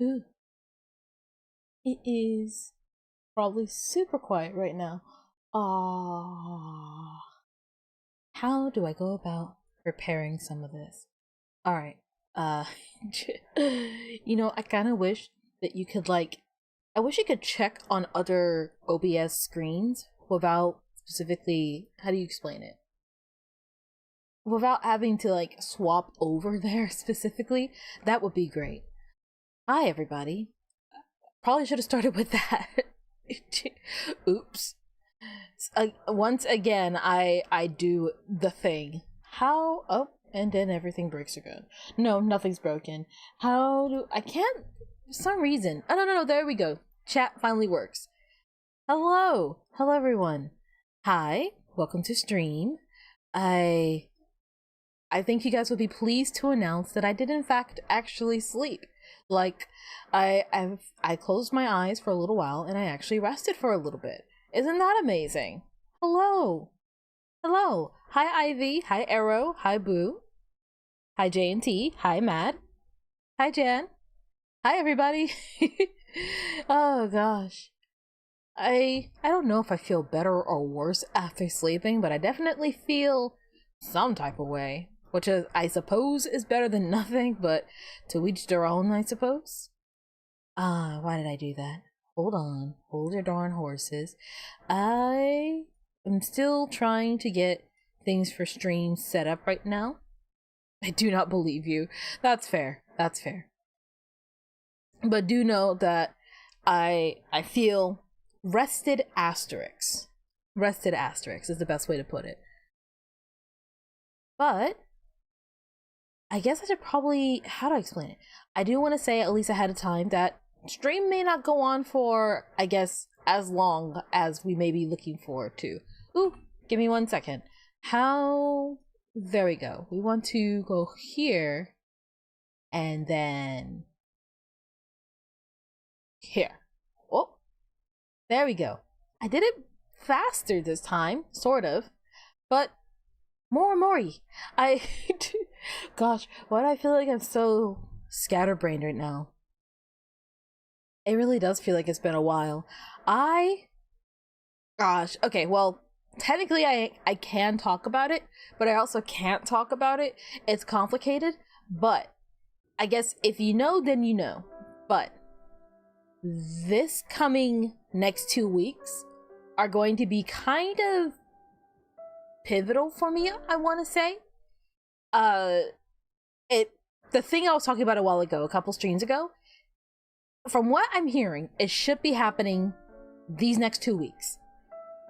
Ooh, it is probably super quiet right now. Ah, how do I go about preparing some of this? All right. Uh, I kind of wish that you could I wish you could check on other OBS screens without specifically, how do you explain it? Without having to swap over there specifically. That would be great. Hi, everybody. Probably should have started with that. Oops. Once again, I do the thing. How? Oh, and then everything breaks again. No, nothing's broken. How do I can't for some reason? Oh no, there we go. Chat finally works. Hello everyone. Hi, welcome to stream. I I think you guys will be pleased to announce that I did in fact actually sleep. Like I closed my eyes for a little while and I actually rested for a little bit. Isn't that amazing? Hello. Hello. Hi Ivy. Hi Arrow. Hi Boo. Hi J&T. Hi Mad. Hi Jan. Hi everybody. Oh gosh. I don't know if I feel better or worse after sleeping, but I definitely feel some type of way, which is I suppose is better than nothing, but to each their own, I suppose. Why did I do that? Hold on. Hold your darn horses. I am still trying to get things for stream set up right now. I do not believe you. That's fair. That's fair. But do know that I feel rested asterisk. Rested asterisk is the best way to put it. But I guess I should probably, how do I explain it? I do want to say at least ahead of time that stream may not go on for, I guess, as long as we may be looking forward to. Ooh, give me 1 second. How? There we go. We want to go here and then here. Oh, there we go. I did it faster this time, sort of, but more Omori. I, gosh, why do I feel like I'm so scatterbrained right now? It really does feel like it's been a while. Gosh, okay, well, technically I can talk about it, but I also can't talk about it. It's complicated, but I guess if you know, then you know. But this coming next 2 weeks are going to be kind of pivotal for me, I want to say. The thing I was talking about a while ago, a couple streams ago, from what I'm hearing, it should be happening these next 2 weeks.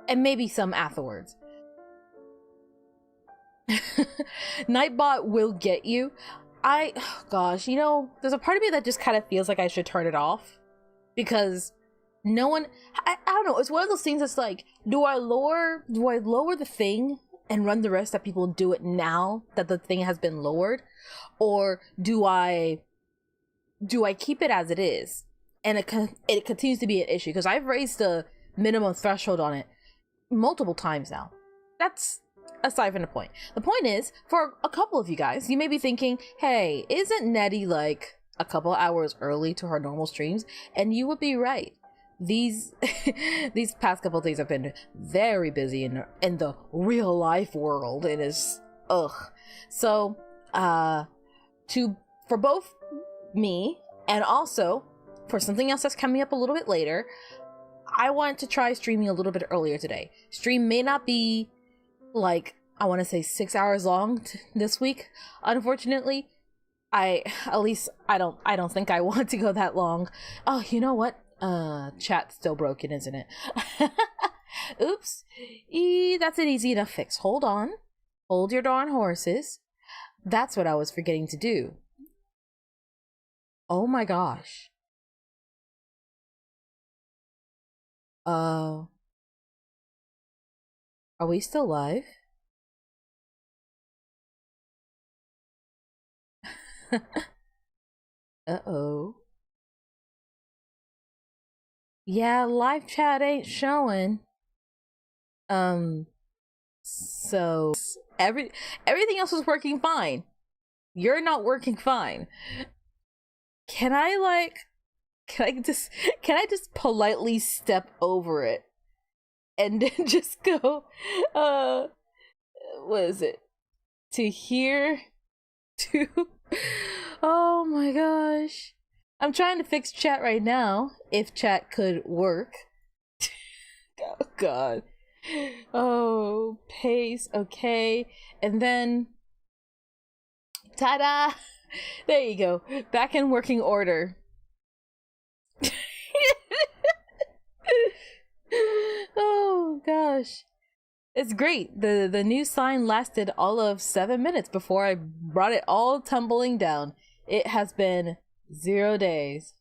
And maybe some afterwards. NettyBot will get you. Gosh, there's a part of me that just kind of feels like I should turn it off. Because no one, I don't know, it's one of those things that's like, do I lower the thing and run the risk that people do it now that the thing has been lowered? Or do I keep it as it is? And it continues to be an issue because I've raised the minimum threshold on it multiple times now. That's aside from the point. The point is, for a couple of you guys, you may be thinking, hey, isn't Netty like a couple hours early to her normal streams? And you would be right. These past couple of days have been very busy in the real life world. It is so for both me and also for something else that's coming up a little bit later, I want to try streaming a little bit earlier today. Stream may not be I want to say 6 hours long this week, unfortunately. I don't think I want to go that long. Oh, you know what? Chat's still broken, isn't it? Oops. That's an easy enough fix. Hold on. Hold your darn horses. That's what I was forgetting to do. Oh my gosh. Are we still live? Uh-oh. Yeah, live chat ain't showing. So everything else is working fine. You're not working fine. Can I can I just politely step over it and then just go, what is it? To here, to, oh my gosh. I'm trying to fix chat right now, if chat could work. Oh god. Oh, pace, okay. And then, ta-da! There you go. Back in working order. Oh gosh. It's great. The new sign lasted all of 7 minutes before I brought it all tumbling down. It has been 0 days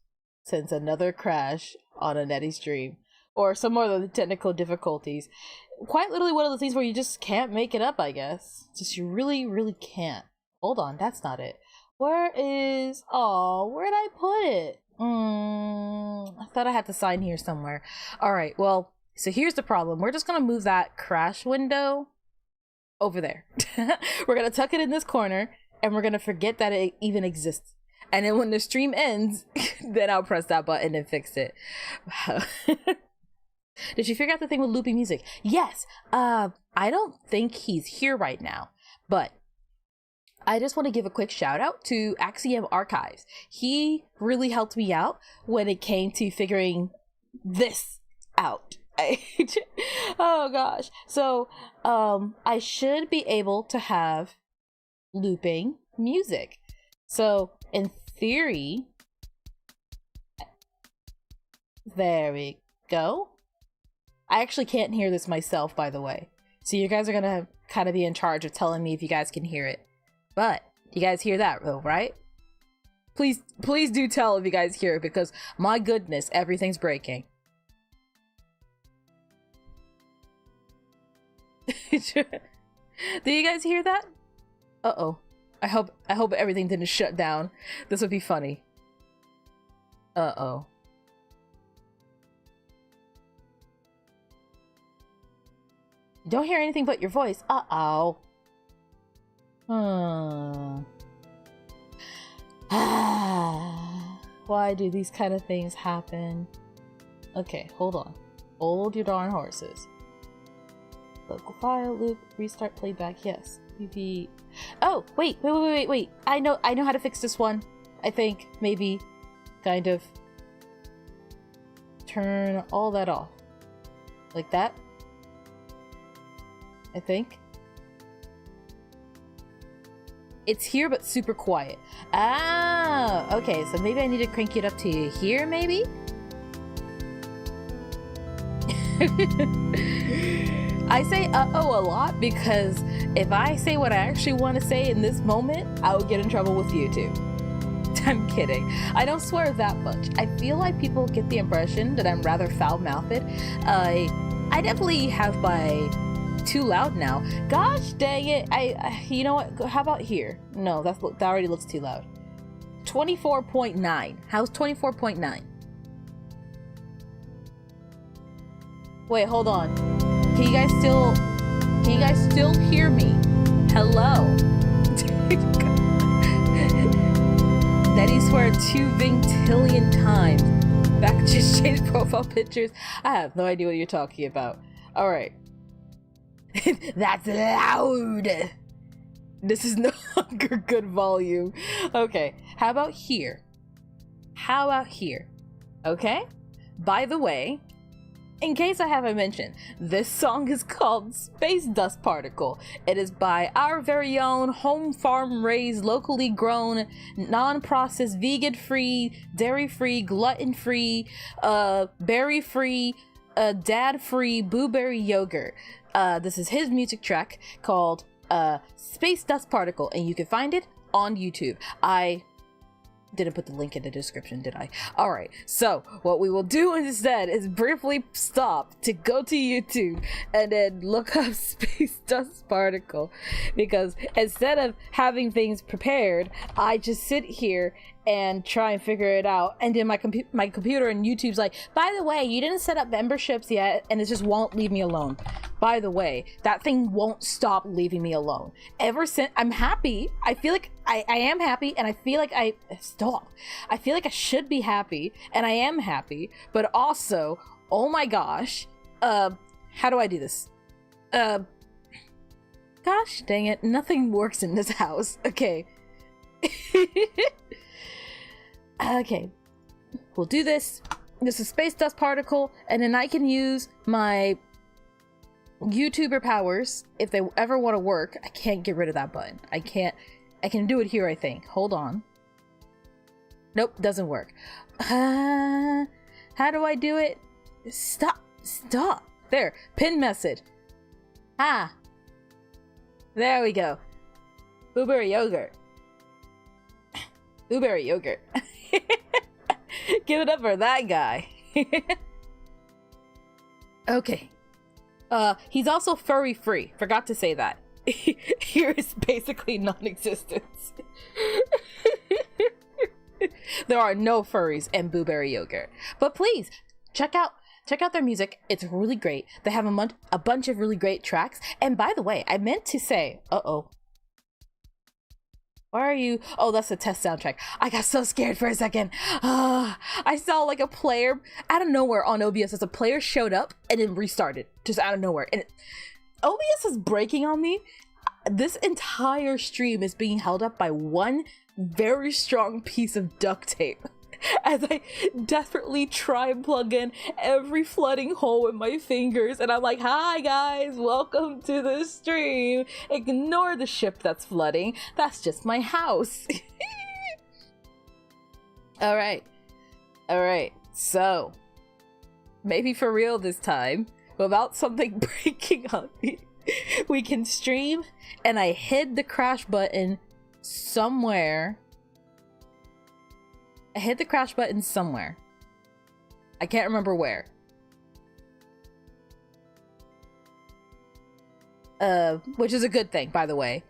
since another crash on a Netty stream. Or some more of the technical difficulties. Quite literally one of those things where you just can't make it up, I guess. Just you really, really can't. Hold on, that's not it. Where is... Oh, where'd I put it? I thought I had the sign here somewhere. Alright, well, so here's the problem. We're just gonna move that crash window over there. We're gonna tuck it in this corner, and we're gonna forget that it even exists. And then when the stream ends, then I'll press that button and fix it. Did you figure out the thing with looping music? Yes. I don't think he's here right now, but I just want to give a quick shout out to Axiom Archives. He really helped me out when it came to figuring this out. Oh gosh. So, I should be able to have looping music. So, in theory, there we go. I actually can't hear this myself, by the way. So you guys are gonna kind of be in charge of telling me if you guys can hear it. But you guys hear that though, right? Please do tell if you guys hear it, because my goodness, everything's breaking. Do you guys hear that? Uh-oh. I hope everything didn't shut down. This would be funny. Uh-oh. Don't hear anything but your voice. Uh-oh. Why do these kind of things happen? Okay, hold on. Hold your darn horses. Local file, loop, restart playback, yes. Maybe... Oh, wait. I know how to fix this one. I think, maybe, kind of turn all that off. Like that. I think. It's here, but super quiet. Ah, okay, so maybe I need to crank it up to here, maybe? I say uh-oh a lot because if I say what I actually want to say in this moment, I will get in trouble with YouTube. I'm kidding. I don't swear that much. I feel like people get the impression that I'm rather foul-mouthed. I definitely have my... too loud now. Gosh dang it. I you know what? How about here? No, that already looks too loud. 24.9. How's 24.9? Wait, hold on. Can you guys still hear me? Hello? Netty swear 2 vintillion times. Back just changed profile pictures. I have no idea what you're talking about. Alright. That's loud. This is no longer good volume. Okay, how about here? How about here? Okay? By the way, in case I haven't mentioned, this song is called Space Dust Particle. It is by our very own home farm raised, locally grown, non-processed, vegan-free, dairy-free, gluten-free, berry-free, dad-free Bwue Berry Yougurt. This is his music track called Space Dust Particle, and you can find it on YouTube. I didn't put the link in the description, did I? Alright, so what we will do instead is briefly stop to go to YouTube and then look up Space Dust Particle, because instead of having things prepared, I just sit here and try and figure it out, and then my computer and YouTube's like, by the way, you didn't set up memberships yet, and it just won't leave me alone. By the way, that thing won't stop leaving me alone. Ever since, I'm happy, I feel like I am happy, and I feel like stop. I feel like I should be happy, and I am happy, but also, oh my gosh, how do I do this? Gosh dang it, nothing works in this house. Okay. Okay, we'll do this. This is space dust particle, and then I can use my YouTuber powers if they ever want to work. I can't get rid of that button. I can do it here, I think. Hold on. Nope, doesn't work. How do I do it? Stop. There, pin message. There we go. Bwue Berry Yougurt. Bwue Berry Yougurt. Give it up for that guy. Okay. He's also furry free. Forgot to say that. Here is basically non-existence. There are no furries in Bwue Berry Yougurt. But please, check out their music. It's really great. They have a bunch of really great tracks. And by the way, I meant to say, why are you? Oh, that's the test soundtrack. I got so scared for a second. I saw like a player out of nowhere on OBS. As a player showed up and then restarted just out of nowhere. And OBS is breaking on me. This entire stream is being held up by one very strong piece of duct tape. As I desperately try and plug in every flooding hole with my fingers, and I'm like, hi guys, welcome to the stream. Ignore the ship that's flooding. That's just my house. Alright, so maybe for real this time, without something breaking on me, we can stream. And I hid the crash button somewhere. I hit the crash button somewhere. I can't remember where. Which is a good thing, by the way.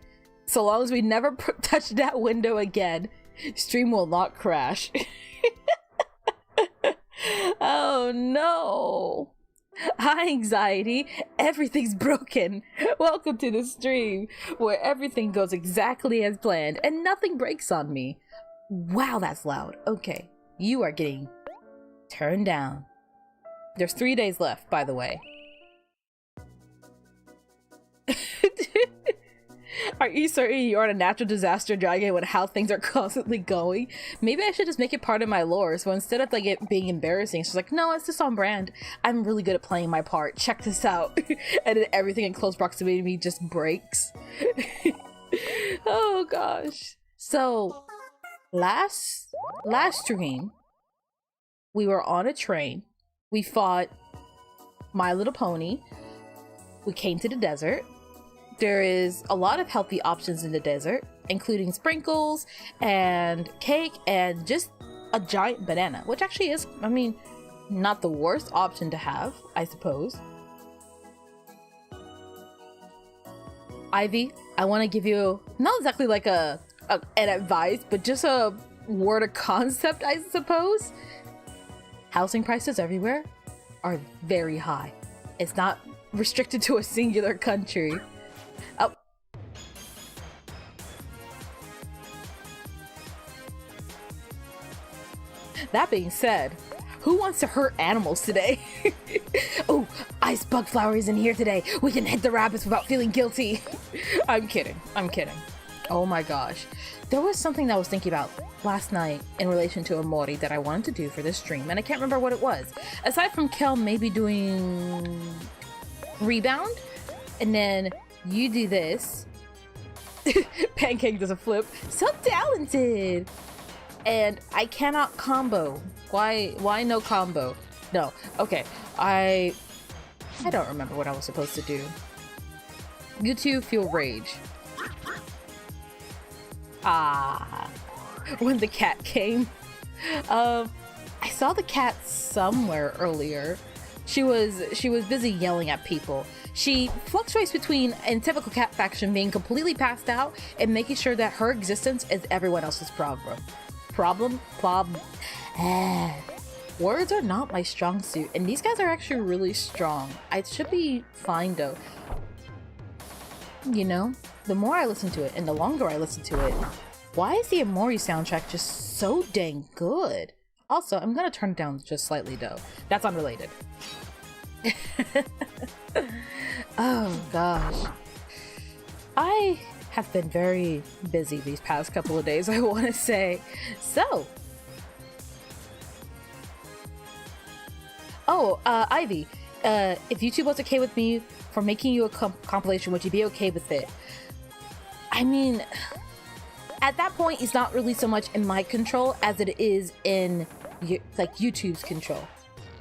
So long as we never touch that window again, stream will not crash. Oh no. Hi, anxiety. Everything's broken. Welcome to the stream where everything goes exactly as planned and nothing breaks on me. Wow, that's loud. Okay, you are getting turned down. There's 3 days left, by the way. Are you certain you're on a natural disaster dragon with how things are constantly going? Maybe I should just make it part of my lore, so instead of like it being embarrassing, it's just like, no, it's just on brand. I'm really good at playing my part. Check this out. And then everything in close proximity to me just breaks. Oh gosh. So last stream, we were on a train. We fought My Little Pony. We came to the desert. There is a lot of healthy options in the desert, including sprinkles and cake and just a giant banana, which actually is, I mean, not the worst option to have, I suppose. Ivy, I want to give you not exactly like an advice, but just a word of concept, I suppose. Housing prices everywhere are very high. It's not restricted to a singular country. Oh. That being said, who wants to hurt animals today? Oh, ice bug flower is in here today. We can hit the rabbits without feeling guilty. I'm kidding. Oh my gosh. There was something that I was thinking about last night in relation to Omori that I wanted to do for this stream, and I can't remember what it was. Aside from Kel maybe doing rebound, and then you do this. Pancake does a flip. So talented! And I cannot combo. Why no combo? No. Okay. I don't remember what I was supposed to do. You two feel rage. Ah. When the cat came. I saw the cat somewhere earlier. She was busy yelling at people. She fluctuates between, in typical cat faction, being completely passed out and making sure that her existence is everyone else's problem. Words are not my strong suit, and these guys are actually really strong. I should be fine though. You know, the more I listen to it and the longer I listen to it, Why is the Omori soundtrack just so dang good? Also, I'm gonna turn it down just slightly though. That's unrelated. Oh gosh. I have been very busy these past couple of days, I want to say. So. Oh, Ivy, if YouTube was okay with me for making you a compilation, would you be okay with it? I mean, at that point, it's not really so much in my control as it is in like YouTube's control.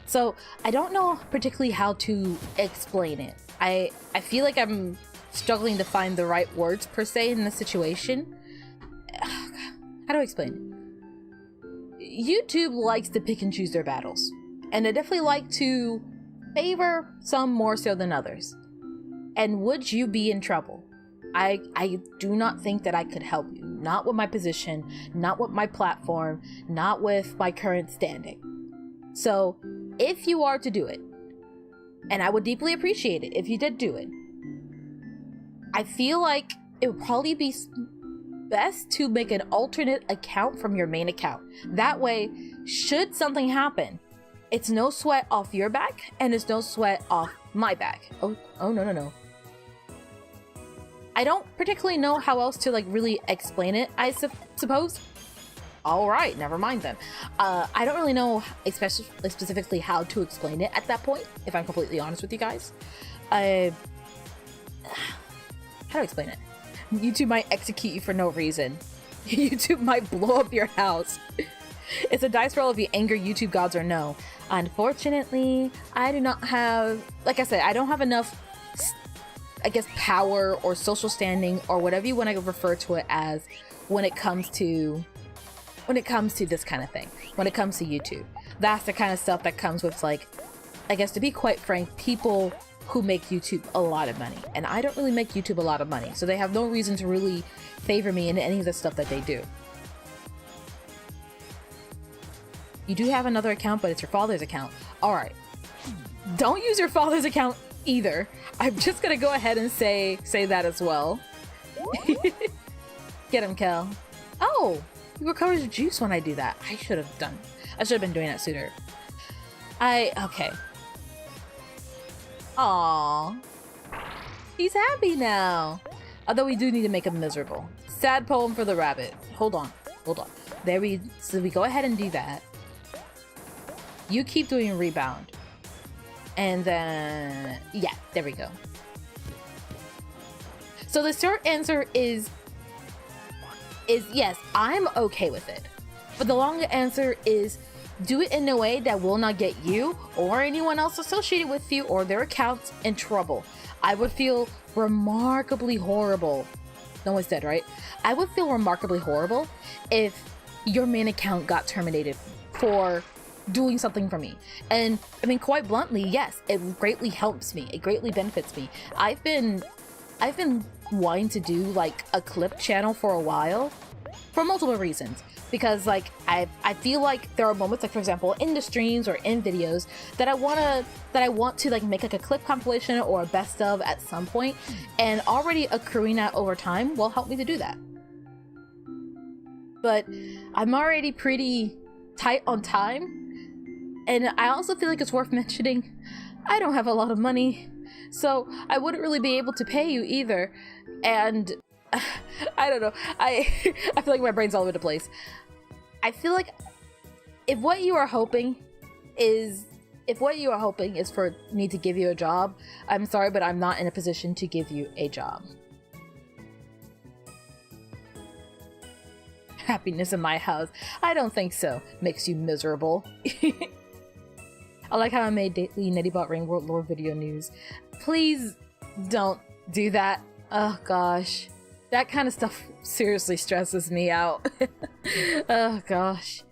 So I don't know particularly how to explain it. I feel like I'm struggling to find the right words per se in the situation. How do I explain it? YouTube likes to pick and choose their battles, and they definitely like to favor some more so than others. And would you be in trouble? I do not think that I could help you. Not with my position, not with my platform, not with my current standing. So if you are to do it, and I would deeply appreciate it if you did do it, I feel like it would probably be best to make an alternate account from your main account. That way, should something happen, it's no sweat off your back, and it's no sweat off my back. Oh no. I don't particularly know how else to like really explain it, I suppose. All right, never mind then. I don't really know specifically how to explain it at that point, if I'm completely honest with you guys. How do I explain it? YouTube might execute you for no reason. YouTube might blow up your house. It's a dice roll if you anger YouTube gods or no. Unfortunately, I do not have, like I said, I don't have enough, I guess, power or social standing or whatever you want to refer to it as when it comes to this kind of thing. When it comes to YouTube. That's the kind of stuff that comes with, like, I guess, to be quite frank, people who make YouTube a lot of money. And I don't really make YouTube a lot of money, so they have no reason to really favor me in any of the stuff that they do. You do have another account, but it's your father's account. Alright. Don't use your father's account either. I'm just gonna go ahead and say that as well. Get him, Kel. Oh! He recovers juice when I do that. I should have been doing that sooner. Okay. Aww. He's happy now. Although we do need to make him miserable. Sad poem for the rabbit. Hold on. So we go ahead and do that. You keep doing rebound. And then, yeah, there we go. So the short answer is yes, I'm okay with it. But the long answer is do it in a way that will not get you or anyone else associated with you or their accounts in trouble. I would feel remarkably horrible. No one's dead, right? I would feel remarkably horrible if your main account got terminated for doing something for me. And I mean, quite bluntly, yes, it greatly helps me. It greatly benefits me. I've been wanting to do like a clip channel for a while for multiple reasons, because like I feel like there are moments, like for example in the streams or in videos, that I want to like make like a clip compilation or a best of at some point, and already accruing that over time will help me to do that. But I'm already pretty tight on time, and I also feel like it's worth mentioning I don't have a lot of money, so I wouldn't really be able to pay you either. And I don't know, I feel like my brain's all over the place. I feel like if what you are hoping is for me to give you a job, I'm sorry, but I'm not in a position to give you a job. Happiness in my house? I don't think so. Makes you miserable. I like how I made daily NettyBot Ring World Lore video news. Please don't do that. Oh gosh. That kind of stuff seriously stresses me out. Oh gosh.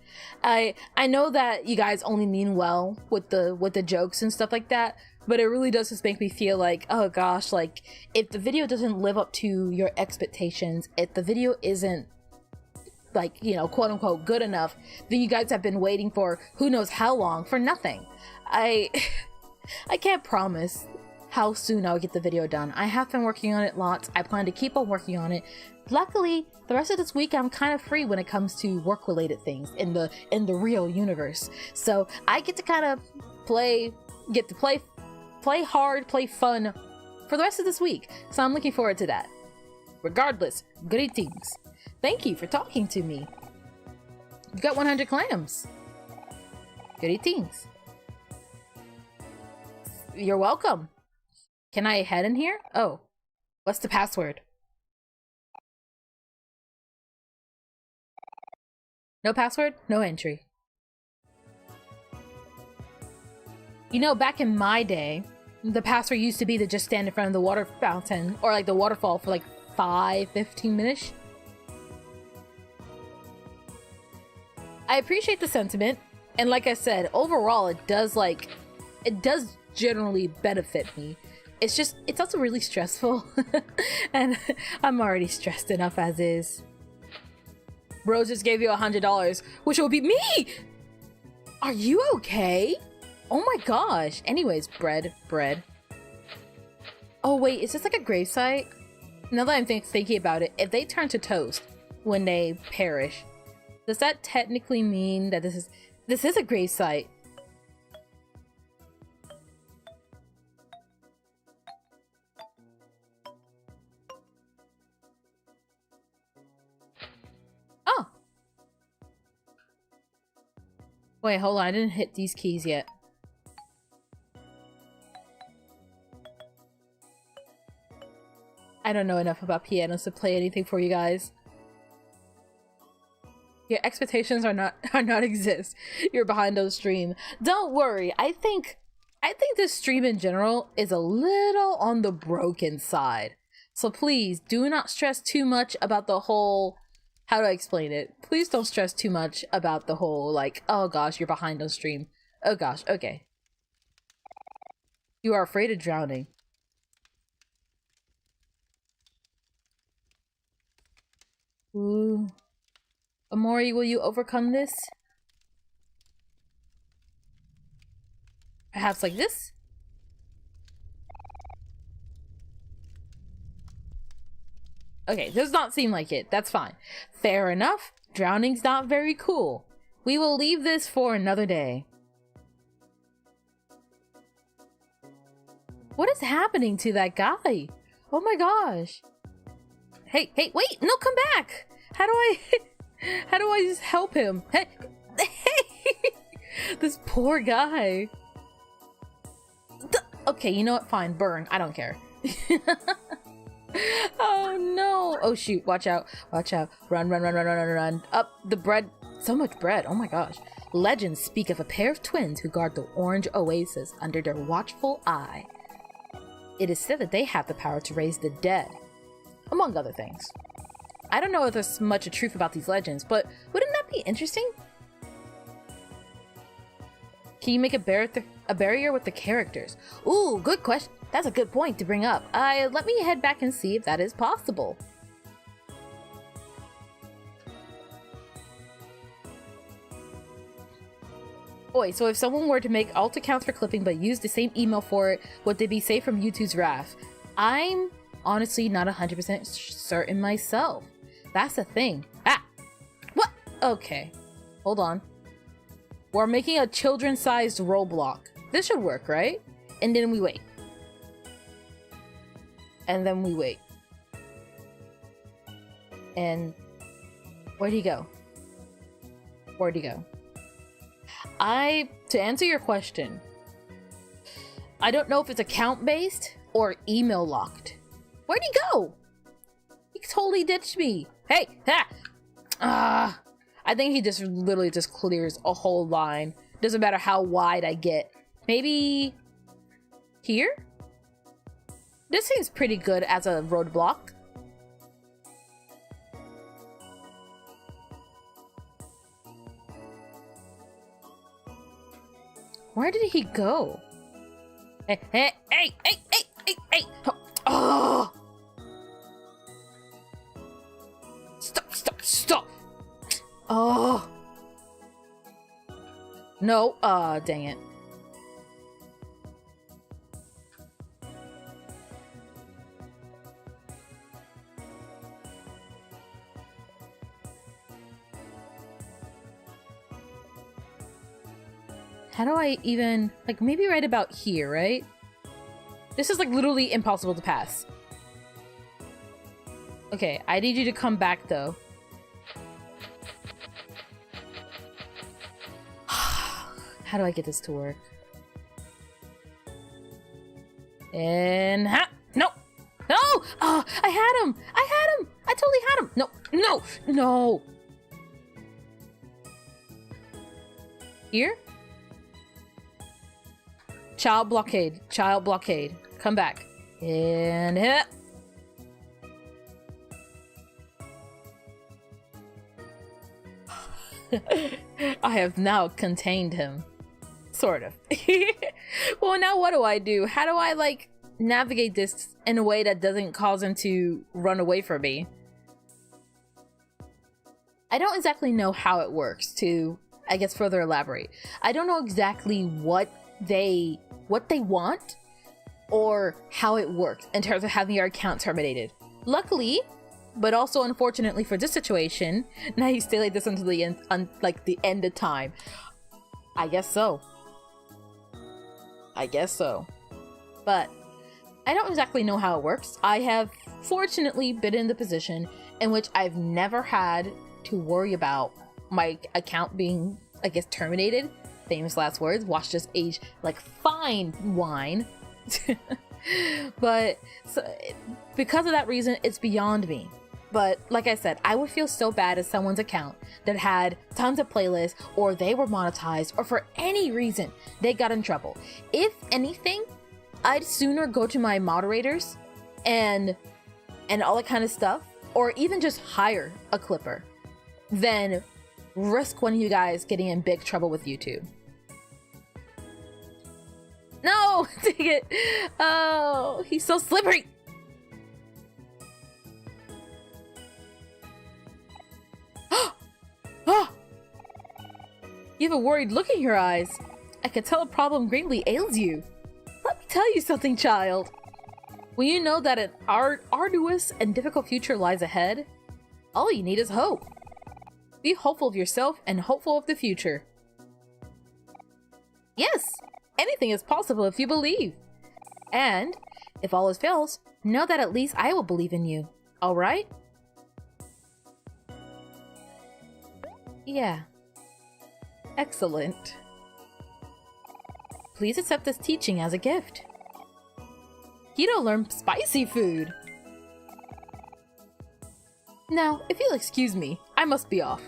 I know that you guys only mean well with the jokes and stuff like that, but it really does just make me feel like, oh gosh, like if the video doesn't live up to your expectations, if the video isn't, like, you know, quote unquote good enough, then you guys have been waiting for who knows how long for nothing. I can't promise how soon I'll get the video done. I have been working on it lots. I plan to keep on working on it. Luckily, the rest of this week I'm kind of free when it comes to work-related things in the real universe. So I get to kind of play hard, play fun for the rest of this week. So I'm looking forward to that. Regardless, greetings. Thank you for talking to me. You got 100 clams. Greetings. You're welcome. Can I head in here? Oh, what's the password? No password, no entry. You know, back in my day, the password used to be to just stand in front of the water fountain or like the waterfall for like 5-15 minutes. I appreciate the sentiment, and like I said, overall it does generally benefit me. It's also really stressful and I'm already stressed enough as is. Bro just gave you $100, which will be me! Are you okay? Oh my gosh. Anyways, bread. Oh wait, is this like a gravesite? Now that I'm thinking about it, if they turn to toast when they perish, does that technically mean that this is a gravesite? Oh. Wait, hold on. I didn't hit these keys yet. I don't know enough about pianos to play anything for you guys. Your expectations are not exist. You're behind on stream. Don't worry. I think this stream in general is a little on the broken side. So please do not stress too much about the whole, how do I explain it? Please don't stress too much about the whole like, oh gosh, you're behind on stream. Oh gosh, okay. You are afraid of drowning. Ooh. Omori, will you overcome this? Perhaps like this? Okay, does not seem like it. That's fine. Fair enough. Drowning's not very cool. We will leave this for another day. What is happening to that guy? Oh my gosh. Hey, wait, no, come back. How do I just help him? Hey, this poor guy. Okay, you know what? Fine, burn. I don't care. Oh no. Oh shoot, watch out. Run. Up the bread. So much bread. Oh my gosh. Legends speak of a pair of twins who guard the orange oasis under their watchful eye. It is said that they have the power to raise the dead, among other things. I don't know if there's much of truth about these legends, but wouldn't that be interesting? Can you make a barrier with the characters? Ooh, good question. That's a good point to bring up. Let me head back and see if that is possible. Oi, so if someone were to make alt accounts for clipping but use the same email for it, would they be safe from YouTube's wrath? I'm honestly not 100% certain myself. That's the thing. Ah! What? Okay. Hold on. We're making a children-sized roadblock. This should work, right? And then we wait. And then we wait. And where'd he go? Where'd he go? To answer your question, I don't know if it's account-based or email locked. Where'd he go? He totally ditched me. Hey, ha! I think he just literally just clears a whole line. Doesn't matter how wide I get. Maybe here? This seems pretty good as a roadblock. Where did he go? Hey! Oh! Stop! Oh! No, dang it. How do I even, like, maybe right about here, right? This is like literally impossible to pass. Okay, I need you to come back though. How do I get this to work? And no, no! Oh, I had him! I had him! I totally had him! No, no, no! Here? Child blockade. Child blockade. Come back. And hit. I have now contained him. Sort of. Well, now what do? How do I, like, navigate this in a way that doesn't cause him to run away from me? I don't exactly know how it works, to, I guess, further elaborate. I don't know exactly what they want or how it works in terms of having your account terminated. Luckily, but also unfortunately for this situation, now you stay like this until the end, like the end of time. I guess so. I guess so. But I don't exactly know how it works. I have fortunately been in the position in which I've never had to worry about my account being, I guess, terminated. Famous last words. Watch this age like fine wine. But so, because of that reason, it's beyond me. But like I said, I would feel so bad as someone's account that had tons of playlists, or they were monetized, or for any reason they got in trouble. If anything, I'd sooner go to my moderators and all that kind of stuff, or even just hire a clipper than risk one of you guys getting in big trouble with YouTube. No! Dang it! Oh, he's so slippery! You have a worried look in your eyes. I can tell a problem greatly ails you. Let me tell you something, child. When you know that an arduous and difficult future lies ahead, all you need is hope. Be hopeful of yourself and hopeful of the future. Yes, anything is possible if you believe. And if all else fails, know that at least I will believe in you. All right? Yeah. Excellent. Please accept this teaching as a gift. Keto learned spicy food. Now, if you'll excuse me, I must be off.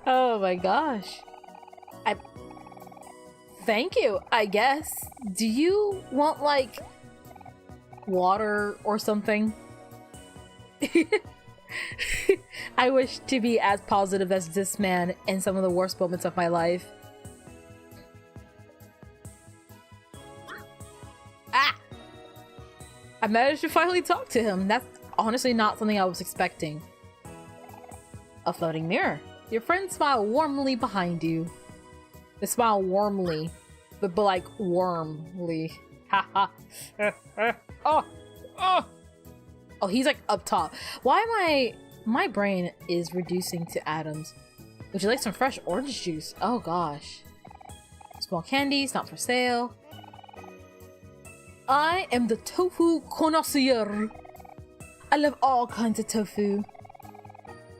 Oh my gosh. Thank you, I guess. Do you want, like, water or something? I wish to be as positive as this man in some of the worst moments of my life. Ah! I managed to finally talk to him. That's honestly not something I was expecting. A floating mirror. Your friends smile warmly behind you. They smile warmly, but like wormly. Haha. Oh! Oh! Oh, he's like up top. Why am my brain is reducing to atoms. Would you like some fresh orange juice? Oh gosh. Small candies, not for sale. I am the tofu connoisseur. I love all kinds of tofu.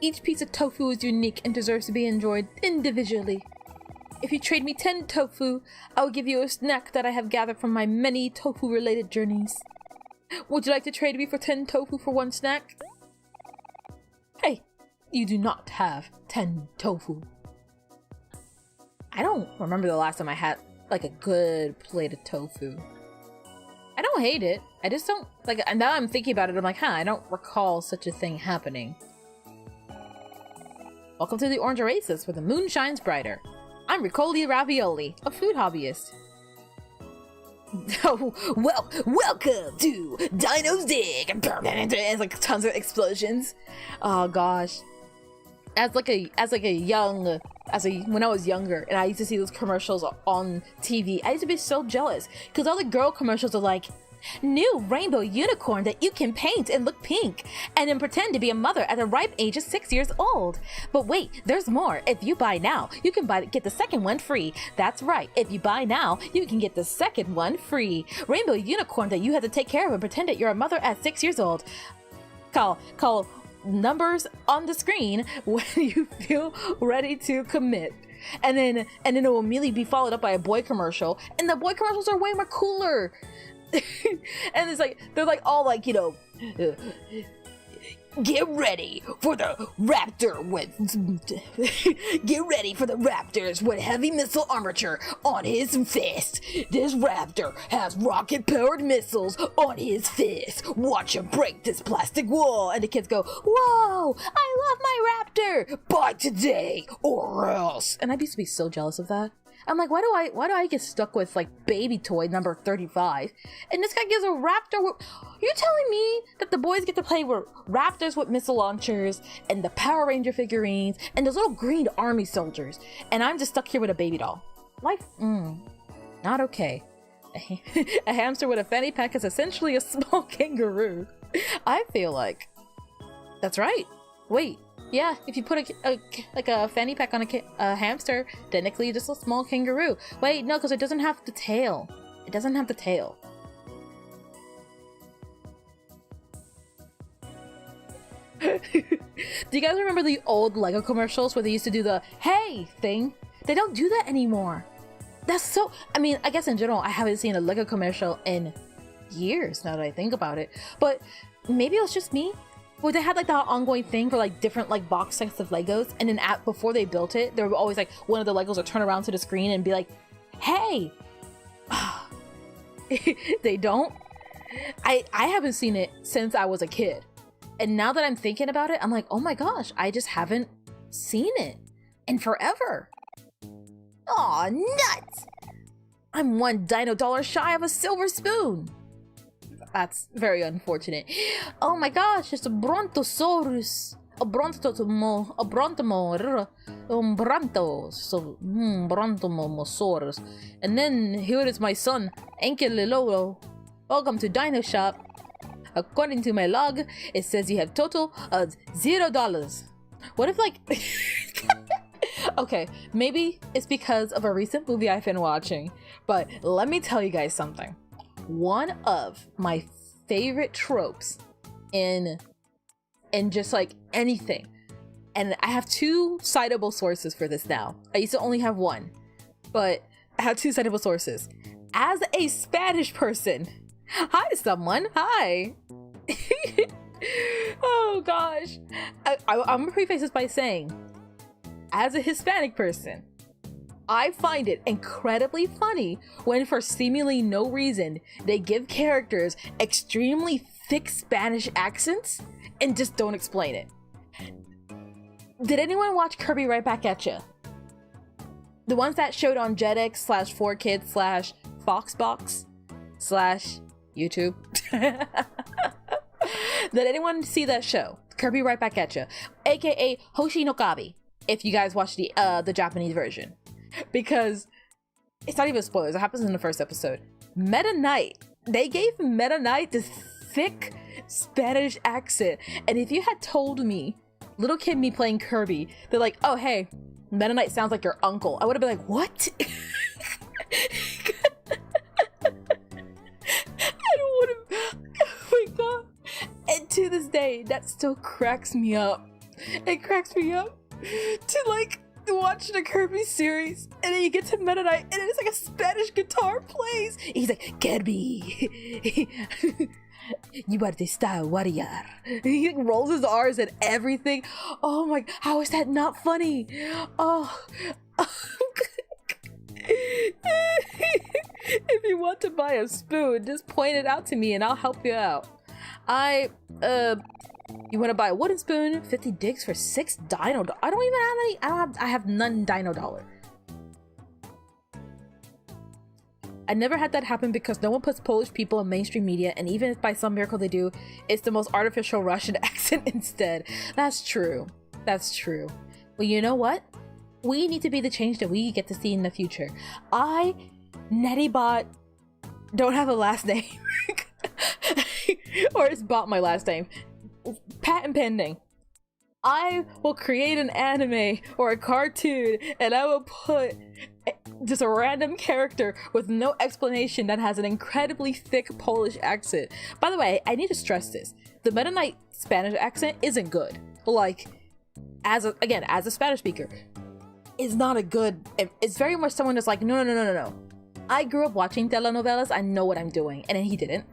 Each piece of tofu is unique and deserves to be enjoyed individually. If you trade me 10 tofu, I will give you a snack that I have gathered from my many tofu-related journeys. Would you like to trade me for 10 tofu for 1 snack? Hey, you do not have 10 tofu. I don't remember the last time I had, like, a good plate of tofu. I don't hate it. I just don't, like, now I'm thinking about it, I'm like, I don't recall such a thing happening. Welcome to the Orange Oasis, where the moon shines brighter. I'm Riccoli Ravioli, a food hobbyist. Oh, welcome to Dino's Dig! It's like tons of explosions. Oh gosh. When I was younger and I used to see those commercials on TV, I used to be so jealous because all the girl commercials are like, New rainbow unicorn that you can paint and look pink, and then pretend to be a mother at a ripe age of 6 years old. But wait, there's more. If you buy now, you can get the second one free. That's right. If you buy now, you can get the second one free. Rainbow unicorn that you have to take care of and pretend that you're a mother at 6 years old. Call numbers on the screen when you feel ready to commit. And then it will immediately be followed up by a boy commercial, and the boy commercials are way more cooler. And it's like they're like all like, you know, get ready for the raptor with get ready for the raptors with heavy missile armature on his fist. This raptor has rocket powered missiles on his fist. Watch him break this plastic wall. And the kids go, whoa, I love my raptor. Buy today or else. And I used to be so jealous of that. I'm like, why do I get stuck with like baby toy number 35? And this guy gives a raptor. You're telling me that the boys get to play with raptors with missile launchers and the Power Ranger figurines and those little green army soldiers, and I'm just stuck here with a baby doll? Life, not okay. A hamster with a fanny pack is essentially a small kangaroo. I feel like that's right. Wait. Yeah, if you put a fanny pack on a hamster, technically just a small kangaroo. Wait, no, because it doesn't have the tail. It doesn't have the tail. Do you guys remember the old Lego commercials where they used to do the hey thing? They don't do that anymore. That's so... I mean, I guess in general, I haven't seen a Lego commercial in years now that I think about it. But maybe it was just me. Well, they had like that ongoing thing for like different like box sets of Legos, and then before they built it, there were always like one of the Legos would turn around to the screen and be like, "Hey." They don't. I haven't seen it since I was a kid, and now that I'm thinking about it, I'm like, oh my gosh, I just haven't seen it in forever. Aw, nuts! I'm $1 dino shy of a silver spoon. That's very unfortunate. Oh my gosh, it's a Brontosaurus. A Brontosaurus. Brontosaurus. And then here is my son, Ankylilolo. Welcome to Dino Shop. According to my log, it says you have total of $0. What if like... Okay, maybe it's because of a recent movie I've been watching, but let me tell you guys something. One of my favorite tropes in just like anything, and I have two citable sources for this now. I used to only have one, but I have two citable sources. As a Spanish person, hi someone, hi. Oh gosh, I'm gonna preface this by saying, as a Hispanic person, I find it incredibly funny when, for seemingly no reason, they give characters extremely thick Spanish accents and just don't explain it. Did anyone watch Kirby Right Back at Ya? The ones that showed on Jetix /4Kids /Foxbox /YouTube. Did anyone see that show? Kirby Right Back at Ya, aka Hoshi no Kabi, if you guys watch the Japanese version. Because it's not even spoilers, it happens in the first episode. Meta Knight, they gave Meta Knight this thick Spanish accent, and if you had told me, little kid me playing Kirby, they're like, oh hey, Meta Knight sounds like your uncle, I would have been like, what? I don't want to. Oh my god. And to this day, that still cracks me up. It cracks me up to like watch the Kirby series, and then you get to Meta Knight, and it's like a Spanish guitar plays. He's like, Kirby, you are the star warrior. He like, rolls his R's and everything. Oh my, how is that not funny? Oh. If you want to buy a spoon, just point it out to me and I'll help you out. You want to buy a wooden spoon? 50 digs for 6 dino. I don't even have any. I have none dino dollar. I never had that happen because no one puts Polish people in mainstream media, and even if by some miracle they do, it's the most artificial Russian accent instead. That's true. That's true. Well, you know what? We need to be the change that we get to see in the future. NettyBot, don't have a last name. Or it's bought my last name. Patent pending. I will create an anime or a cartoon and I will put just a random character with no explanation that has an incredibly thick Polish accent. By the way, I need to stress this. The Meta Knight Spanish accent isn't good. Like, as a Spanish speaker, it's not a good... It's very much someone that's like, no. I grew up watching telenovelas, I know what I'm doing. And then he didn't.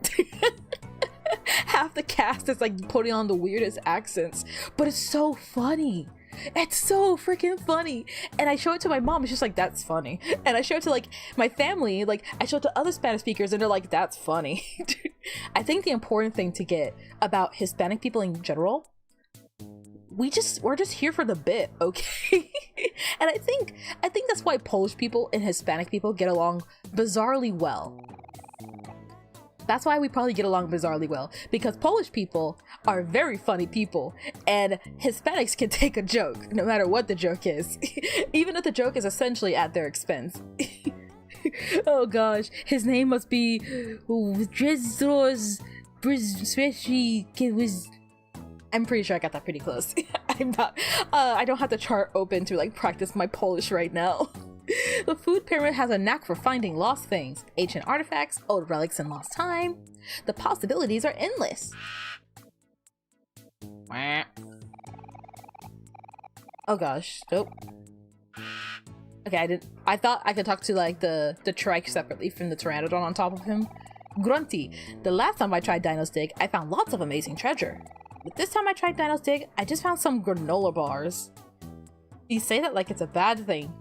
Half the cast is like putting on the weirdest accents, but it's so funny. It's so freaking funny. And I show it to my mom, she's like, that's funny. And I show it to like my family, like I show it to other Spanish speakers and they're like, that's funny. I think the important thing to get about Hispanic people in general, we're just here for the bit, okay? And I think that's why Polish people and Hispanic people get along bizarrely well. That's why we probably get along bizarrely well, because Polish people are very funny people and Hispanics can take a joke no matter what the joke is, even if the joke is essentially at their expense. Oh gosh, his name must be I'm pretty sure I got that pretty close. I don't have the chart open to like practice my Polish right now. The food pyramid has a knack for finding lost things, ancient artifacts, old relics, and lost time. The possibilities are endless. Oh gosh, nope. Okay, I thought I could talk to like the trike separately from the pteranodon on top of him. Grunty. The last time I tried Dino's Dig, I found lots of amazing treasure. But this time I tried Dino's Dig, I just found some granola bars. You say that like it's a bad thing.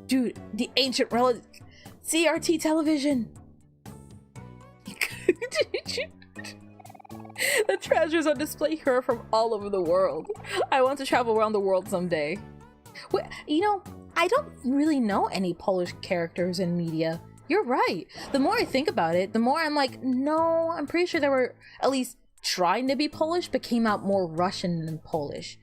Dude, the ancient relic, CRT television. The treasures on display here are from all over the world. I want to travel around the world someday. You know, I don't really know any Polish characters in media. You're right. The more I think about it, the more I'm like, no, I'm pretty sure they were at least trying to be Polish, but came out more Russian than Polish.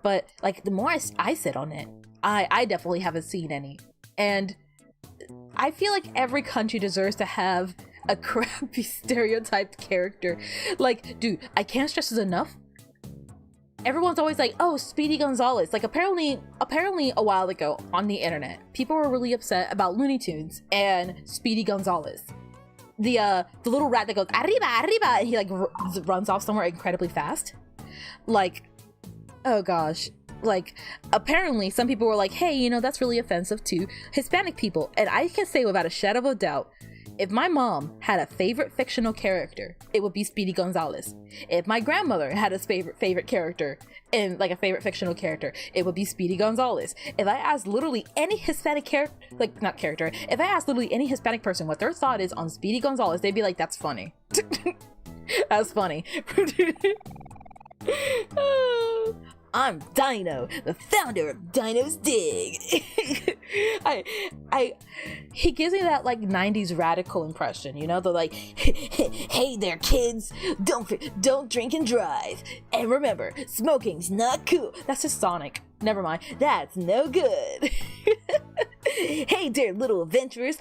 But like, the more I sit on it, I definitely haven't seen any. And I feel like every country deserves to have a crappy stereotyped character. Like, dude, I can't stress this enough. Everyone's always like, oh, Speedy Gonzales. Like, apparently a while ago on the internet, people were really upset about Looney Tunes and Speedy Gonzales. The little rat that goes, arriba, arriba, and he like runs off somewhere incredibly fast. Like, oh gosh. Like, apparently some people were like, hey, you know, that's really offensive to Hispanic people. And I can say without a shadow of a doubt, if my mom had a favorite fictional character, it would be Speedy Gonzales. If my grandmother had a favorite character, and like a favorite fictional character, it would be Speedy Gonzales. If I asked literally any Hispanic if I asked literally any Hispanic person what their thought is on Speedy Gonzales, they'd be like, that's funny. That's funny. I'm Dino, the founder of Dino's Dig. He gives me that like 90s radical impression, you know, the like, hey there kids, don't drink and drive, and remember, smoking's not cool. That's just Sonic. Never mind, that's no good. Hey there little adventurers,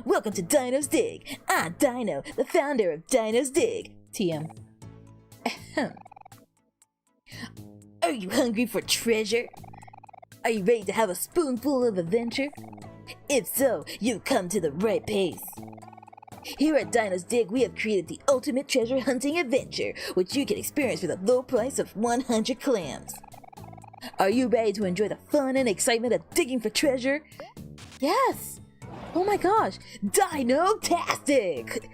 welcome to Dino's Dig. I'm Dino, the founder of Dino's Dig. TM. Are you hungry for treasure? Are you ready to have a spoonful of adventure? If so, you've come to the right place. Here at Dino's Dig, we have created the ultimate treasure hunting adventure, which you can experience for the low price of 100 clams. Are you ready to enjoy the fun and excitement of digging for treasure? Yes! Oh my gosh, Dino-tastic!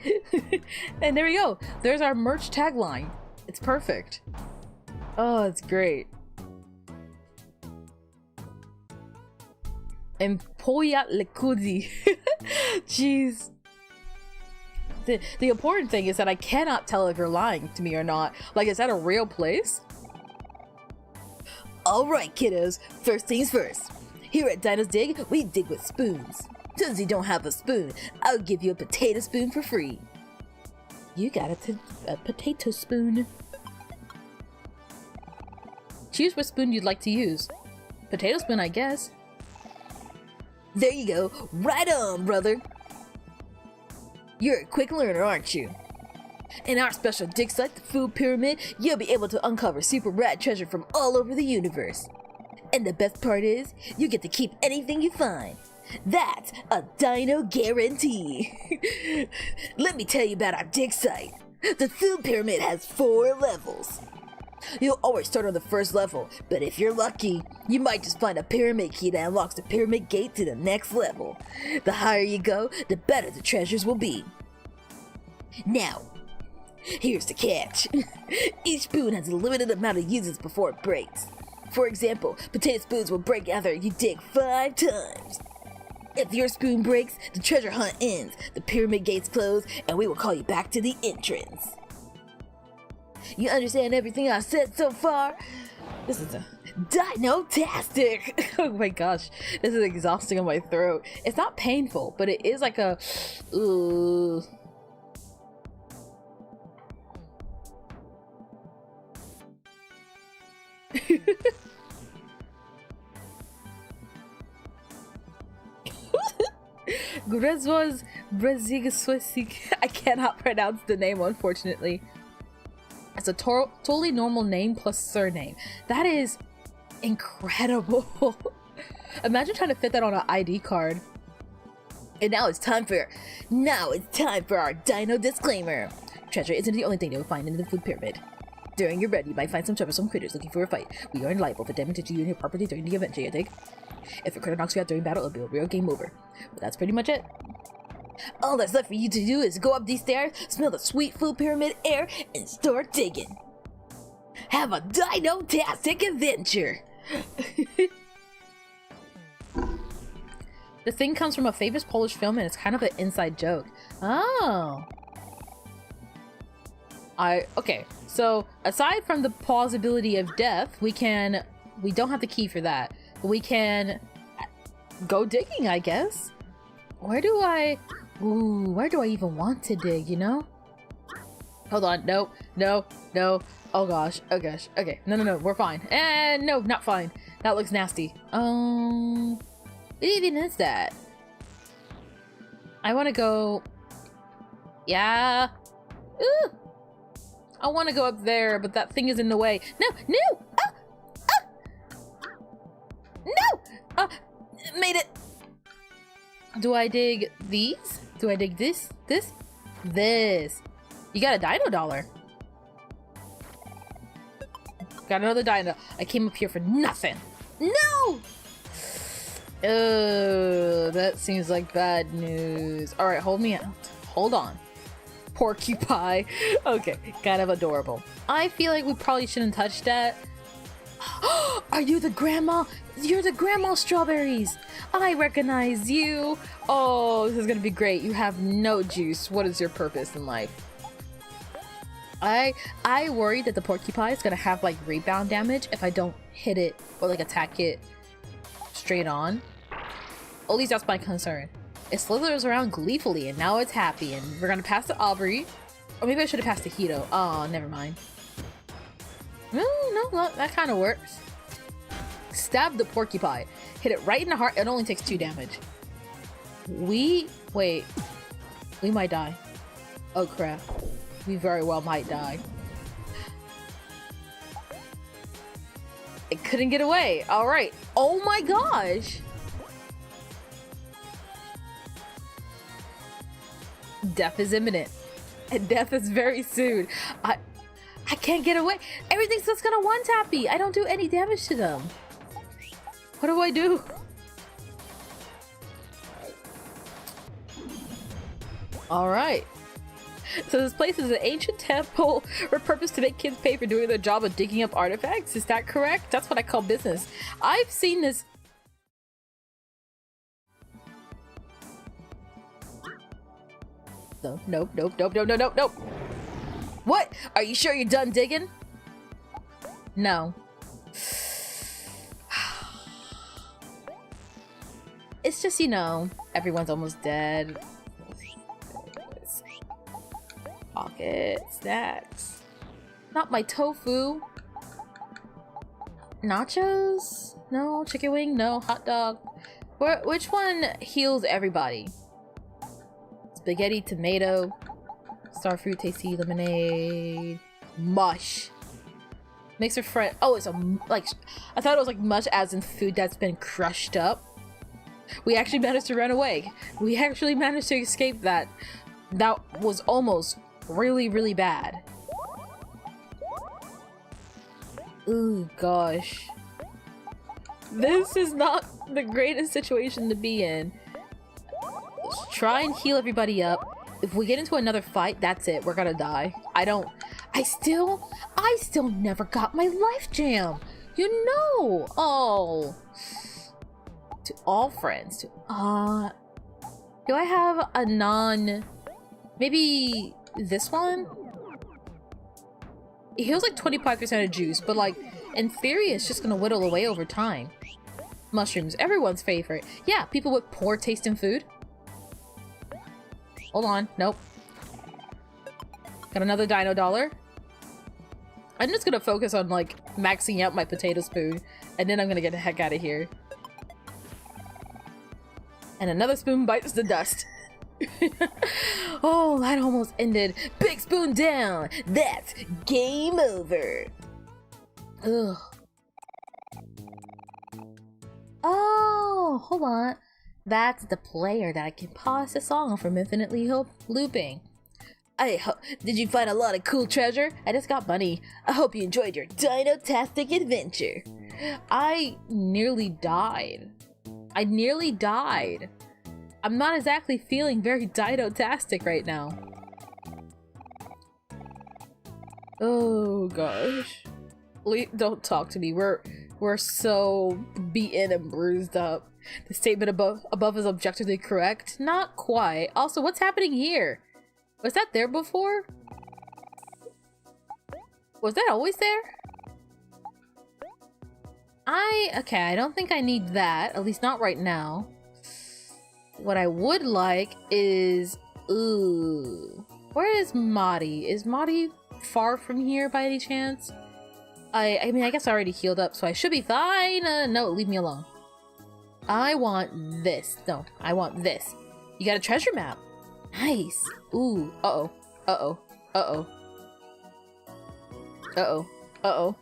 And there we go. There's our merch tagline. It's perfect. Oh, it's great. And Poya Lekudi. Jeez. The important thing is that I cannot tell if you're lying to me or not. Like, is that a real place? Alright, kiddos. First things first. Here at Dino's Dig, we dig with spoons. Since you don't have a spoon, I'll give you a potato spoon for free. You got a potato spoon. Choose what spoon you'd like to use. Potato spoon, I guess. There you go. Right on, brother. You're a quick learner, aren't you? In our special dig site, the Food Pyramid, you'll be able to uncover super rad treasure from all over the universe. And the best part is, you get to keep anything you find. That's a dino guarantee. Let me tell you about our dig site. The Food Pyramid has 4 levels. You'll always start on the first level, but if you're lucky, you might just find a pyramid key that unlocks the pyramid gate to the next level. The higher you go, the better the treasures will be. Now, here's the catch. Each spoon has a limited amount of uses before it breaks. For example, potato spoons will break after you dig 5 times. If your spoon breaks, the treasure hunt ends, the pyramid gates close, and we will call you back to the entrance. You understand everything I said so far? This is a dino-tastic! Oh my gosh, this is exhausting on my throat. It's not painful, but it is like a... Ooh. Grezwas Brezigaswesik. I cannot pronounce the name, unfortunately. It's a totally normal name plus surname. That is incredible. Imagine trying to fit that on an ID card. And now it's time for our dino disclaimer. Treasure isn't the only thing you'll find in the food pyramid. During your run, you might find some troublesome critters looking for a fight. We are liable for damage to you and your property during the event, dig? If a critter knocks you out during battle, it'll be a real game over. But that's pretty much it. All that's left for you to do is go up these stairs, smell the sweet food pyramid air, and start digging. Have a dino-tastic adventure! The thing comes from a famous Polish film and it's kind of an inside joke. Oh. Okay, so aside from the plausibility of death, we don't have the key for that. But we can go digging, I guess. Where do I even want to dig, you know? Hold on, no. Oh gosh, okay. No, we're fine. And no, not fine. That looks nasty. What even is that? I want to go... Yeah. Ooh. I want to go up there, but that thing is in the way. No! No! Made it! Do I dig these? Do I dig this? This. You got a dino dollar. Got another dino. I came up here for nothing. No! That seems like bad news. Alright, hold me out. Hold on. Porcupine. Okay, kind of adorable. I feel like we probably shouldn't touch that. Are you the grandma? You're the grandma strawberries. I recognize you. Oh, this is gonna be great. You have no juice. What is your purpose in life? I worry that the porcupine is gonna have like rebound damage if I don't hit it or like attack it straight on. At least that's my concern. It slithers around gleefully and now it's happy and we're gonna pass to Aubrey. Or maybe I should have passed to Hito. Oh, never mind. No, that kind of works. Stab the porcupine. Hit it right in the heart. It only takes 2 damage. Wait. We might die. Oh crap. We very well might die. It couldn't get away. Alright. Oh my gosh. Death is imminent. And death is very soon. I can't get away. Everything's just gonna one-tap me. I don't do any damage to them. What do I do? Alright. So this place is an ancient temple repurposed to make kids pay for doing their job of digging up artifacts. Is that correct? That's what I call business. I've seen this... Nope. What? Are you sure you're done digging? No. It's just, you know, everyone's almost dead. Pocket snacks. Not my tofu. Nachos? No. Chicken wing? No. Hot dog? Which one heals everybody? Spaghetti, tomato. Starfruit, tasty lemonade, mush. Makes her friend. Oh, it's a like. I thought it was like mush as in food that's been crushed up. We actually managed to run away. We actually managed to escape that. That was almost really, really bad. Ooh, gosh. This is not the greatest situation to be in. Let's try and heal everybody up. If we get into another fight, that's it. We're gonna die. I still never got my life jam. You know. Oh. To all friends. Do I have a maybe this one? It heals like 25% of juice, but like in theory it's just gonna whittle away over time. Mushrooms, everyone's favorite. Yeah, people with poor taste in food. Hold on, nope. Got another dino dollar. I'm just gonna focus on like maxing out my potato spoon, and then I'm gonna get the heck out of here. And another spoon bites the dust. Oh, that almost ended. Big spoon down. That's game over. Ugh. Oh, hold on. That's the player that I can pause the song from infinitely looping. Did you find a lot of cool treasure? I just got money. I hope you enjoyed your dino-tastic adventure. I nearly died. I'm not exactly feeling very dino-tastic right now. Oh gosh. Don't talk to me. We're so beaten and bruised up. The statement above is objectively correct. Not quite. Also, what's happening here? Was that there before? Was that always there? Okay, I don't think I need that. At least not right now. What I would like is... Ooh. Where is Madi? Is Madi far from here by any chance? I mean, I guess I already healed up, so I should be fine. No, leave me alone. I want this. No, I want this. You got a treasure map. Nice. Ooh. Uh-oh. Uh-oh. Uh-oh. Uh-oh. Uh-oh.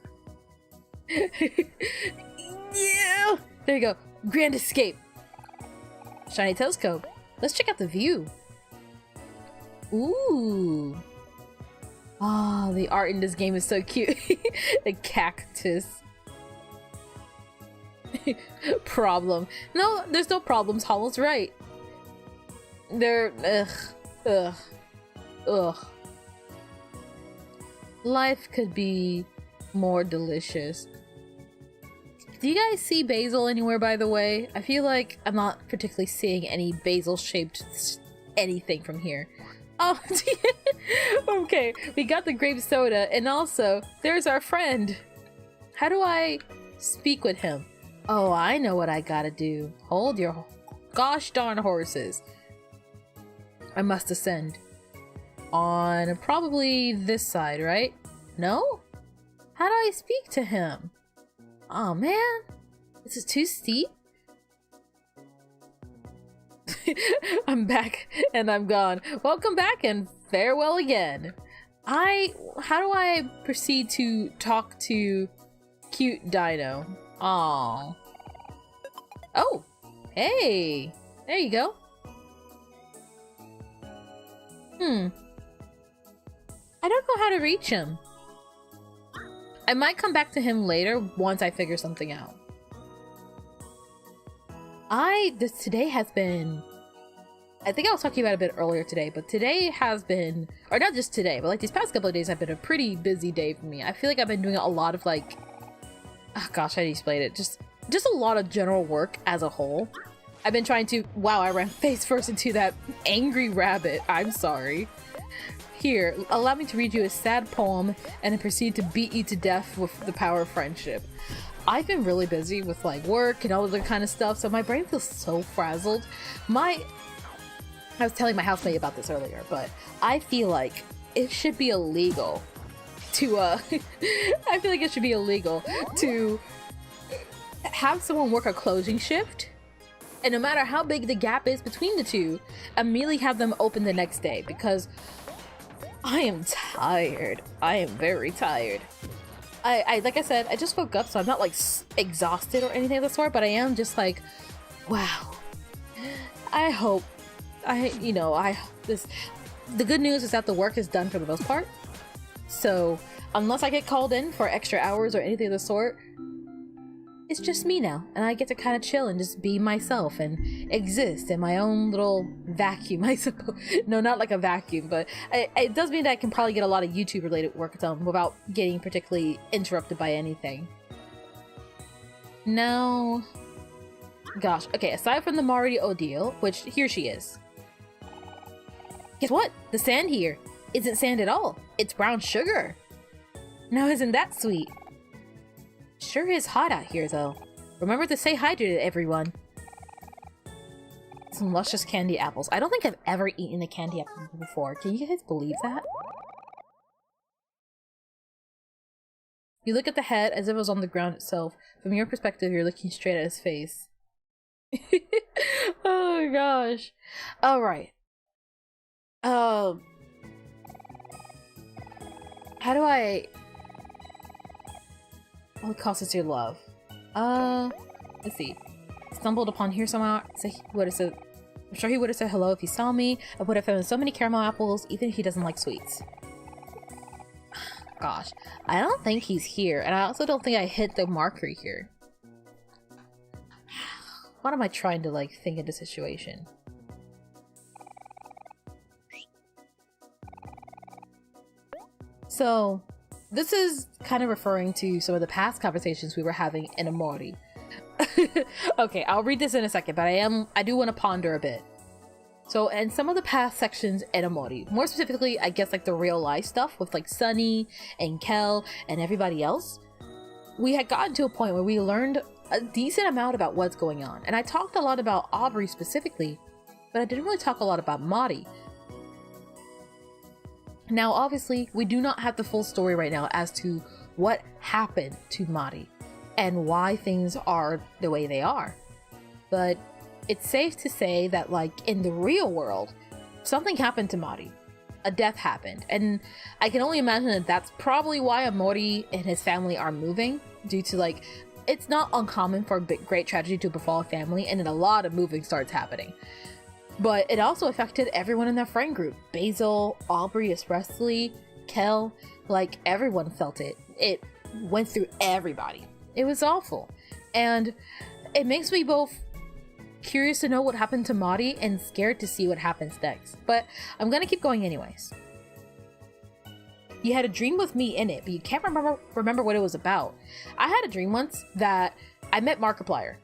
Yeah! There you go. Grand escape. Shiny telescope. Let's check out the view. Ooh. Oh, the art in this game is so cute. The cactus. Problem. No, there's no problems. Hollow's right. They're... Ugh. Life could be more delicious. Do you guys see basil anywhere, by the way? I feel like I'm not particularly seeing any basil-shaped anything from here. Oh, okay. We got the grape soda, and also, there's our friend. How do I speak with him? Oh, I know what I gotta do. Hold your gosh darn horses. I must ascend. On probably this side, right? No? How do I speak to him? Oh man, this is too steep. I'm back and I'm gone. Welcome back and farewell again. How do I proceed to talk to cute Dino? Aww. Oh, hey, there you go. I don't know how to reach him. I might come back to him later once I figure something out. Today has been... I think I was talking about it a bit earlier today, but today has been... Or not just today, but like these past couple of days have been a pretty busy day for me. I feel like I've been doing a lot of like... Oh gosh, how do you explain it? Just a lot of general work as a whole. I've been trying to... Wow, I ran face first into that angry rabbit. I'm sorry. Here, allow me to read you a sad poem and then proceed to beat you to death with the power of friendship. I've been really busy with like work and all of that kind of stuff, so my brain feels so frazzled. I was telling my housemate about this earlier, but I feel like it should be illegal to I feel like it should be illegal to have someone work a closing shift, and no matter how big the gap is between the two, immediately have them open the next day, because I am tired. I am very tired. I like I said, I just woke up, so I'm not like exhausted or anything of the sort, but I am just like, wow. I hope the good news is that the work is done for the most part. So unless I get called in for extra hours or anything of the sort, it's just me now, and I get to kind of chill and just be myself and exist in my own little vacuum, I suppose. No, not like a vacuum, but it does mean that I can probably get a lot of YouTube related work done without getting particularly interrupted by anything. Now, gosh, okay, aside from the Omori ordeal, which here she is. Guess what? The sand here isn't sand at all. It's brown sugar. Now isn't that sweet? Sure is hot out here, though. Remember to stay hydrated, everyone. Some luscious candy apples. I don't think I've ever eaten a candy apple before. Can you guys believe that? You look at the head as if it was on the ground itself. From your perspective, you're looking straight at his face. Oh my gosh. Alright. How do I... What causes your love? Let's see. Stumbled upon here somehow. So he would have said, I'm sure he would have said hello if he saw me. I would have found so many caramel apples, even if he doesn't like sweets. Gosh, I don't think he's here, and I also don't think I hit the marker here. What am I trying to like think of the situation? So, this is kind of referring to some of the past conversations we were having in Omori. Okay, I'll read this in a second, but I do want to ponder a bit. So, in some of the past sections in Omori, more specifically, I guess like the real life stuff with like Sunny and Kel and everybody else, we had gotten to a point where we learned a decent amount about what's going on. And I talked a lot about Aubrey specifically, but I didn't really talk a lot about Mari. Now, obviously, we do not have the full story right now as to what happened to Mari and why things are the way they are. But it's safe to say that, like, in the real world, something happened to Mari. A death happened. And I can only imagine that that's probably why Omori and his family are moving, due to, like, it's not uncommon for a great tragedy to befall a family, and then a lot of moving starts happening. But it also affected everyone in their friend group. Basil, Aubrey especially, Kel, like everyone felt it. It went through everybody. It was awful. And it makes me both curious to know what happened to Mari and scared to see what happens next. But I'm gonna keep going anyways. You had a dream with me in it, but you can't remember what it was about. I had a dream once that I met Markiplier.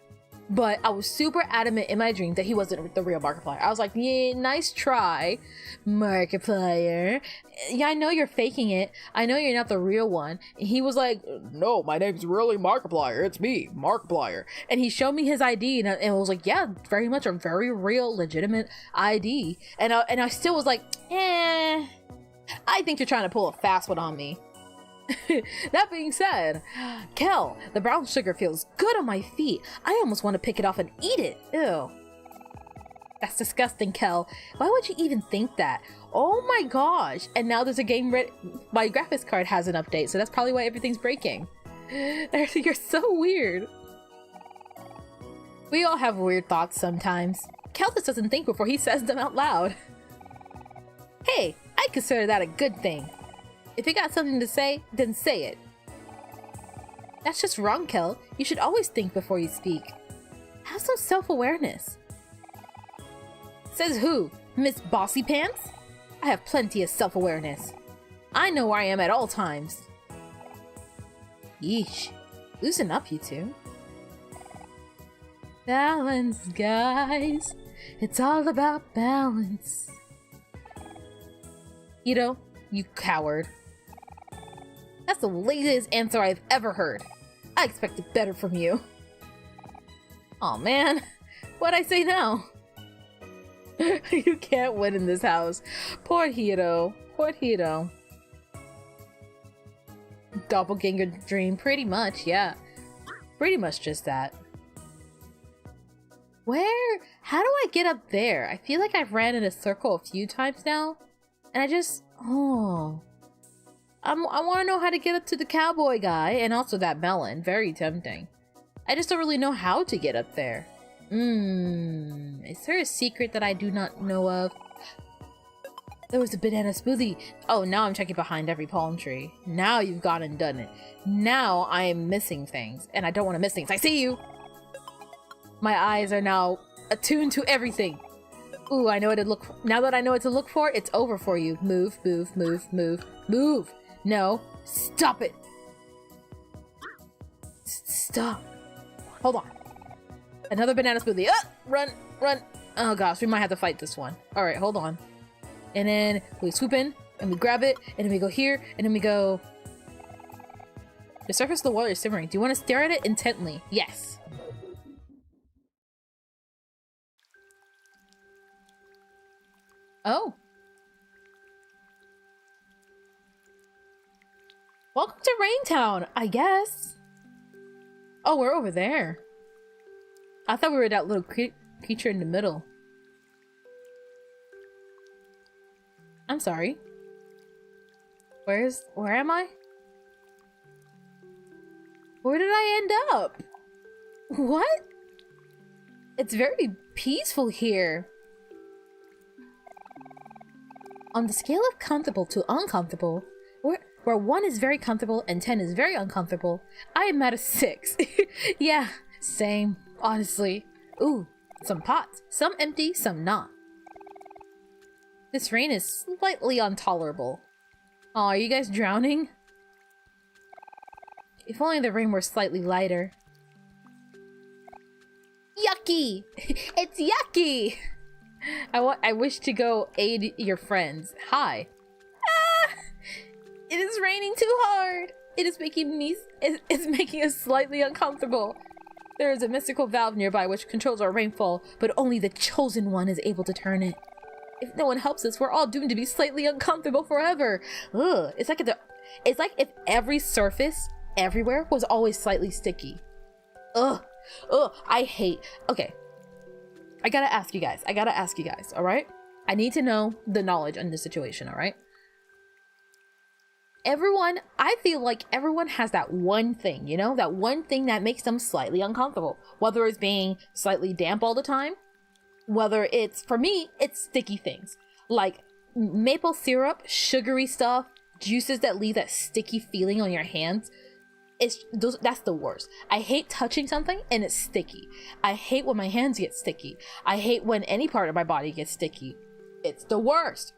But I was super adamant in my dream that he wasn't the real Markiplier. I was like, yeah, nice try, Markiplier. Yeah, I know you're faking it. I know you're not the real one. And he was like, no, my name's really Markiplier. It's me, Markiplier. And he showed me his ID, and I was like, yeah, very much a very real, legitimate ID. And I still was like, I think you're trying to pull a fast one on me. That being said, Kel, the brown sugar feels good on my feet. I almost want to pick it off and eat it. Ew. That's disgusting, Kel. Why would you even think that? Oh my gosh. And now there's a game my graphics card has an update, so that's probably why everything's breaking. You're so weird. We all have weird thoughts sometimes. Kel just doesn't think before he says them out loud. Hey, I consider that a good thing. If you got something to say, then say it. That's just wrong, Kel. You should always think before you speak. Have some self-awareness. Says who? Miss Bossy Pants? I have plenty of self-awareness. I know where I am at all times. Yeesh. Loosen up, you two. Balance, guys. It's all about balance. You coward. That's the laziest answer I've ever heard. I expected better from you. Aw, man. What'd I say now? You can't win in this house. Poor Hiro. Poor Hiro. Doppelganger dream. Pretty much, yeah. Pretty much just that. How do I get up there? I feel like I've ran in a circle a few times now. And Oh. I want to know how to get up to the cowboy guy and also that melon. Very tempting. I just don't really know how to get up there. Is there a secret that I do not know of? There was a banana smoothie. Oh, now I'm checking behind every palm tree. Now you've gone and done it. Now I am missing things, and I don't want to miss things. I see you! My eyes are now attuned to everything. Ooh, I know what to look for. Now that I know what to look for, it's over for you. Move, move, move, move, move! No, stop it! Stop. Hold on. Another banana smoothie. Ah! Run, run! Oh gosh, we might have to fight this one. Alright, hold on. And then we swoop in, and we grab it, and then we go here, and then we go... The surface of the water is simmering. Do you want to stare at it intently? Yes. Oh. Welcome to Raintown, I guess. Oh, we're over there. I thought we were that little creature in the middle. I'm sorry. Where am I? Where did I end up? What? It's very peaceful here. On the scale of comfortable to uncomfortable, where 1 is very comfortable and 10 is very uncomfortable, I am at a 6. Yeah, same, honestly. Ooh, some pots. Some empty, some not. This rain is slightly intolerable. Aw, are you guys drowning? If only the rain were slightly lighter. Yucky! It's yucky! I wish to go aid your friends. Hi. Ah! It is raining too hard! It is making me... It's making us slightly uncomfortable. There is a mystical valve nearby which controls our rainfall, but only the chosen one is able to turn it. If no one helps us, we're all doomed to be slightly uncomfortable forever. Ugh. It's like if every surface everywhere was always slightly sticky. Ugh. Ugh. I hate... Okay. I gotta ask you guys, alright? I need to know the knowledge on this situation, alright? I feel like everyone has that one thing, you know? That one thing that makes them slightly uncomfortable. Whether it's being slightly damp all the time, whether it's, for me, it's sticky things. Like maple syrup, sugary stuff, juices that leave that sticky feeling on your hands. That's the worst. I hate touching something and it's sticky. I hate when my hands get sticky. I hate when any part of my body gets sticky. It's the worst.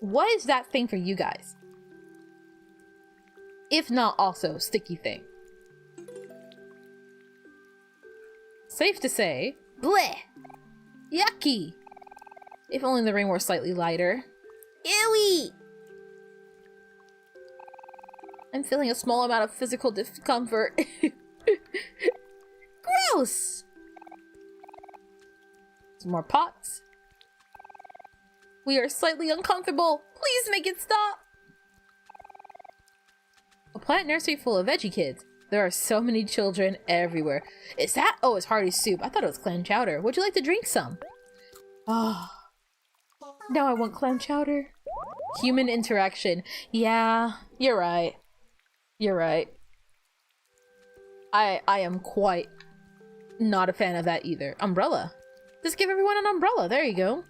What is that thing for you guys? If not also sticky thing. Safe to say, bleh! Yucky! If only the rain were slightly lighter. Ewy! I'm feeling a small amount of physical discomfort. Gross! Some more pots. We are slightly uncomfortable. Please make it stop. A plant nursery full of veggie kids. There are so many children everywhere. Is that? Oh, it's hearty soup. I thought it was clam chowder. Would you like to drink some? Oh. Now I want clam chowder. Human interaction. Yeah, you're right. You're right. I am quite not a fan of that either. Umbrella. Just give everyone an umbrella. There you go.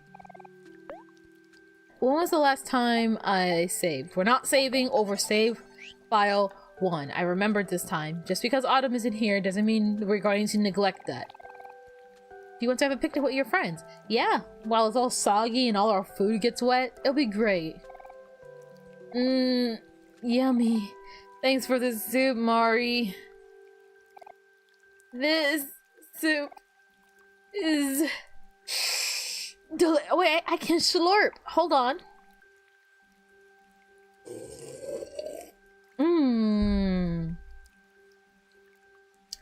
When was the last time I saved? We're not saving over save file 1. I remembered this time. Just because Autumn isn't here doesn't mean we're going to neglect that. Do you want to have a picnic with your friends? Yeah, while it's all soggy and all our food gets wet, it'll be great. Yummy. Thanks for the soup, Mari. This soup is... Wait, I can slurp. Hold on.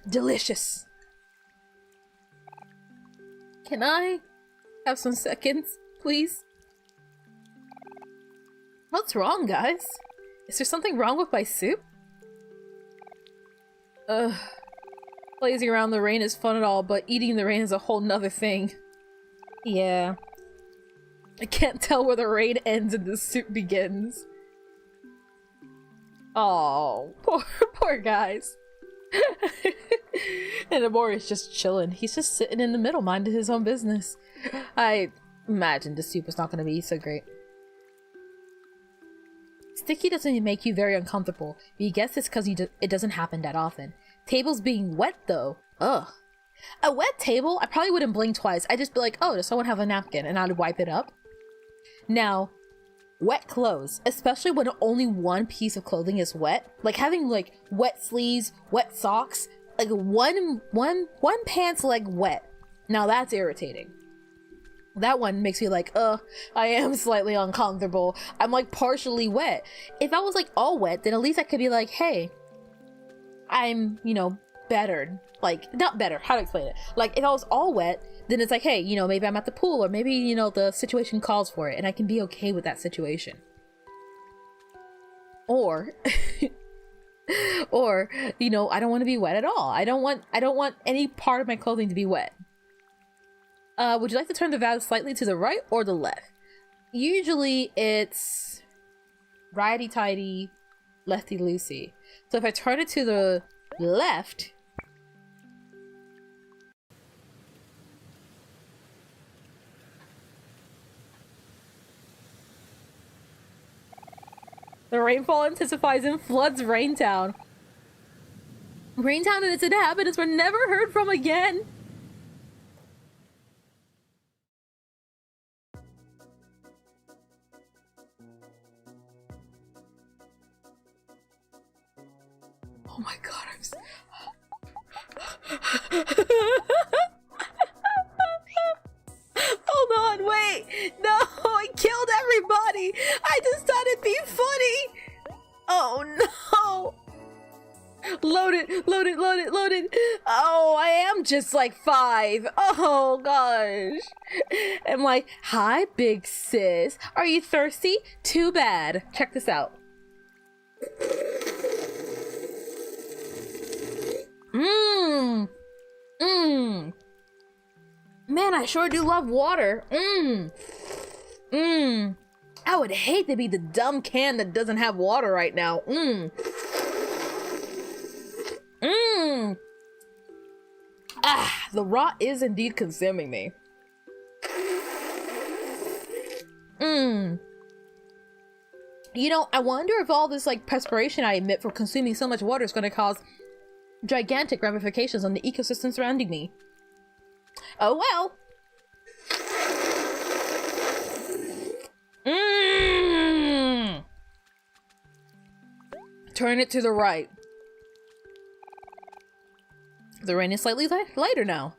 Delicious. Can I have some seconds, please? What's wrong, guys? Is there something wrong with my soup? Blazing around the rain is fun and all, but eating the rain is a whole nother thing. Yeah. I can't tell where the rain ends and the soup begins. Oh, poor guys. And Omori is just chilling. He's just sitting in the middle, minding his own business. I imagine the soup is not going to be so great. Sticky doesn't make you very uncomfortable, but you guess it's because it doesn't happen that often. Tables being wet, though. Ugh. A wet table, I probably wouldn't blink twice. I'd just be like, oh, does someone have a napkin? And I'd wipe it up. Now, wet clothes, especially when only one piece of clothing is wet, like having like wet sleeves, wet socks, like one pant's leg wet. Now that's irritating. That one makes me like, I am slightly uncomfortable. I'm like partially wet. If I was like all wet, then at least I could be like, hey, I'm, bettered. Like, not better, how to explain it? Like, if I was all wet, then it's like, hey, maybe I'm at the pool, or maybe, the situation calls for it, and I can be okay with that situation. Or, or, I don't want to be wet at all. I don't want any part of my clothing to be wet. Would you like to turn the valve slightly to the right or the left? Usually it's righty-tighty, lefty-loosey. So if I turn it to the left, the rainfall intensifies and floods Raintown. Raintown and its inhabitants were never heard from again. Oh my god, I'm so... Hold on, wait! No, I killed everybody! I just thought it'd be funny! Oh no! Load it! Oh, I am just like 5. Oh gosh. I'm like, hi, big sis. Are you thirsty? Too bad. Check this out. Man, I sure do love water. I would hate to be the dumb can that doesn't have water right now. Ah, the rot is indeed consuming me. I wonder if all this like perspiration I emit for consuming so much water is going to cause gigantic ramifications on the ecosystem surrounding me. Oh well. Turn it to the right. The rain is slightly lighter now.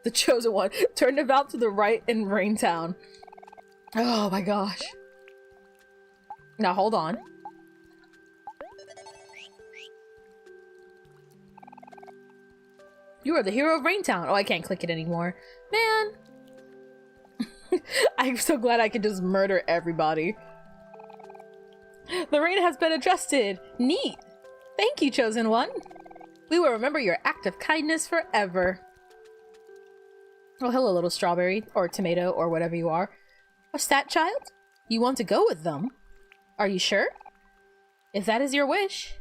The chosen one. Turn the valve to the right in Raintown. Oh my gosh. Now hold on. You are the hero of Raintown. Oh, I can't click it anymore. Man. I'm so glad I can just murder everybody. The rain has been adjusted. Neat. Thank you, chosen one. We will remember your act of kindness forever. Oh, hello, little strawberry, or tomato, or whatever you are. What's that, child? You want to go with them? Are you sure? If that is your wish.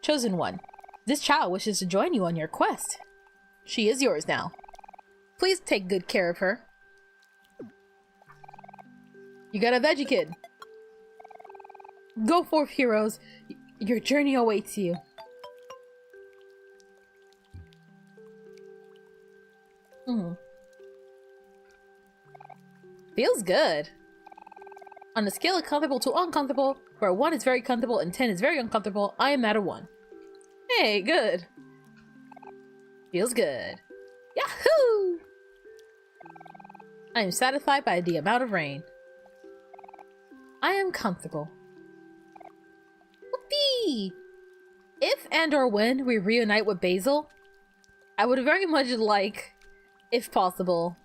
Chosen one, this child wishes to join you on your quest. She is yours now. Please take good care of her. You got a veggie kid. Go forth, heroes. Your journey awaits you. Feels good. On a scale of comfortable to uncomfortable, where 1 is very comfortable and 10 is very uncomfortable, I am at a 1. Hey, good. Feels good. Yahoo! I am satisfied by the amount of rain. I am comfortable. Whoopee! If and or when we reunite with Basil, I would very much like, if possible,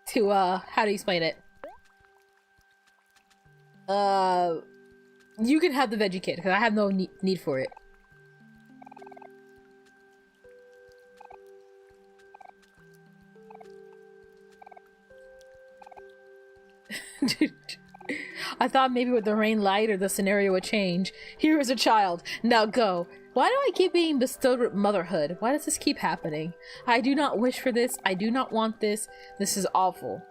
to, how do you explain it? You can have the veggie kid, because I have no need for it. I thought maybe with the rain lighter the scenario would change. Here is a child. Now go. Why do I keep being bestowed with motherhood? Why does this keep happening? I do not wish for this. I do not want this. This is awful.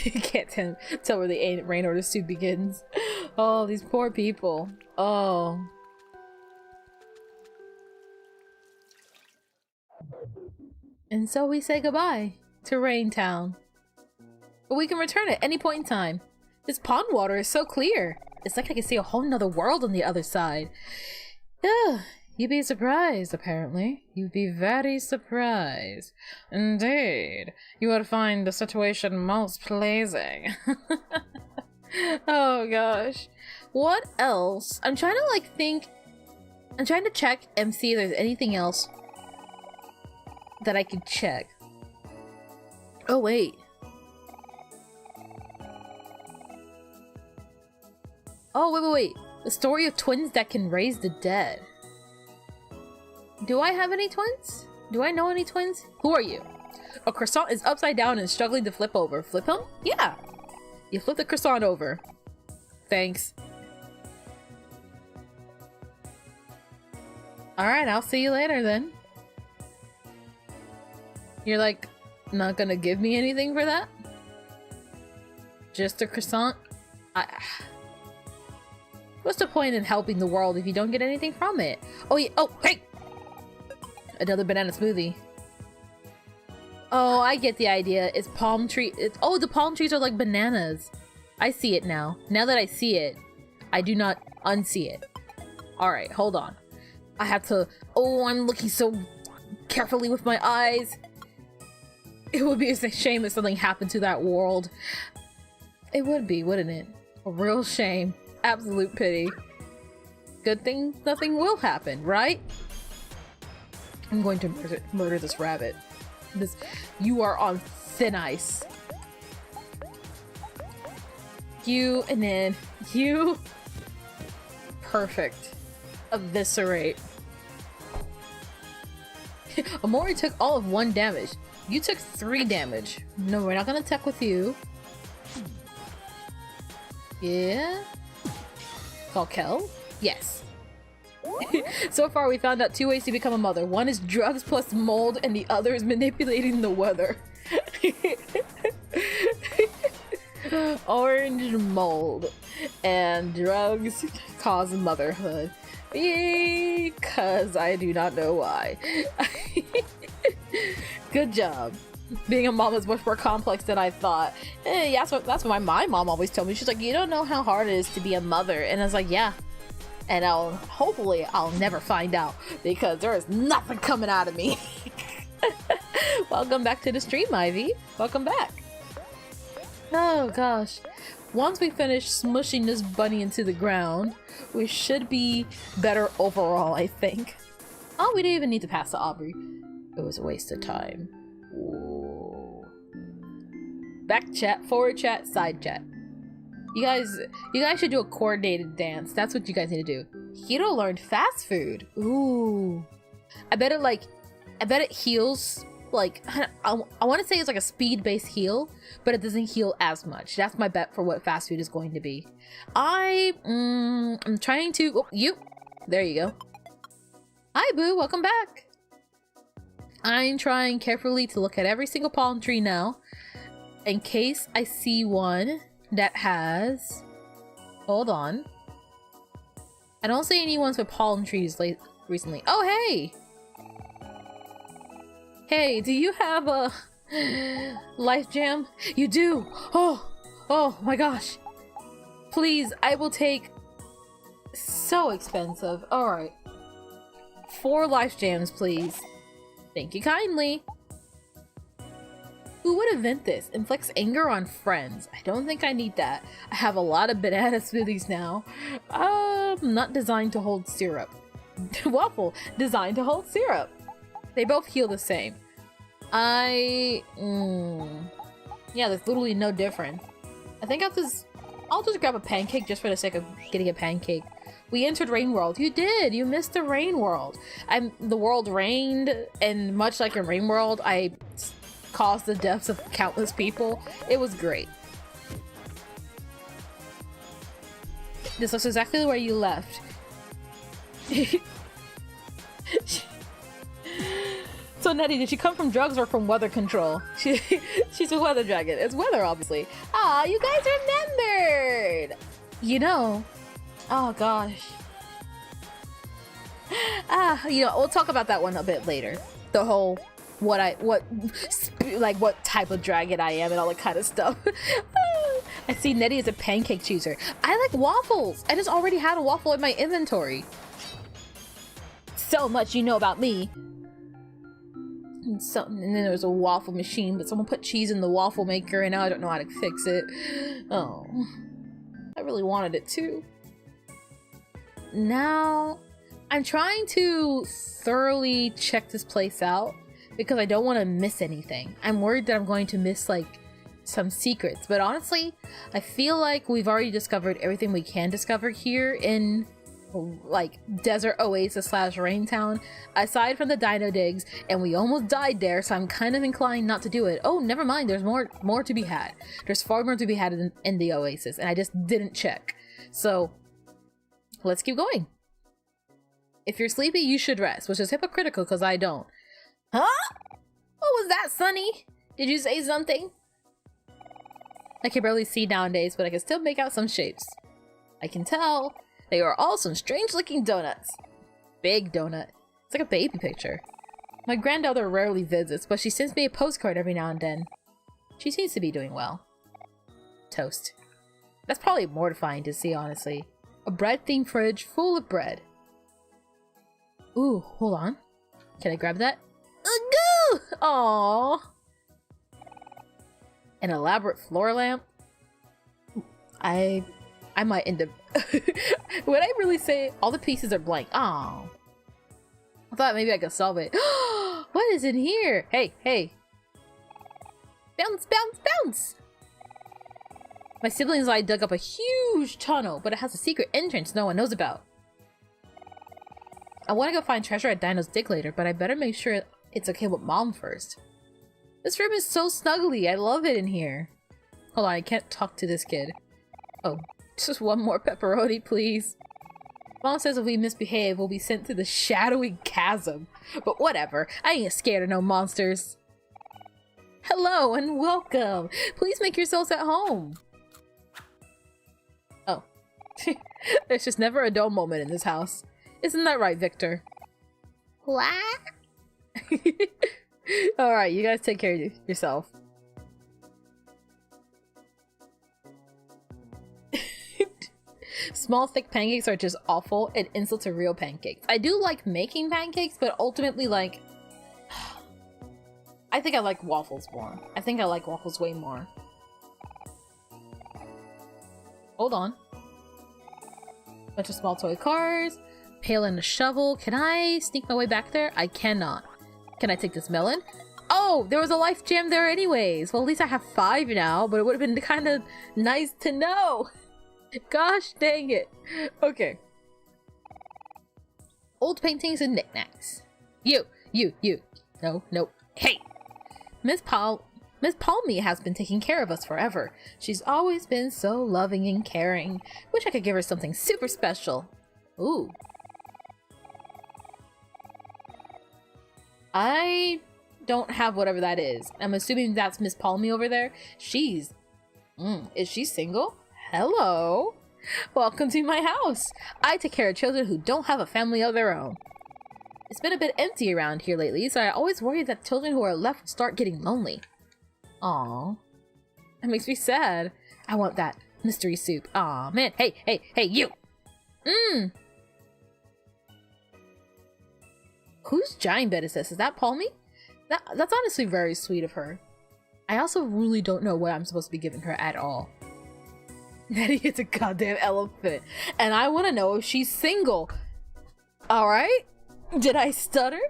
You can't tell where the rain order suit begins. Oh, these poor people. Oh. And so we say goodbye to Rain Town. But we can return at any point in time. This pond water is so clear. It's like I can see a whole nother world on the other side. Ugh, you'd be surprised, apparently. You'd be very surprised. Indeed. You would find the situation most pleasing. Oh gosh. What else? I'm trying to think. I'm trying to check and see if there's anything else that I could check. Oh wait. Oh wait. The story of twins that can raise the dead. Do I have any twins? Do I know any twins? Who are you? A croissant is upside down and struggling to flip over. Flip him? Yeah. You flip the croissant over. Thanks. Alright, I'll see you later then. You're like, not gonna give me anything for that? Just a croissant? What's the point in helping the world if you don't get anything from it? Oh yeah, oh, hey! Another banana smoothie. Oh, I get the idea. It's palm tree. Oh, the palm trees are like bananas. I see it now. Now that I see it, I do not unsee it. Alright, hold on. I have to... Oh, I'm looking so carefully with my eyes. It would be a shame if something happened to that world. It would be, wouldn't it? A real shame. Absolute pity. Good thing nothing will happen, right? I'm going to murder this rabbit. You are on thin ice. You and then you. Perfect. Eviscerate. Omori took all of 1 damage. You took 3 damage. No, we're not gonna attack with you. Yeah? Call Kel? Yes. So far we found out 2 ways to become a mother. One is drugs plus mold and the other is manipulating the weather. Orange mold and drugs cause motherhood. Because I do not know why. Good job. Being a mom is much more complex than I thought. Yeah, that's what my mom always told me. She's like, you don't know how hard it is to be a mother. And I was like, yeah. And hopefully I'll never find out because there is nothing coming out of me. Welcome back to the stream, Ivy. Welcome back. Oh gosh. Once we finish smushing this bunny into the ground, we should be better overall, I think. Oh, we didn't even need to pass to Aubrey. It was a waste of time. Ooh. Back chat, forward chat, side chat. You guys should do a coordinated dance. That's what you guys need to do. Hiro learned fast food. Ooh. I bet it heals, like, I want to say it's like a speed-based heal, but it doesn't heal as much. That's my bet for what fast food is going to be. I'm trying to... Oh, there you go. Hi, Boo. Welcome back. I'm trying carefully to look at every single palm tree now, in case I see one that has... Hold on. I don't see any ones with palm trees recently. Oh, hey! Hey, do you have a life jam? You do! Oh my gosh. Please, I will take... So expensive. Alright. 4 life jams, please. Thank you kindly. Who would invent this? Inflicts anger on friends. I don't think I need that. I have a lot of banana smoothies now. Not designed to hold syrup. Waffle. Designed to hold syrup. They both heal the same. Yeah, there's literally no difference. I think I'll just grab a pancake just for the sake of getting a pancake. We entered Rain World. You did! You missed the Rain World. The world rained, and much like in Rain World, I caused the deaths of countless people. It was great. This was exactly where you left. So Nettie, did she come from drugs or from weather control? She's a weather dragon. It's weather, obviously. Ah, you guys remembered! You know, oh gosh. You know, we'll talk about that one a bit later. The whole what type of dragon I am and all that kind of stuff. I see Nettie as a pancake chooser. I like waffles. I just already had a waffle in my inventory. So much you know about me. And then there was a waffle machine, but someone put cheese in the waffle maker and now I don't know how to fix it. Oh, I really wanted it too. Now, I'm trying to thoroughly check this place out because I don't want to miss anything. I'm worried that I'm going to miss like some secrets, but honestly, I feel like we've already discovered everything we can discover here in like Desert Oasis / Rain Town, aside from the dino digs, and we almost died there, so I'm kind of inclined not to do it. Oh, never mind, there's more to be had. There's far more to be had in the Oasis, and I just didn't check. So let's keep going. If you're sleepy, you should rest, which is hypocritical because I don't. Huh? What was that, Sonny? Did you say something? I can barely see nowadays, but I can still make out some shapes. I can tell they are all some strange looking donuts. Big donut. It's like a baby picture. My granddaughter rarely visits, but she sends me a postcard every now and then. She seems to be doing well. Toast. That's probably mortifying to see, honestly. A bread-themed fridge full of bread. Ooh, hold on. Can I grab that? Ooh, aww. An elaborate floor lamp. I might end up. Would I really say all the pieces are blank? Oh, I thought maybe I could solve it. What is in here? Hey, hey. Bounce, bounce, bounce. My siblings and I dug up a huge tunnel, but it has a secret entrance no one knows about. I want to go find treasure at Dino's Dig later, but I better make sure it's okay with Mom first. This room is so snuggly. I love it in here. Hold on, I can't talk to this kid. Oh, just one more pepperoni, please. Mom says if we misbehave, we'll be sent to the shadowy chasm. But whatever, I ain't scared of no monsters. Hello and welcome. Please make yourselves at home. Oh. There's just never a dull moment in this house. Isn't that right, Victor? What? Alright, you guys take care of yourself. Small, thick pancakes are just awful and insult to real pancakes. I do like making pancakes, but ultimately, like, I think I like waffles more. I think I like waffles way more. Hold on. Bunch of small toy cars. Pail and a shovel. Can I sneak my way back there? I cannot. Can I take this melon? Oh, there was a life gem there anyways. Well, at least I have 5 now, but it would have been kind of nice to know. Gosh dang it. Okay. Old paintings and knickknacks. You. No. Hey! Miss Palmy has been taking care of us forever. She's always been so loving and caring. Wish I could give her something super special. Ooh. I don't have whatever that is. I'm assuming that's Miss Palmy over there. Is she single? Hello. Welcome to my house. I take care of children who don't have a family of their own. It's been a bit empty around here lately, so I always worry that children who are left will start getting lonely. Aww. That makes me sad. I want that mystery soup. Aw, man. Hey, you! Whose giant bed is this? Is that Palmy? That's honestly very sweet of her. I also really don't know what I'm supposed to be giving her at all. Nettie is a goddamn elephant, and I want to know if she's single. Alright? Did I stutter?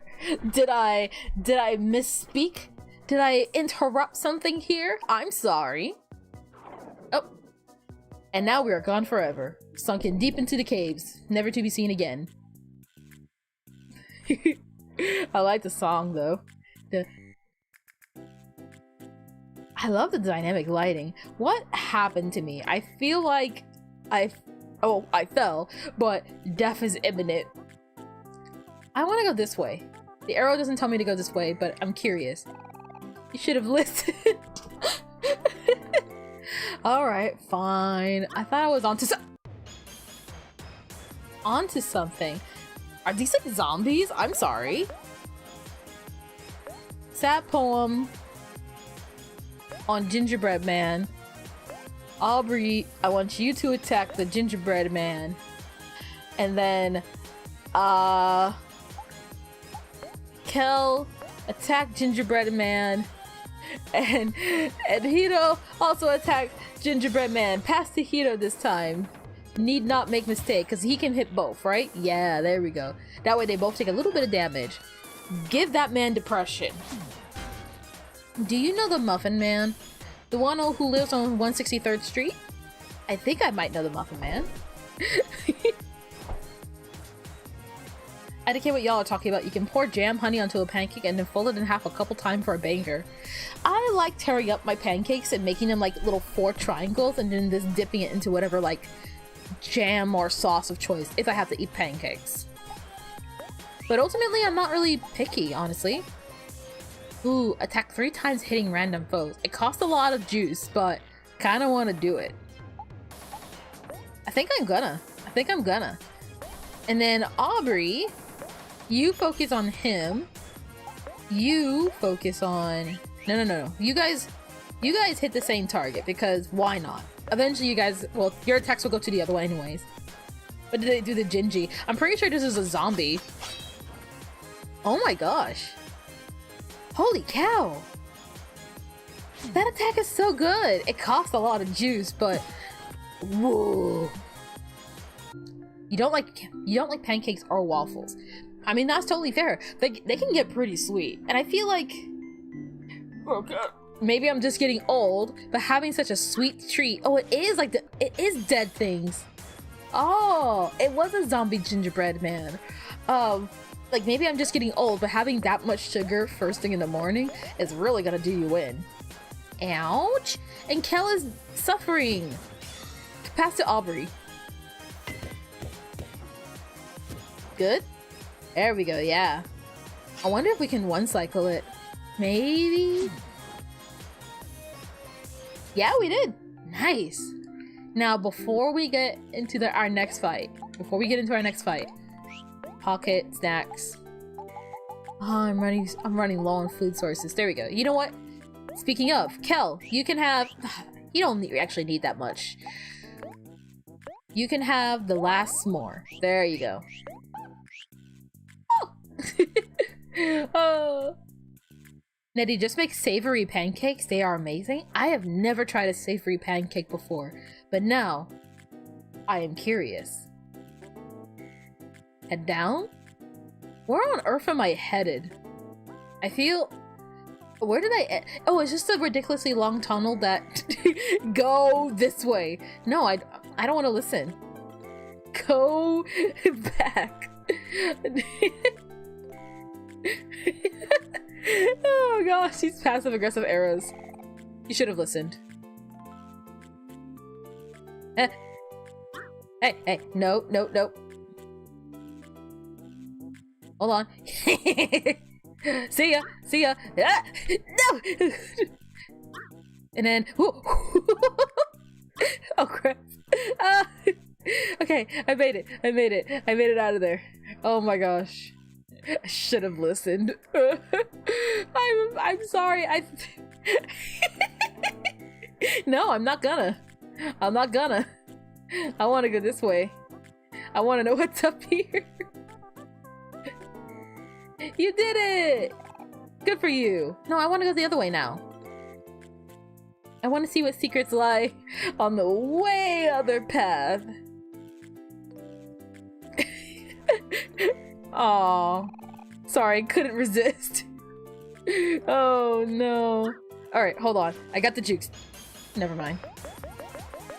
Did I misspeak? Did I interrupt something here? I'm sorry. Oh. And now we are gone forever. Sunken deep into the caves, never to be seen again. I like the song though. I love the dynamic lighting. What happened to me? I feel like I fell, but death is imminent. I want to go this way. The arrow doesn't tell me to go this way, but I'm curious. You should have listened. Alright, fine. I thought I was onto something. Are these like zombies? I'm sorry. Sad poem on Gingerbread Man. Aubrey, I want you to attack the Gingerbread Man. And then, Kel, attack Gingerbread Man. And Hito also attack Gingerbread Man. Pass to Hito this time. Need not make mistake, because he can hit both, right? Yeah, there we go. That way they both take a little bit of damage. Give that man depression. Do you know the Muffin Man? The one who lives on 163rd Street? I think I might know the Muffin Man. I don't care what y'all are talking about. You can pour jam, honey onto a pancake and then fold it in half a couple times for a banger. I like tearing up my pancakes and making them like little 4 triangles and then just dipping it into whatever like jam or sauce of choice if I have to eat pancakes. But ultimately, I'm not really picky, honestly. Ooh, attack 3 times hitting random foes. It costs a lot of juice, but kind of want to do it. I think I'm gonna. And then Aubrey, you focus on him. You focus on... No. You guys hit the same target because why not? Eventually you guys... Well, your attacks will go to the other one anyways. But did they do the Gingy? I'm pretty sure this is a zombie. Oh my gosh. Holy cow! That attack is so good! It costs a lot of juice, but... Whoa. You don't like pancakes or waffles. I mean, that's totally fair. They can get pretty sweet. And I feel like... Okay. Maybe I'm just getting old, but having such a sweet treat... Oh, it is like it is dead things. Oh, it was a zombie gingerbread man. Like, maybe I'm just getting old, but having that much sugar first thing in the morning is really gonna do you in. Ouch! And Kel is suffering! Pass to Aubrey. Good? There we go, yeah. I wonder if we can one-cycle it. Maybe? Yeah, we did! Nice! Now, before we get into our next fight, pocket snacks. Oh, I'm running low on food sources. There we go. You know what? Speaking of, Kel, you can have... You don't actually need that much. You can have the last s'more. There you go. Oh! Oh. Nettie, just make savory pancakes. They are amazing. I have never tried a savory pancake before, but now I am curious. Head down? Where on earth am I headed? I feel... Where did I... Oh, it's just a ridiculously long tunnel that... Go this way. No, I don't want to listen. Go back. Oh gosh, these passive aggressive arrows. You should have listened. Hey, no. Hold on. See ya. Ah, no. And then, oh crap. Okay, I made it out of there. Oh my gosh. I should have listened. I'm sorry. No, I'm not gonna. I want to go this way. I want to know what's up here. You did it! Good for you. No, I want to go the other way now. I want to see what secrets lie on the way other path. Aw. Sorry, couldn't resist. Oh no. Alright, hold on. I got the jukes. Never mind.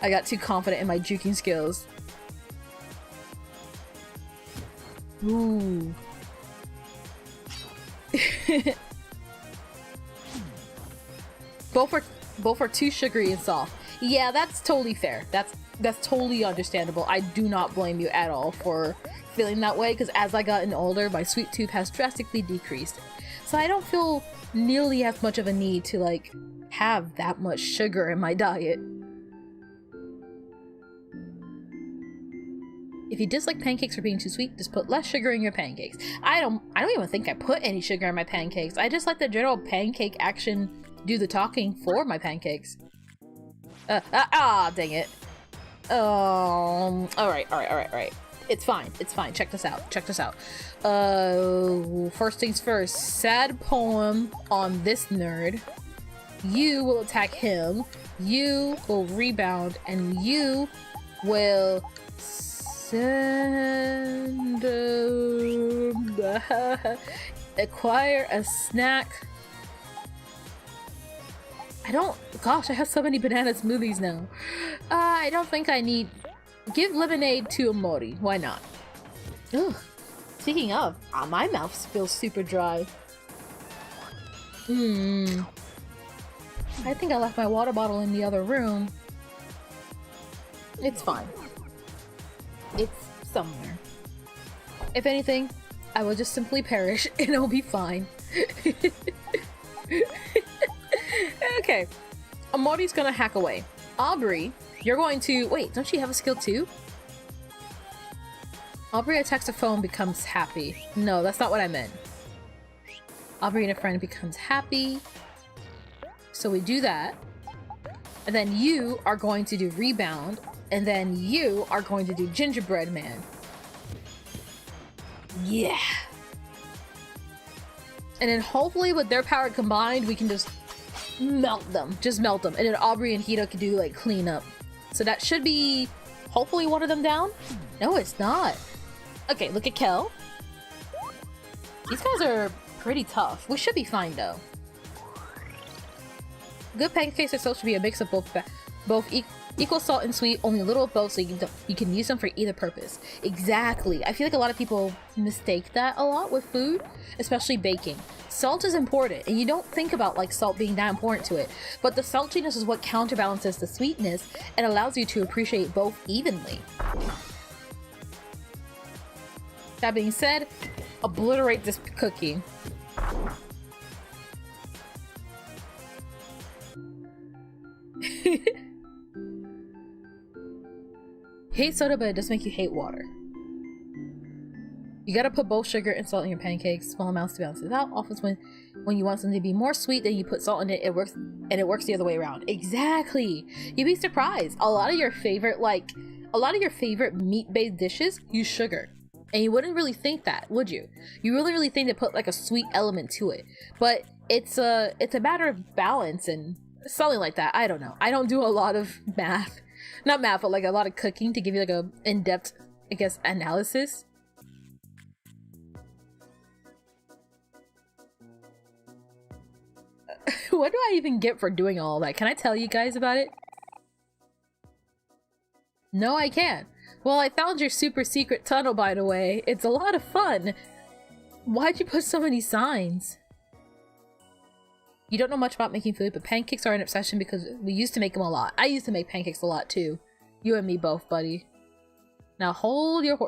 I got too confident in my juking skills. Ooh. Both are too sugary and soft. Yeah, that's totally fair. That's totally understandable. I do not blame you at all for feeling that way, because as I gotten older, my sweet tooth has drastically decreased. So I don't feel nearly as much of a need to like have that much sugar in my diet. If you dislike pancakes for being too sweet, just put less sugar in your pancakes. I don't even think I put any sugar in my pancakes. I just let the general pancake action do the talking for my pancakes. Dang it. Alright. It's fine. Check this out. First things first. Sad poem on this nerd. You will attack him. You will rebound, and you will acquire a snack. Gosh, I have so many banana smoothies now. I don't think I need... Give lemonade to Omori. Why not? Ugh. Speaking of, my mouth feels super dry. I think I left my water bottle in the other room. It's fine. It's somewhere. If anything, I will just simply perish and it'll be fine. Okay. Omori's gonna hack away. Aubrey, you're going to... Wait, don't you have a skill too? Aubrey attacks the phone, becomes happy. No, that's not what I meant. Aubrey and a friend becomes happy. So we do that. And then you are going to do rebound. And then you are going to do gingerbread man. Yeah. And then hopefully with their power combined, we can just melt them. Just melt them. And then Aubrey and Hito can do like clean up. So that should be hopefully one of them down. No, it's not. Okay, look at Kel. These guys are pretty tough. We should be fine though. Good pancakes are supposed to be a mix of both equal salt and sweet, only a little of both, so you can use them for either purpose. Exactly. I feel like a lot of people mistake that a lot with food, especially baking. Salt is important, and you don't think about like salt being that important to it, but the saltiness is what counterbalances the sweetness and allows you to appreciate both evenly. That being said, obliterate this cookie. Hate soda, but it does make you hate water. You gotta put both sugar and salt in your pancakes, small amounts to balance it out. Often when you want something to be more sweet, then you put salt in it, it works the other way around. Exactly! You'd be surprised. A lot of your favorite meat-based dishes use sugar. And you wouldn't really think that, would you? You really think they put like a sweet element to it. But it's a matter of balance and something like that. I don't know. I don't do a lot of math. Not math, but like a lot of cooking to give you like a in-depth, I guess, analysis. What do I even get for doing all that? Can I tell you guys about it? No, I can't. Well, I found your super secret tunnel, by the way. It's a lot of fun. Why'd you put so many signs? You don't know much about making food, but pancakes are an obsession because we used to make them a lot. I used to make pancakes a lot too. You and me both, buddy. Now hold your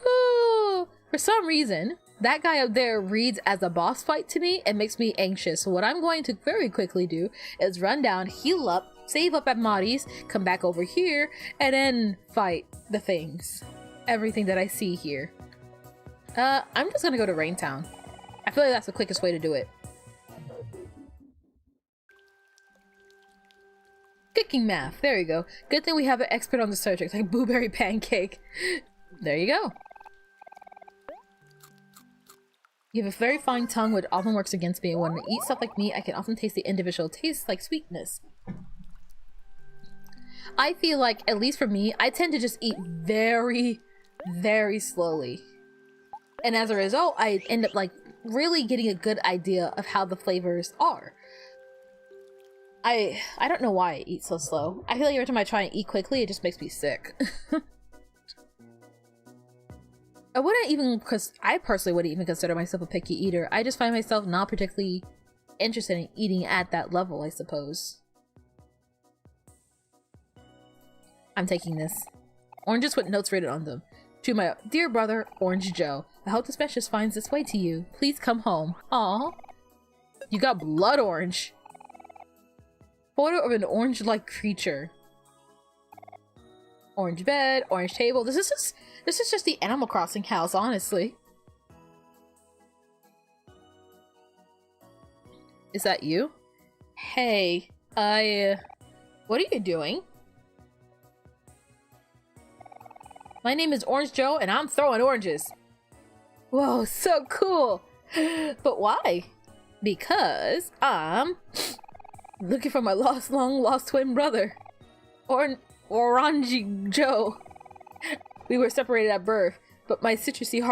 oh, for some reason, that guy up there reads as a boss fight to me and makes me anxious. So what I'm going to very quickly do is run down, heal up, save up at Mari's, come back over here, and then fight the things. Everything that I see here. I'm just gonna go to Raintown. I feel like that's the quickest way to do it. Cooking math. There you go. Good thing we have an expert on the subject, like Bwue Berry Pancake. There you go. You have a very fine tongue, which often works against me. When I eat stuff like meat, I can often taste the individual tastes like sweetness. I feel like, at least for me, I tend to just eat very, very slowly. And as a result, I end up like really getting a good idea of how the flavors are. I don't know why I eat so slow. I feel like every time I try and eat quickly, it just makes me sick. I personally wouldn't even consider myself a picky eater. I just find myself not particularly interested in eating at that level, I suppose. I'm taking this. Oranges with notes written on them. To my dear brother, Orange Joe. I hope this message finds its way to you. Please come home. Aw. You got blood orange. Photo of an orange-like creature. Orange bed, orange table. This is just the Animal Crossing house, honestly. Is that you? Hey, what are you doing? My name is Orange Joe, and I'm throwing oranges. Whoa, so cool! But why? Because I'm looking for my long lost twin brother, Orange Joe. We were separated at birth, but in my citrusy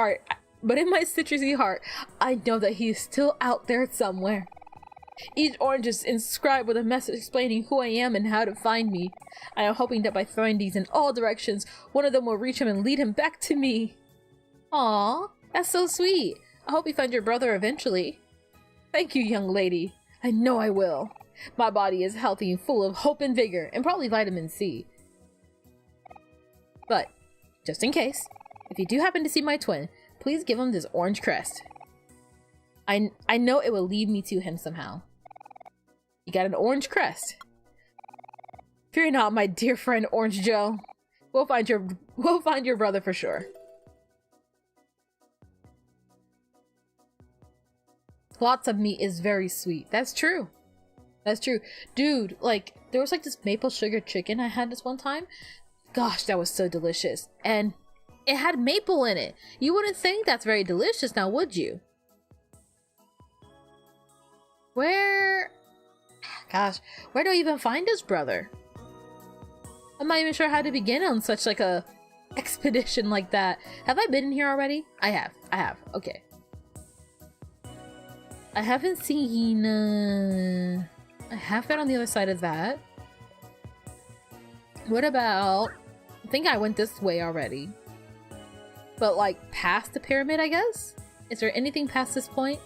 heart, I know that he is still out there somewhere. Each orange is inscribed with a message explaining who I am and how to find me. I am hoping that by throwing these in all directions, one of them will reach him and lead him back to me. Aww, that's so sweet. I hope you find your brother eventually. Thank you, young lady. I know I will. My body is healthy and full of hope and vigor, and probably vitamin C. But, just in case, if you do happen to see my twin, please give him this orange crest. I know it will lead me to him somehow. You got an orange crest. Fear not, my dear friend Orange Joe. We'll find your brother for sure. Lots of meat is very sweet. That's true. That's true. Dude, like, there was like this maple sugar chicken I had this one time. Gosh, that was so delicious. And it had maple in it. You wouldn't think that's very delicious now, would you? Gosh, where do I even find his brother? I'm not even sure how to begin on such like a expedition like that. Have I been in here already? I have. Okay. I haven't seen, I have been on the other side of that. What about, I think I went this way already. But like past the pyramid, I guess? Is there anything past this point?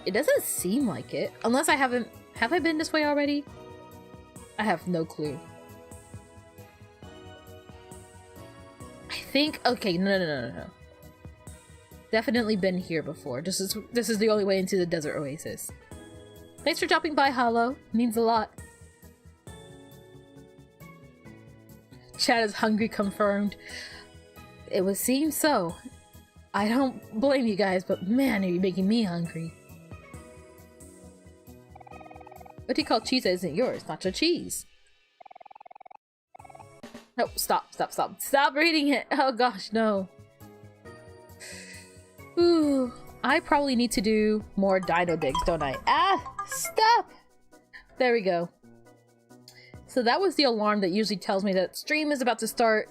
It doesn't seem like it. Unless I haven't... Have I been this way already? I have no clue. I think... Okay, no. Definitely been here before. This is the only way into the desert oasis. Thanks for dropping by, Hollow. Means a lot. Chad is hungry confirmed. It would seem so. I don't blame you guys, but man, are you making me hungry. What you call cheese isn't yours, nacho cheese. No, stop. Stop reading it! Oh gosh, no. Ooh, I probably need to do more dino digs, don't I? Ah, stop! There we go. So that was the alarm that usually tells me that stream is about to start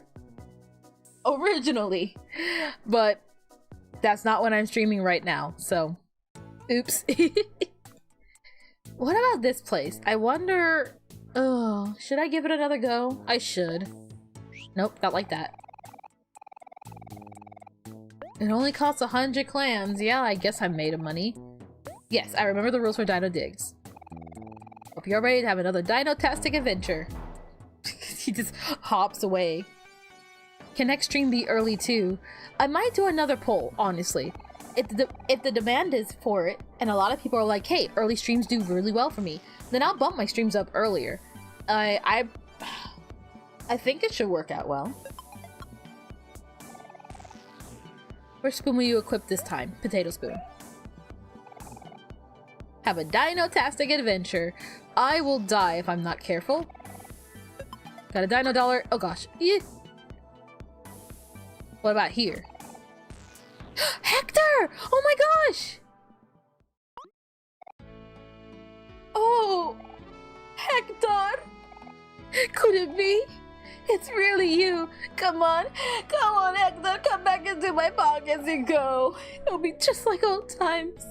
originally. But that's not when I'm streaming right now, so oops. What about this place? I wonder... Oh, should I give it another go? I should. Nope, not like that. It only costs 100 clams. Yeah, I guess I'm made of money. Yes, I remember the rules for Dino Digs. Hope you're ready to have another Dino-tastic adventure. He just hops away. Can next stream be early too? I might do another poll, honestly. If the demand is for it, and a lot of people are like, hey, early streams do really well for me, then I'll bump my streams up earlier. I think it should work out well. Which spoon will you equip this time? Potato spoon. Have a dino-tastic adventure. I will die if I'm not careful. Got a dino dollar. Oh gosh. Yeah. What about here? Hector! Oh my gosh! Oh! Hector! Could it be? It's really you! Come on! Come on, Hector! Come back into my pockets and go! It'll be just like old times.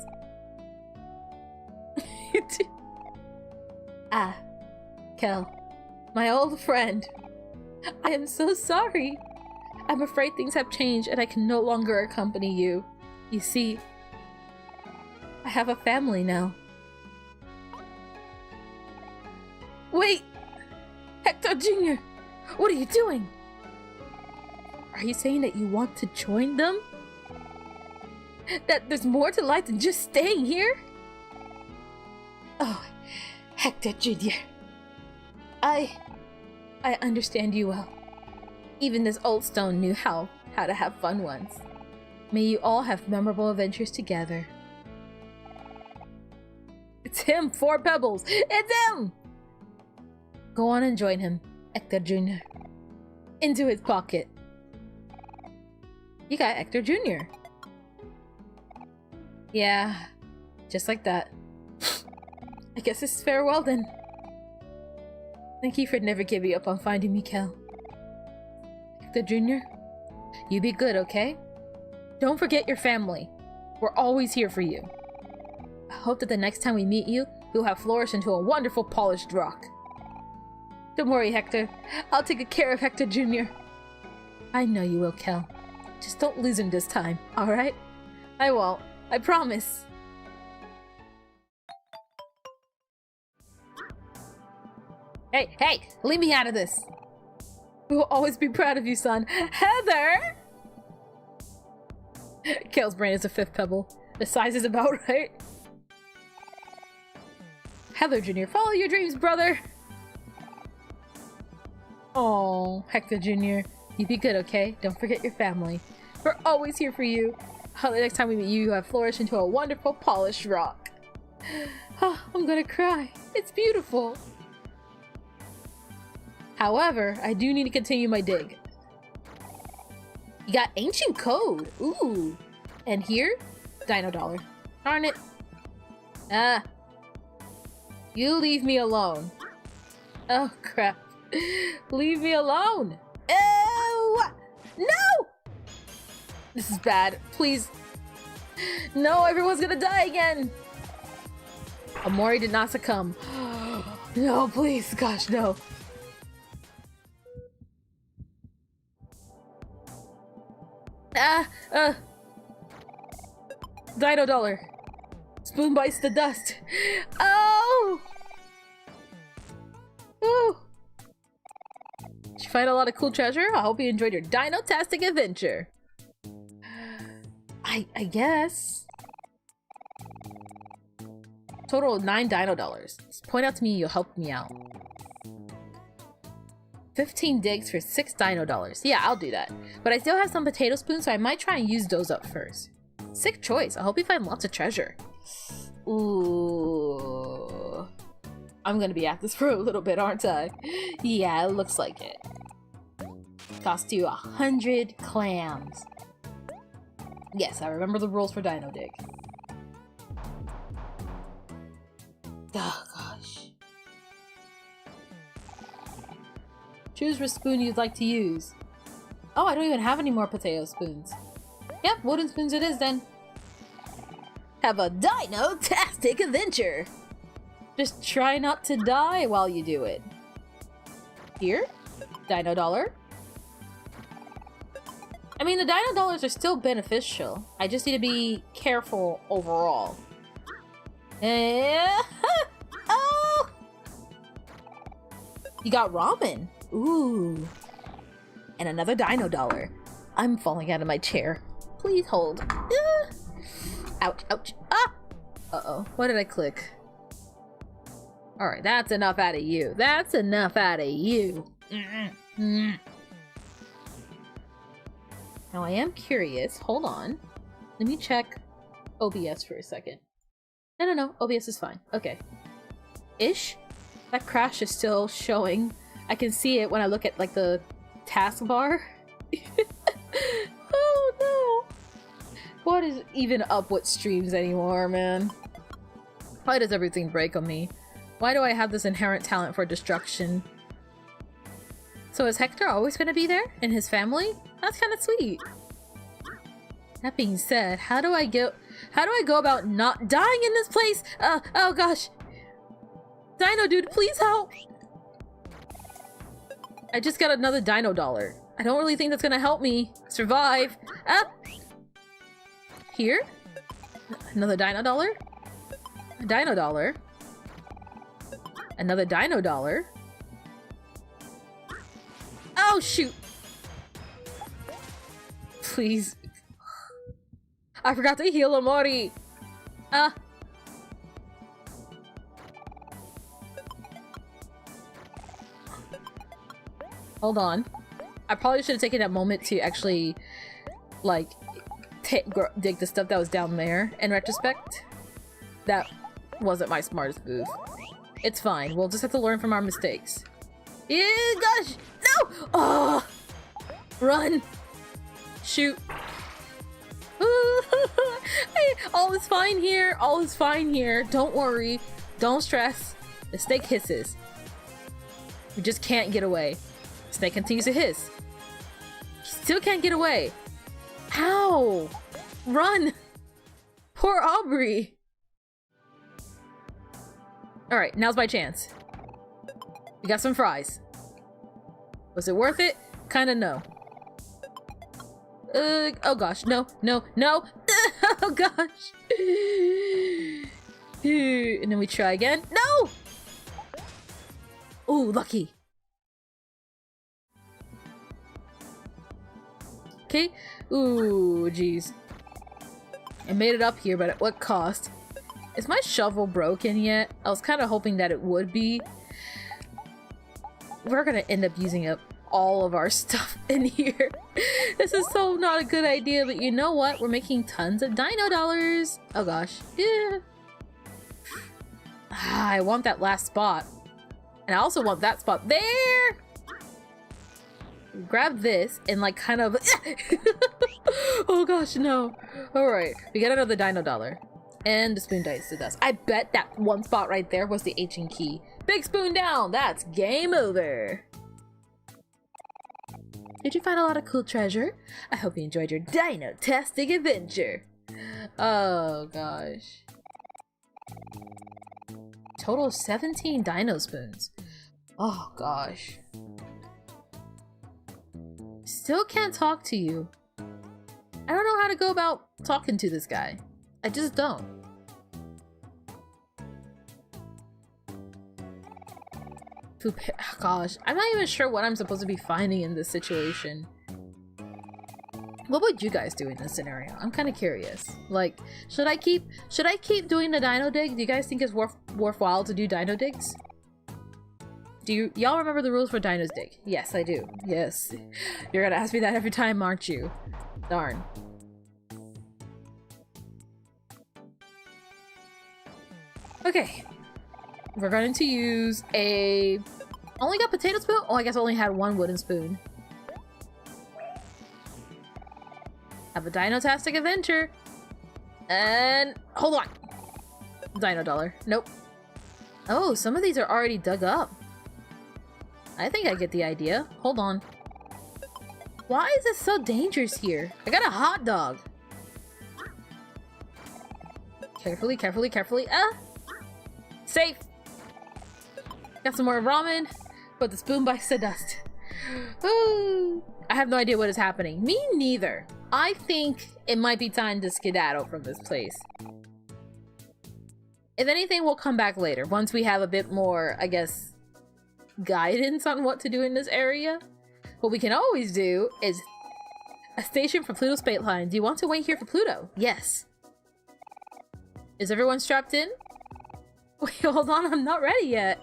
Ah, Kel. My old friend. I am so sorry. I'm afraid things have changed and I can no longer accompany you. You see, I have a family now. Wait! Hector Jr., what are you doing? Are you saying that you want to join them? That there's more to life than just staying here? Oh, Hector Jr., I understand you well. Even this old stone knew how to have fun once. May you all have memorable adventures together. It's him, 4 pebbles! It's him! Go on and join him, Hector Jr. Into his pocket. You got Hector Jr. Yeah, just like that. I guess this is farewell then. Thank you for never giving up on finding me, Kel. Hector Jr., you be good, okay? Don't forget your family. We're always here for you. I hope that the next time we meet you, you'll have flourished into a wonderful polished rock. Don't worry, Hector. I'll take good care of Hector Jr. I know you will, Kel. Just don't lose him this time, alright? I won't. I promise. Hey! Leave me out of this! We will always be proud of you, son. Heather! Kel's brain is a 5th pebble. The size is about right. Heather Jr., follow your dreams, brother! Oh, Hector Jr., you be good, okay? Don't forget your family. We're always here for you. The next time we meet you, you have flourished into a wonderful polished rock. Oh, I'm gonna cry. It's beautiful. However, I do need to continue my dig. You got ancient code. Ooh. And here, Dino Dollar. Darn it. You leave me alone. Oh, crap. Leave me alone. Ew! No! This is bad. Please. No, everyone's gonna die again. Omori did not succumb. No, please. Gosh, no. Dino Dollar. Spoon bites the dust. Oh! Ooh. Did you find a lot of cool treasure? I hope you enjoyed your dino-tastic adventure. I guess. Total of 9 Dino Dollars. Just point out to me, you'll help me out. 15 digs for 6 Dino Dollars. Yeah, I'll do that. But I still have some potato spoons, so I might try and use those up first. Sick choice. I hope you find lots of treasure. Ooh. I'm gonna be at this for a little bit, aren't I? Yeah, it looks like it. Cost you 100 clams. Yes, I remember the rules for Dino Dig. Oh, gosh. Choose which spoon you'd like to use. Oh, I don't even have any more potato spoons. Yep, wooden spoons it is then. Have a dino-tastic adventure! Just try not to die while you do it. Here? Dino Dollar. I mean, the Dino Dollars are still beneficial. I just need to be careful overall. Oh! You got ramen. Ooh. And another Dino Dollar. I'm falling out of my chair. Please hold. Ouch, ouch. Ah! Uh-oh. What did I click? Alright, that's enough out of you. That's enough out of you. Now I am curious. Hold on. Let me check OBS for a second. No. OBS is fine. Okay. Ish? That crash is still showing. I can see it when I look at, like, the taskbar. Oh, no. What is even up with streams anymore, man? Why does everything break on me? Why do I have this inherent talent for destruction? So is Hector always gonna be there? And his family? That's kinda sweet. That being said, how do I go about not dying in this place? Oh gosh. Dino dude, please help! I just got another Dino Dollar. I don't really think that's gonna help me survive. Ah! Here? Another Dino Dollar? A Dino Dollar? Another dino dollar. Oh, shoot. Please. I forgot to heal Omori. Hold on. I probably should have taken that moment to actually, like, dig the stuff that was down there. In retrospect, that wasn't my smartest move. It's fine. We'll just have to learn from our mistakes. Yeah, gosh! No! Oh! Run! Shoot. Hey, all is fine here. All is fine here. Don't worry. Don't stress. The snake hisses. We just can't get away. Snake continues to hiss. He still can't get away. How? Run! Poor Aubrey. Alright, now's my chance. We got some fries. Was it worth it? Kinda no. Oh gosh, no, no, no! Oh gosh! And then we try again. No! Ooh, lucky. Okay. Ooh, jeez. I made it up here, but at what cost? Is my shovel broken yet? I was kind of hoping that it would be. We're gonna end up using up all of our stuff in here. This is so not a good idea, but you know what? We're making tons of dino dollars. Oh gosh. Yeah. I want that last spot. And I also want that spot there. Grab this and like kind of oh gosh, no. Alright, we got another dino dollar. And the spoon dice to dust. I bet that one spot right there was the ancient key. Big spoon down! That's game over! Did you find a lot of cool treasure? I hope you enjoyed your dino-tastic adventure! Oh gosh. Total of 17 dino spoons. Oh gosh. Still can't talk to you. I don't know how to go about talking to this guy. I just don't. Oh gosh, I'm not even sure what I'm supposed to be finding in this situation. What would you guys do in this scenario? I'm kind of curious. Like, should I keep doing the dino dig? Do you guys think it's worthwhile to do dino digs? Do y'all remember the rules for Dino's Dig? Yes, I do. Yes. You're gonna ask me that every time, aren't you? Darn. Okay. We're going to use a... Only got potato spoon? Oh, I guess I only had one wooden spoon. Have a dino-tastic adventure. And... Hold on. Dino dollar. Nope. Oh, some of these are already dug up. I think I get the idea. Hold on. Why is it so dangerous here? I got a hot dog. Carefully, carefully, carefully. Safe. Got some more ramen, but the spoon bites the dust. Ooh. I have no idea what is happening. Me neither. I think it might be time to skedaddle from this place. If anything, we'll come back later once we have a bit more, I guess, guidance on what to do in this area. What we can always do is a station for Pluto's fate line. Do you want to wait here for Pluto? Yes. Is everyone strapped in? Wait, hold on, I'm not ready yet.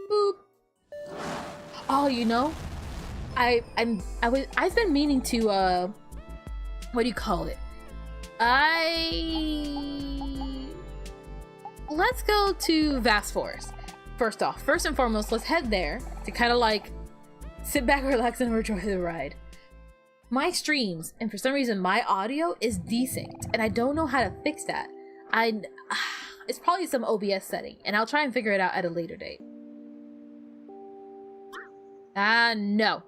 Boop. Oh, you know, I've been meaning to what do you call it? Let's go to Vast Forest. First and foremost, let's head there to kind of like sit back, relax, and enjoy the ride. My streams, and for some reason my audio is decent, and I don't know how to fix that. It's probably some OBS setting, and I'll try and figure it out at a later date. No.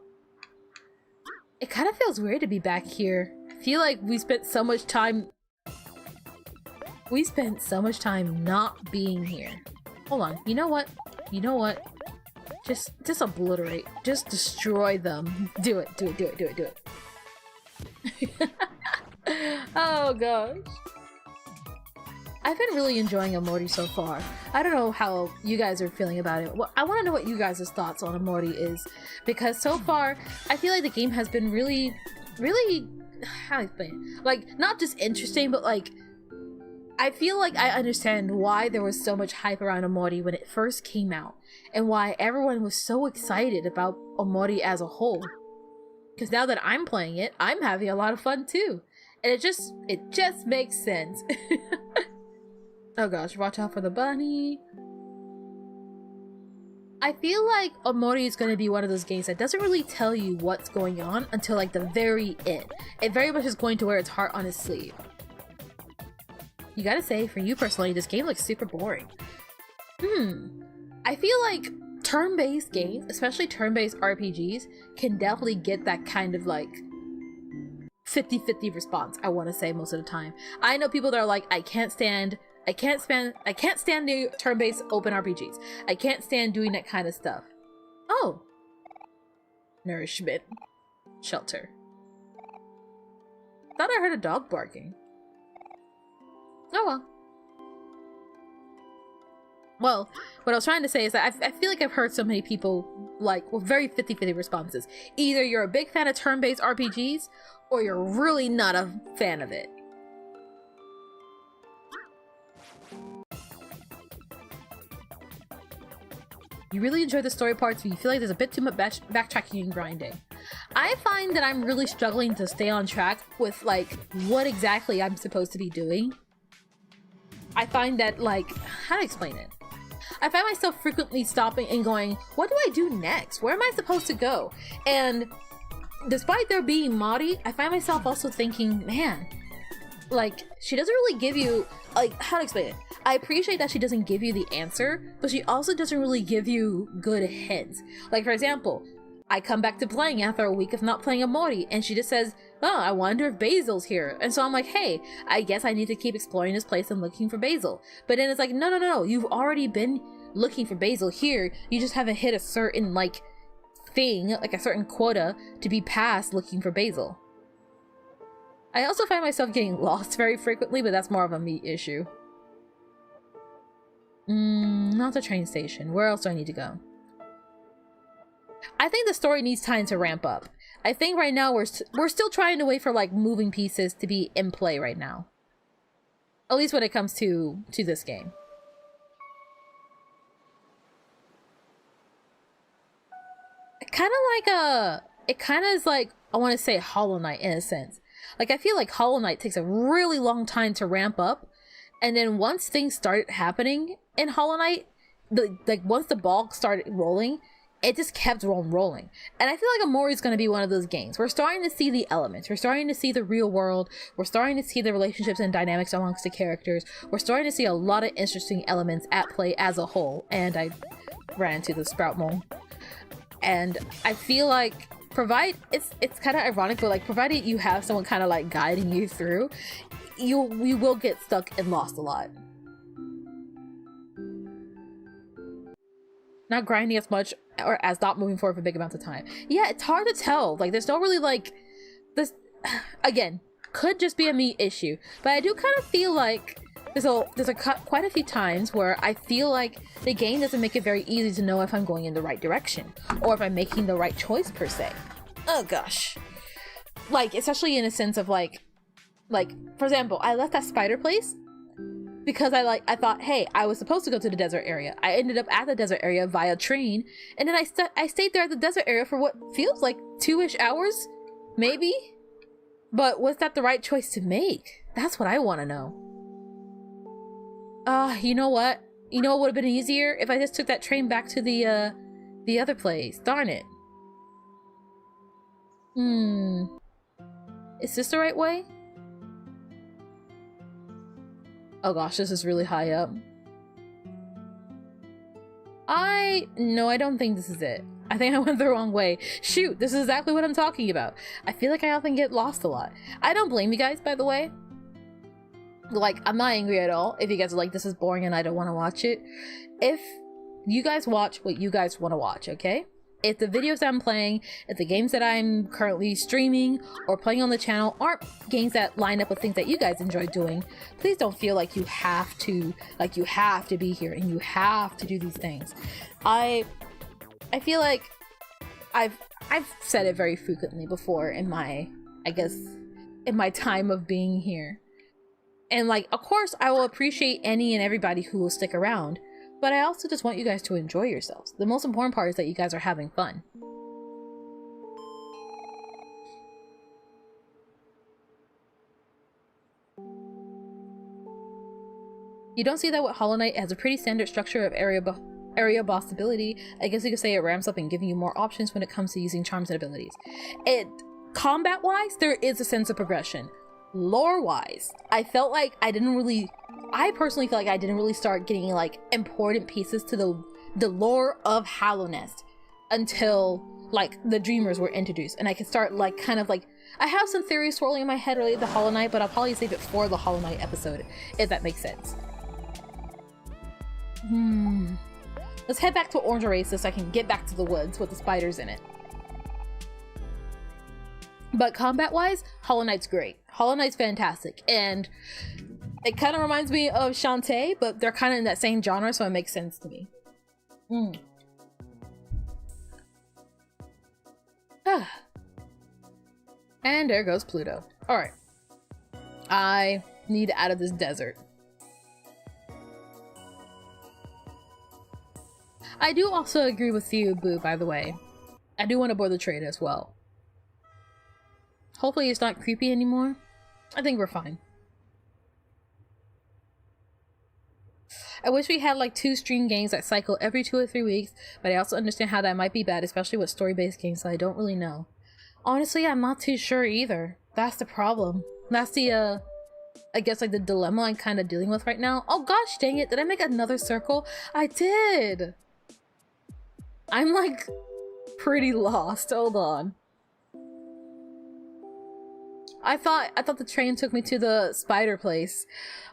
It kind of feels weird to be back here. I feel like we spent so much time not being here. Hold on. You know what? You know what? Just obliterate. Just destroy them. Do it. Do it. Do it. Do it. Do it. Oh gosh. I've been really enjoying Omori so far. I don't know how you guys are feeling about it. Well, I want to know what you guys' thoughts on Omori is, because so far I feel like the game has been really, how do I explain it? Like, not just interesting, but like, I feel like I understand why there was so much hype around Omori when it first came out, and why everyone was so excited about Omori as a whole. Because now that I'm playing it, I'm having a lot of fun too. And it just makes sense. Oh gosh, watch out for the bunny. I feel like Omori is going to be one of those games that doesn't really tell you what's going on until like the very end. It very much is going to wear its heart on its sleeve. You gotta say, for you personally, this game looks super boring. I feel like turn-based games, especially turn-based RPGs, can definitely get that kind of like 50-50 response, I want to say, most of the time. I know people that are like, I can't stand the turn-based open RPGs. I can't stand doing that kind of stuff. Oh. Nourishment. Shelter. Thought I heard a dog barking. Oh well. Well, what I was trying to say is that I feel like I've heard so many people, like, with very 50-50 responses. Either you're a big fan of turn-based RPGs, or you're really not a fan of it. You really enjoy the story parts, but you feel like there's a bit too much backtracking and grinding. I find that I'm really struggling to stay on track with, like, what exactly I'm supposed to be doing. I find that, like, how to explain it? I find myself frequently stopping and going, what do I do next? Where am I supposed to go? And despite there being Mari, I find myself also thinking, man, like, she doesn't really give you, like, how to explain it? I appreciate that she doesn't give you the answer, but she also doesn't really give you good hints. Like, for example, I come back to playing after a week of not playing Omori, and she just says, oh, I wonder if Basil's here. And so I'm like, hey, I guess I need to keep exploring this place and looking for Basil. But then it's like, no, you've already been looking for Basil here. You just haven't hit a certain, like, thing, like a certain quota to be past looking for Basil. I also find myself getting lost very frequently, but that's more of a me issue. Not the train station. Where else do I need to go? I think the story needs time to ramp up. I think right now we're still trying to wait for, like, moving pieces to be in play right now. At least when it comes to this game. It kind of is like, I want to say Hollow Knight in a sense. Like, I feel like Hollow Knight takes a really long time to ramp up, and then once things started happening in Hollow Knight, like once the ball started rolling, it just kept rolling. And I feel like Omori is going to be one of those games. We're starting to see the elements. We're starting to see the real world. We're starting to see the relationships and dynamics amongst the characters. We're starting to see a lot of interesting elements at play as a whole. And I ran into the Sprout Mole. And I feel like it's kind of ironic, but like provided you have someone kind of like guiding you through, you will get stuck and lost a lot. Not grinding as much or as not moving forward for big amounts of time. Yeah, it's hard to tell. Like, there's no really, like, this, again, could just be a me issue, but I do kind of feel like there's quite a few times where I feel like the game doesn't make it very easy to know if I'm going in the right direction or if I'm making the right choice per se. Oh gosh. Like, especially in a sense of like, for example, I left that spider place because I thought, hey, I was supposed to go to the desert area. I ended up at the desert area via train, and then I stayed there at the desert area for what feels like 2-ish hours, maybe? But was that the right choice to make? That's what I want to know. You know what? You know what would have been easier? If I just took that train back to the other place. Darn it. Is this the right way? Oh gosh, this is really high up. No, I don't think this is it. I think I went the wrong way. Shoot, this is exactly what I'm talking about. I feel like I often get lost a lot. I don't blame you guys, by the way. Like, I'm not angry at all if you guys are like, this is boring and I don't want to watch it. If you guys watch what you guys want to watch, okay? If the videos that I'm playing, if the games that I'm currently streaming or playing on the channel aren't games that line up with things that you guys enjoy doing, please don't feel like you have to be here and you have to do these things. I feel like I've said it very frequently before in my, I guess, in my time of being here. And like, of course, I will appreciate any and everybody who will stick around, but I also just want you guys to enjoy yourselves. The most important part is that you guys are having fun. You don't see that with Hollow Knight. It has a pretty standard structure of area boss ability. I guess you could say it ramps up and giving you more options when it comes to using charms and abilities. Combat wise, there is a sense of progression. Lore wise, I personally feel like I didn't really start getting like important pieces to the lore of Hallownest until like the Dreamers were introduced, and I could start like kind of like, I have some theories swirling in my head related to Hollow Knight, but I'll probably save it for the Hollow Knight episode, if that makes sense. Let's head back to Orange Oasis so I can get back to the woods with the spiders in it. But combat-wise, Hollow Knight's great. Hollow Knight's fantastic, and it kind of reminds me of Shantae, but they're kind of in that same genre, so it makes sense to me. And there goes Pluto. Alright. I need out of this desert. I do also agree with you, Boo, by the way. I do want to board the trade as well. Hopefully it's not creepy anymore. I think we're fine. I wish we had like 2 stream games that cycle every 2 or 3 weeks, but I also understand how that might be bad, especially with story-based games, so I don't really know. Honestly, I'm not too sure either. That's the problem. That's the, I guess like the dilemma I'm kind of dealing with right now. Oh gosh, dang it, did I make another circle? I did! I'm like pretty lost, hold on. I thought the train took me to the spider place.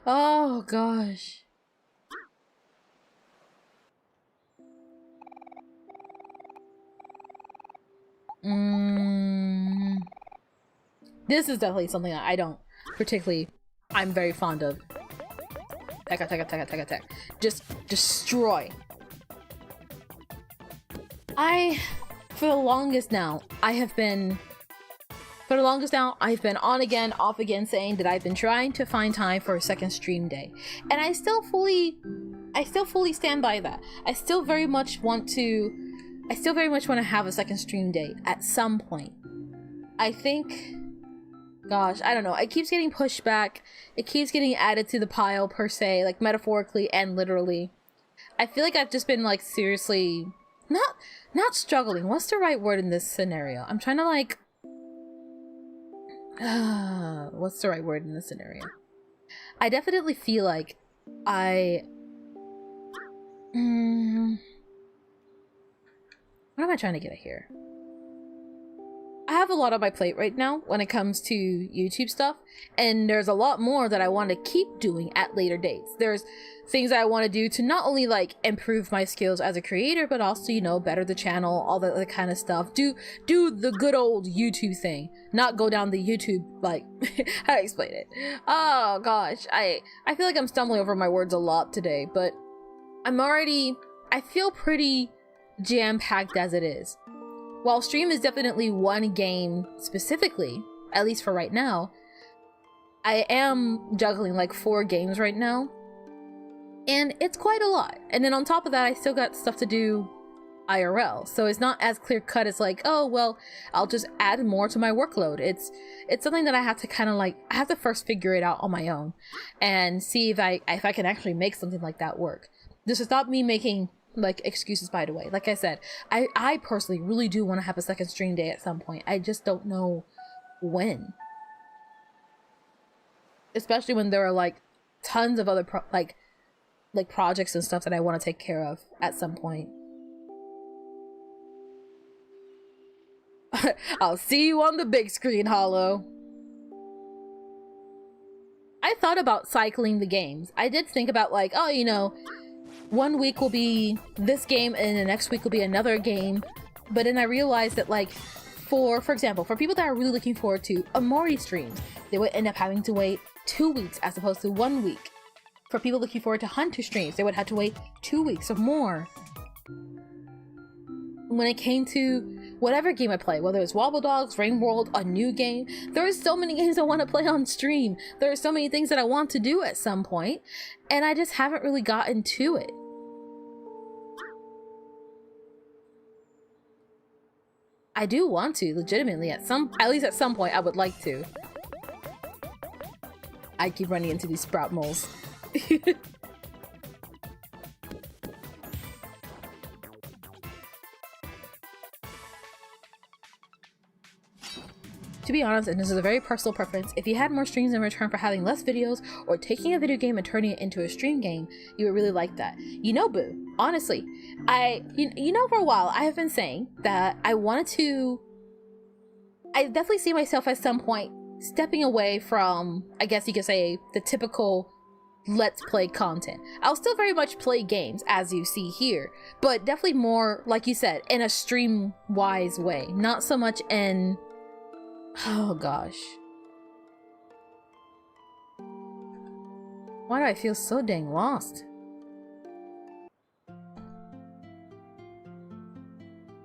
Oh gosh. This is definitely something that I don't particularly, I'm very fond of. Attack. Just destroy. For the longest now, I've been on again, off again, saying that I've been trying to find time for a second stream day. And I still fully stand by that. I still very much want to have a second stream day at some point. I think, gosh, I don't know. It keeps getting pushed back. It keeps getting added to the pile, per se, like metaphorically and literally. I feel like I've just been like seriously, not struggling. What's the right word in this scenario? I'm trying to like, what's the right word in this scenario? I definitely feel like what am I trying to get at here? I have a lot on my plate right now when it comes to YouTube stuff, and there's a lot more that I want to keep doing at later dates. There's things that I want to do to not only like improve my skills as a creator, but also, you know, better the channel, all that kind of stuff. Do the good old YouTube thing, not go down the YouTube, like, how do I explain it? Oh gosh, I feel like I'm stumbling over my words a lot today, but I feel pretty jam-packed as it is. While stream is definitely one game specifically, at least for right now, I am juggling like 4 games right now, and it's quite a lot. And then on top of that, I still got stuff to do IRL, so it's not as clear-cut as like, oh well, I'll just add more to my workload. It's something that I have to kind of like, I have to first figure it out on my own and see if I can actually make something like that work. This is not me making like excuses, by the way. Like I said, I personally really do want to have a second stream day at some point. I just don't know when, especially when there are like tons of other projects and stuff that I want to take care of at some point. I'll see you on the big screen, Hollow. I thought about cycling the games. I did think about like, oh, you know, one week will be this game and the next week will be another game, But then I realized that, like, for example, for people that are really looking forward to Omori streams, they would end up having to wait 2 weeks as opposed to 1 week. For people looking forward to Hunter streams, they would have to wait 2 weeks or more. When it came to whatever game I play, whether it's Wobble Dogs, Rain World, a new game, there are so many games I want to play on stream. There are so many things that I want to do at some point, and I just haven't really gotten to it. I do want to, legitimately, at least at some point I would like to. I keep running into these sprout moles. To be honest, and this is a very personal preference, if you had more streams in return for having less videos or taking a video game and turning it into a stream game, you would really like that. You know, Boo, honestly, you know, for a while I have been saying that I definitely see myself at some point stepping away from, I guess you could say, the typical let's play content. I'll still very much play games, as you see here, but definitely more, like you said, in a stream-wise way, not so much in... Oh gosh. Why do I feel so dang lost?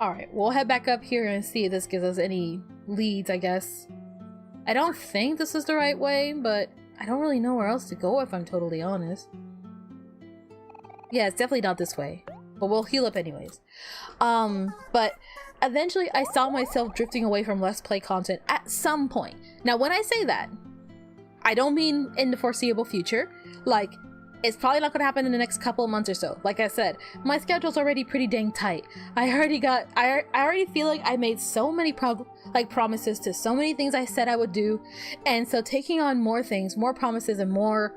Alright, we'll head back up here and see if this gives us any leads, I guess. I don't think this is the right way, but I don't really know where else to go if I'm totally honest. Yeah, it's definitely not this way, but we'll heal up anyways. But eventually I saw myself drifting away from Let's Play content at some point. Now, when I say that, I don't mean in the foreseeable future. Like, it's probably not gonna happen in the next couple of months or so. Like I said, my schedule's already pretty dang tight. I already feel like I made so many promises to so many things I said I would do. And so taking on more things, more promises, and more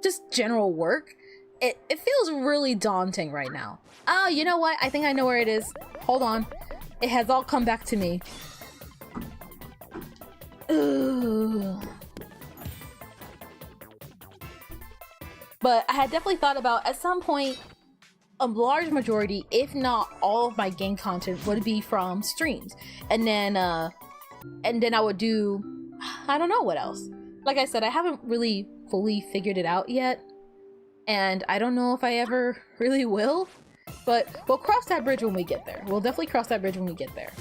just general work, it feels really daunting right now. Oh, you know what? I think I know where it is. Hold on. It has all come back to me. Ugh. But I had definitely thought about, at some point, a large majority, if not all of my game content would be from streams. And then I would do, I don't know what else. Like I said, I haven't really fully figured it out yet. And I don't know if I ever really will. But we'll cross that bridge when we get there. We'll definitely cross that bridge when we get there.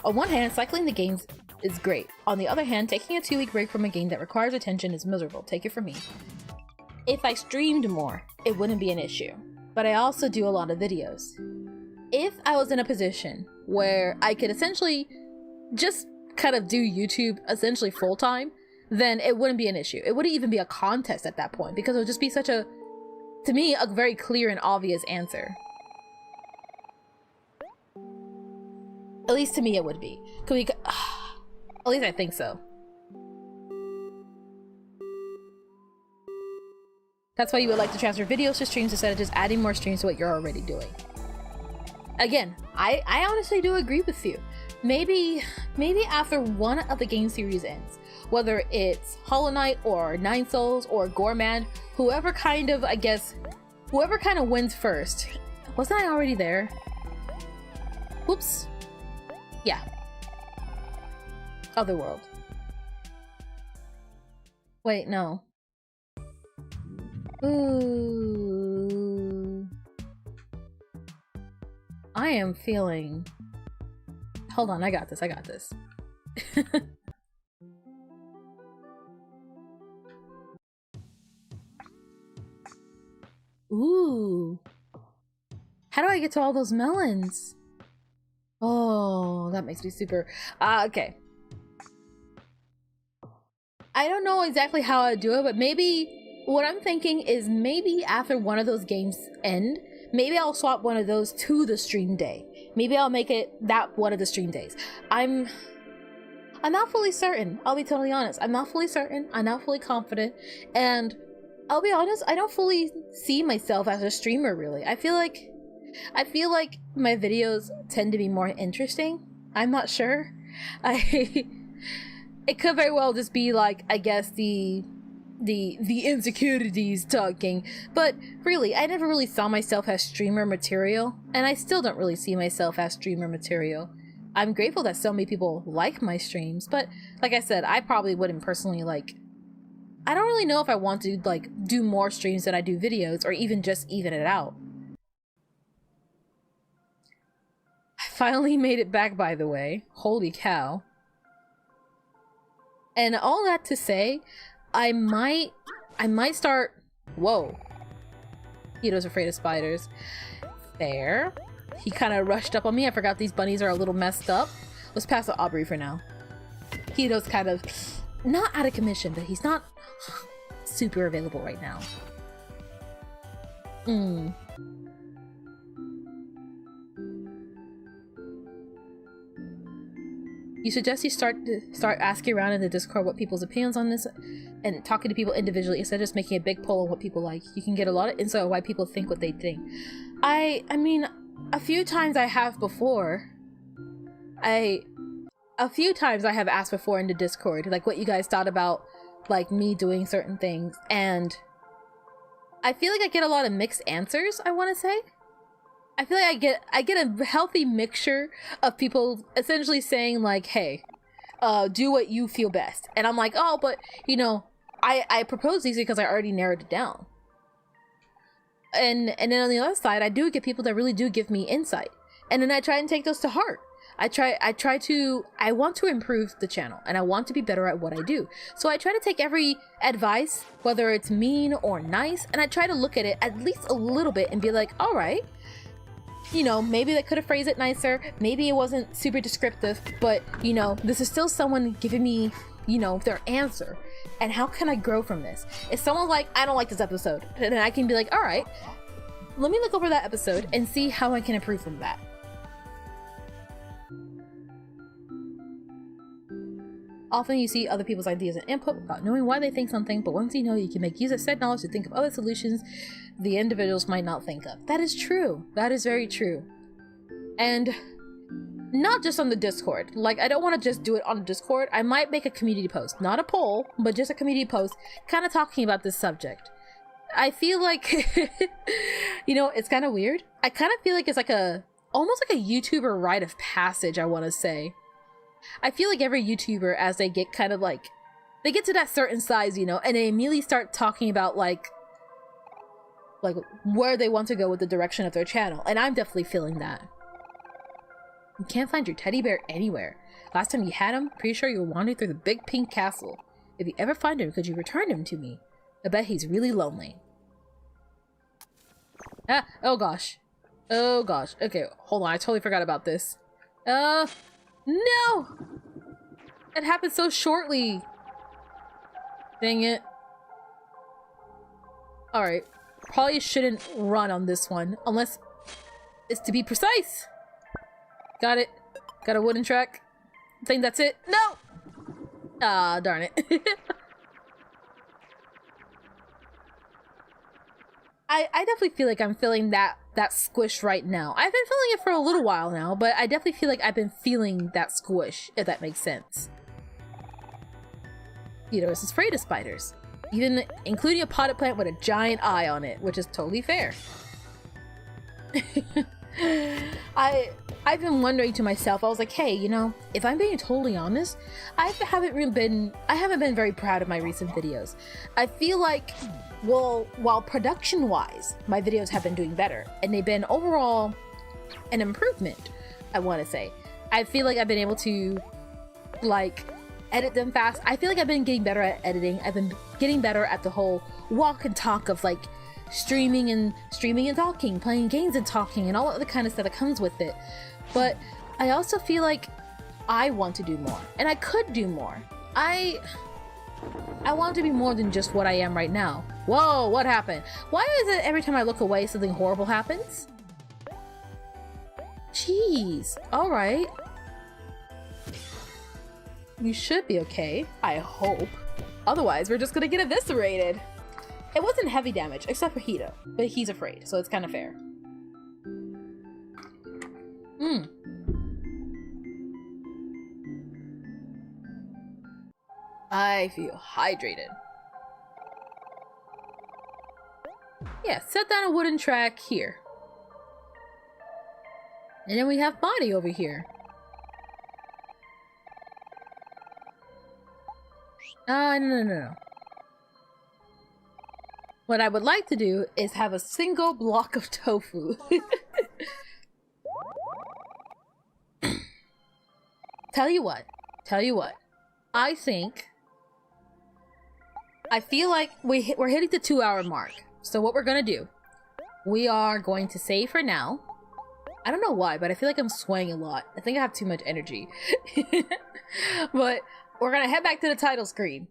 On one hand, cycling the games is great. On the other hand, taking a 2-week break from a game that requires attention is miserable. Take it from me. If I streamed more, it wouldn't be an issue. But I also do a lot of videos. If I was in a position where I could essentially just kind of do YouTube essentially full-time, then it wouldn't be an issue. It wouldn't even be a contest at that point, because it would just be such a, to me, a very clear and obvious answer. At least to me it would be. At least I think so. That's why you would like to transfer videos to streams instead of just adding more streams to what you're already doing. Again, I honestly do agree with you. Maybe after one of the game series ends, whether it's Hollow Knight or Nine Souls or Gorman, whoever kind of wins first. Wasn't I already there? Whoops. Yeah. Otherworld. Wait, no. Ooh. I am feeling... Hold on, I got this, I got this. Ooh. How do I get to all those melons? Oh, that makes me super... okay. I don't know exactly how I do it, but maybe... What I'm thinking is maybe after one of those games end, maybe I'll swap one of those to the stream day. Maybe I'll make it that one of the stream days. I'm not fully certain. I'll be totally honest. I'm not fully certain. I'm not fully confident. And I'll be honest, I don't fully see myself as a streamer, really. I feel like my videos tend to be more interesting. I'm not sure. It could very well just be like, I guess, the the insecurities talking, but really, I never really saw myself as streamer material, and I still don't really see myself as streamer material. I'm grateful that so many people like my streams, but like I said, I probably wouldn't personally I don't really know if I want to do more streams than I do videos, or even just even it out. I finally made it back, by the way. Holy cow. And all that to say, I might start... Whoa. Hito's afraid of spiders. Fair. He kind of rushed up on me. I forgot these bunnies are a little messed up. Let's pass to Aubrey for now. Hito's kind of not out of commission, but he's not super available right now. You suggest you start asking around in the Discord what people's opinions on this and talking to people individually instead of just making a big poll on what people like. You can get a lot of insight on why people think what they think. I mean, a few times I have before. A few times I have asked before in the Discord, like, what you guys thought about, like, me doing certain things, and I feel like I get a lot of mixed answers, I want to say. I feel like I get a healthy mixture of people essentially saying, like, hey, do what you feel best. And I'm like, oh, but, you know, I propose these because I already narrowed it down. And then on the other side, I do get people that really do give me insight. And then I try and take those to heart. I want to improve the channel, and I want to be better at what I do. So I try to take every advice, whether it's mean or nice, and I try to look at it at least a little bit and be like, all right, you know, maybe they could have phrased it nicer. Maybe it wasn't super descriptive, but, you know, this is still someone giving me, you know, their answer. And how can I grow from this? If someone's like, I don't like this episode, then I can be like, all right, let me look over that episode and see how I can improve from that. Often you see other people's ideas and input without knowing why they think something, but once you know, you can make use of said knowledge to think of other solutions the individuals might not think of. That is true. That is very true. And not just on the Discord. Like, I don't want to just do it on the Discord. I might make a community post. Not a poll, but just a community post kind of talking about this subject. I feel like, you know, it's kind of weird. I kind of feel like it's like almost like a YouTuber rite of passage, I want to say. I feel like every YouTuber, as they get kind of like, they get to that certain size, you know, and they immediately start talking about like where they want to go with the direction of their channel. And I'm definitely feeling that. You can't find your teddy bear anywhere. Last time you had him, pretty sure you were wandering through the big pink castle. If you ever find him, could you return him to me? I bet he's really lonely. Ah, oh gosh. Oh gosh. Okay, hold on, I totally forgot about this. No! It happened so shortly. Dang it. Alright. Probably shouldn't run on this one. Unless it's to be precise. Got it. Got a wooden track. I think that's it. No! Ah, darn it. I definitely feel like I'm feeling that squish right now. I've been feeling it for a little while now, but I definitely feel like I've been feeling that squish, if that makes sense. Hito is afraid of spiders, even including a potted plant with a giant eye on it, which is totally fair. I've been wondering to myself, I was like, hey, you know, if I'm being totally honest, I haven't been very proud of my recent videos. I feel like, well, while production-wise, my videos have been doing better, and they've been overall an improvement, I want to say. I feel like I've been able to, like, edit them fast. I feel like I've been getting better at editing. I've been getting better at the whole walk and talk of, like, streaming and talking, playing games and talking, and all of the kind of stuff that comes with it. But I also feel like I want to do more, and I could do more. I want to be more than just what I am right now. Whoa, what happened? Why is it every time I look away something horrible happens? Jeez, alright. You should be okay, I hope. Otherwise, we're just gonna get eviscerated. It wasn't heavy damage, except for Hito, but he's afraid, so it's kind of fair. I feel hydrated. Yeah, set down a wooden track here. And then we have body over here. No. What I would like to do is have a single block of tofu. Tell you what. I feel like we're hitting the 2-hour mark. So what we're gonna do, we are going to save for now. I don't know why, but I feel like I'm swaying a lot. I think I have too much energy. But we're gonna head back to the title screen.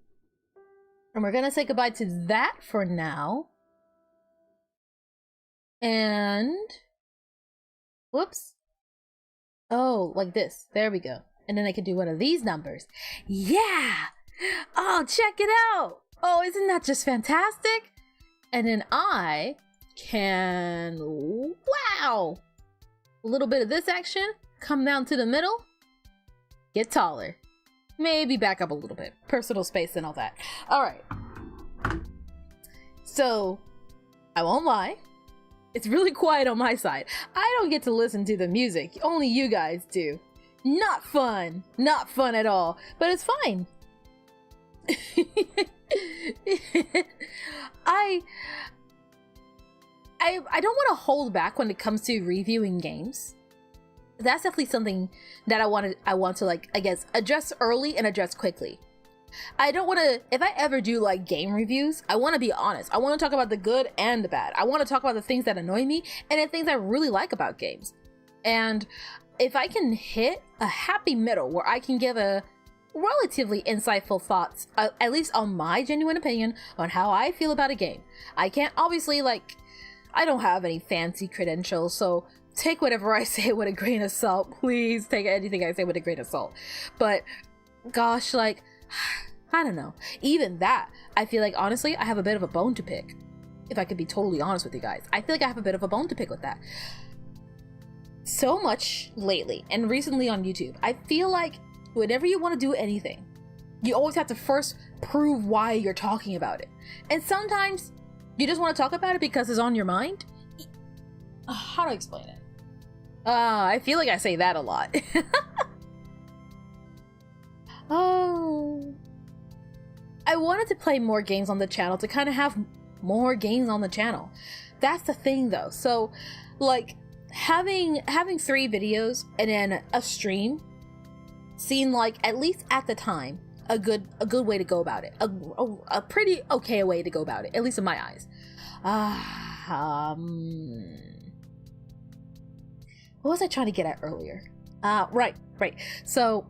And we're gonna say goodbye to that for now. And... whoops. Oh, like this. There we go. And then I can do one of these numbers. Yeah! Oh, check it out! Oh, isn't that just fantastic? And then I can... wow! A little bit of this action. Come down to the middle. Get taller. Maybe back up a little bit. Personal space and all that. Alright. So, I won't lie. It's really quiet on my side. I don't get to listen to the music. Only you guys do. Not fun. Not fun at all. But it's fine. I don't want to hold back when it comes to reviewing games. That's definitely something that I want to like, I guess, address early and address quickly. I don't want to, if I ever do like game reviews, I want to be honest. I want to talk about the good and the bad. I want to talk about the things that annoy me and the things I really like about games. And if I can hit a happy middle where I can give a relatively insightful thoughts, at least on my genuine opinion on how I feel about a game. I can't, obviously, like, I don't have any fancy credentials, so take whatever I say with a grain of salt. Please take anything I say with a grain of salt. But gosh, like, I don't know. Even that, I feel like, honestly, I have a bit of a bone to pick. If I could be totally honest with you guys. I feel like I have a bit of a bone to pick with that. So much lately, and recently on YouTube, I feel like whenever you want to do anything, you always have to first prove why you're talking about it. And sometimes you just want to talk about it because it's on your mind. How do I explain it? I feel like I say that a lot. Oh, I wanted to play more games on the channel to kind of have more games on the channel. That's the thing though. So like having 3 videos and then a stream seemed like, at least at the time, a good way to go about it. A pretty okay way to go about it, at least in my eyes. What was I trying to get at earlier? Right. So,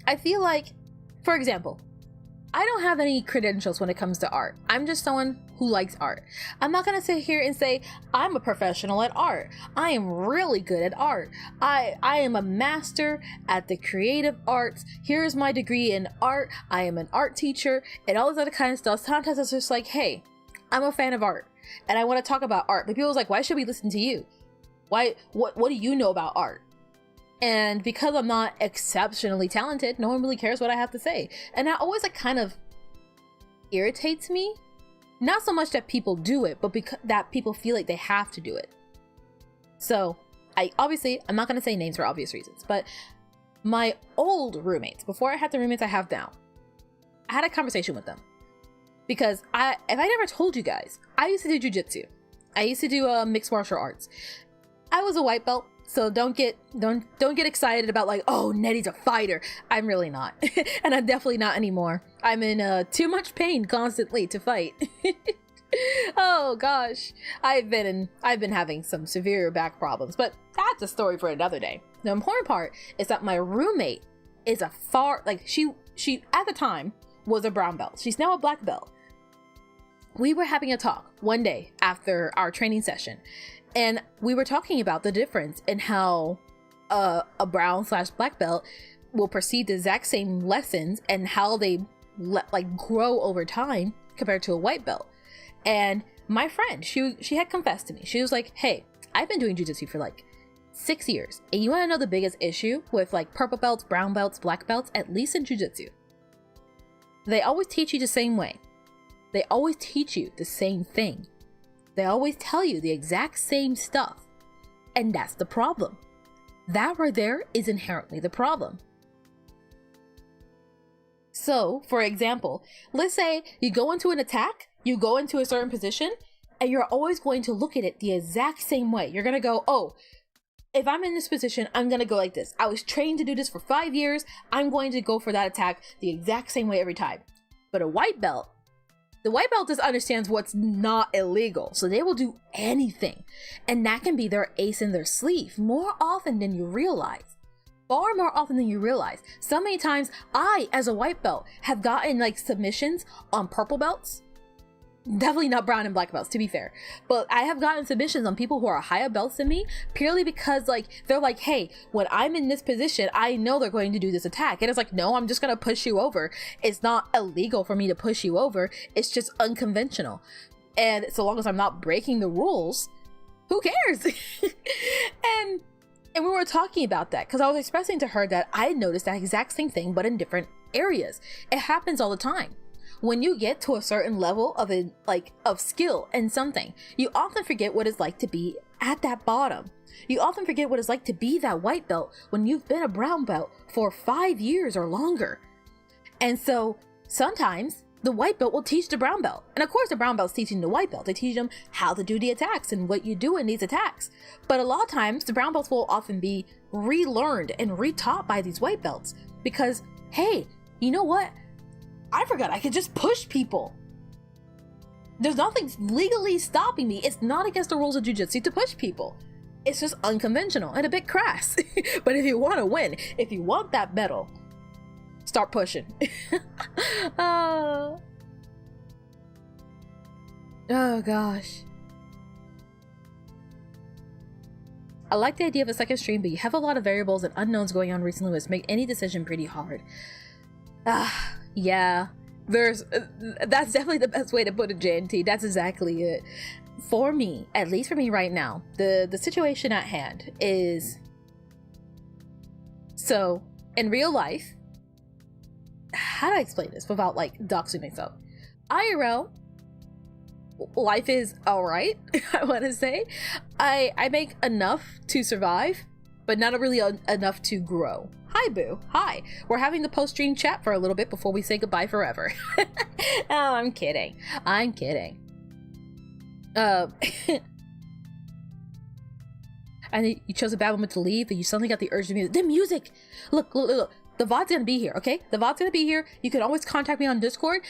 I feel like, for example, I don't have any credentials when it comes to art. I'm just someone who likes art. I'm not gonna sit here and say, I'm a professional at art. I am really good at art. I am a master at the creative arts. Here's my degree in art. I am an art teacher and all this other kind of stuff. Sometimes it's just like, hey, I'm a fan of art and I want to talk about art. But people's like, why should we listen to you? Why? What do you know about art? And because I'm not exceptionally talented, no one really cares what I have to say. And that always like kind of irritates me. Not so much that people do it, but because that people feel like they have to do it. So I'm not going to say names for obvious reasons, but my old roommates, before I had the roommates I have now, I had a conversation with them. Because if I never told you guys, I used to do jujitsu. I used to do mixed martial arts. I was a white belt, so don't get excited about like, oh, Netty's a fighter. I'm really not. And I'm definitely not anymore. I'm in too much pain constantly to fight. Oh gosh. I've been having some severe back problems, but that's a story for another day. The important part is that my roommate is she at the time was a brown belt. She's now a black belt. We were having a talk one day after our training session, and we were talking about the difference in how a brown/black belt will perceive the exact same lessons and how they grow over time compared to a white belt. And my friend, she had confessed to me. She was like, hey, I've been doing jujitsu for like 6 years, and you want to know the biggest issue with like purple belts, brown belts, black belts, at least in jujitsu? They always teach you the same way. They always teach you the same thing. They always tell you the exact same stuff. And that's the problem. That right there is inherently the problem. So, for example, let's say you go into an attack, you go into a certain position, and you're always going to look at it the exact same way. You're going to go, oh, if I'm in this position, I'm going to go like this. I was trained to do this for 5 years. I'm going to go for that attack the exact same way every time. But a white belt, the white belt just understands what's not illegal. So they will do anything. And that can be their ace in their sleeve more often than you realize. Far more often than you realize. So many times I, as a white belt, have gotten like submissions on purple belts. Definitely not brown and black belts, to be fair. But I have gotten submissions on people who are higher belts than me purely because like they're like, hey, when I'm in this position, I know they're going to do this attack. And it's like, no, I'm just gonna push you over. It's not illegal for me to push you over. It's just unconventional. And so long as I'm not breaking the rules, who cares? And we were talking about that because I was expressing to her that I noticed that exact same thing, but in different areas. It happens all the time. When you get to a certain level of skill in something, you often forget what it's like to be at that bottom. You often forget what it's like to be that white belt when you've been a brown belt for 5 years or longer. And so sometimes the white belt will teach the brown belt. And of course the brown belt's teaching the white belt. They teach them how to do the attacks and what you do in these attacks. But a lot of times the brown belts will often be relearned and retaught by these white belts because, hey, you know what? I forgot I could just push people. There's nothing legally stopping me. It's not against the rules of jiu-jitsu to push people. It's just unconventional and a bit crass. But if you want to win, if you want that medal, start pushing. Oh gosh. I like the idea of a second stream, but you have a lot of variables and unknowns going on recently, which make any decision pretty hard. Yeah, that's definitely the best way to put it, JNT. That's exactly it. For me, at least for me right now, the situation at hand is, so in real life, how do I explain this without like doxing myself? IRL, life is alright, I want to say. I make enough to survive, but not really enough to grow. Hi, Boo. Hi. We're having the post-stream chat for a little bit before we say goodbye forever. Oh, I'm kidding. I'm kidding. And you chose a bad moment to leave, but you suddenly got the urge to music. The music! Look. The VOD's gonna be here, okay? The VOD's gonna be here. You can always contact me on Discord.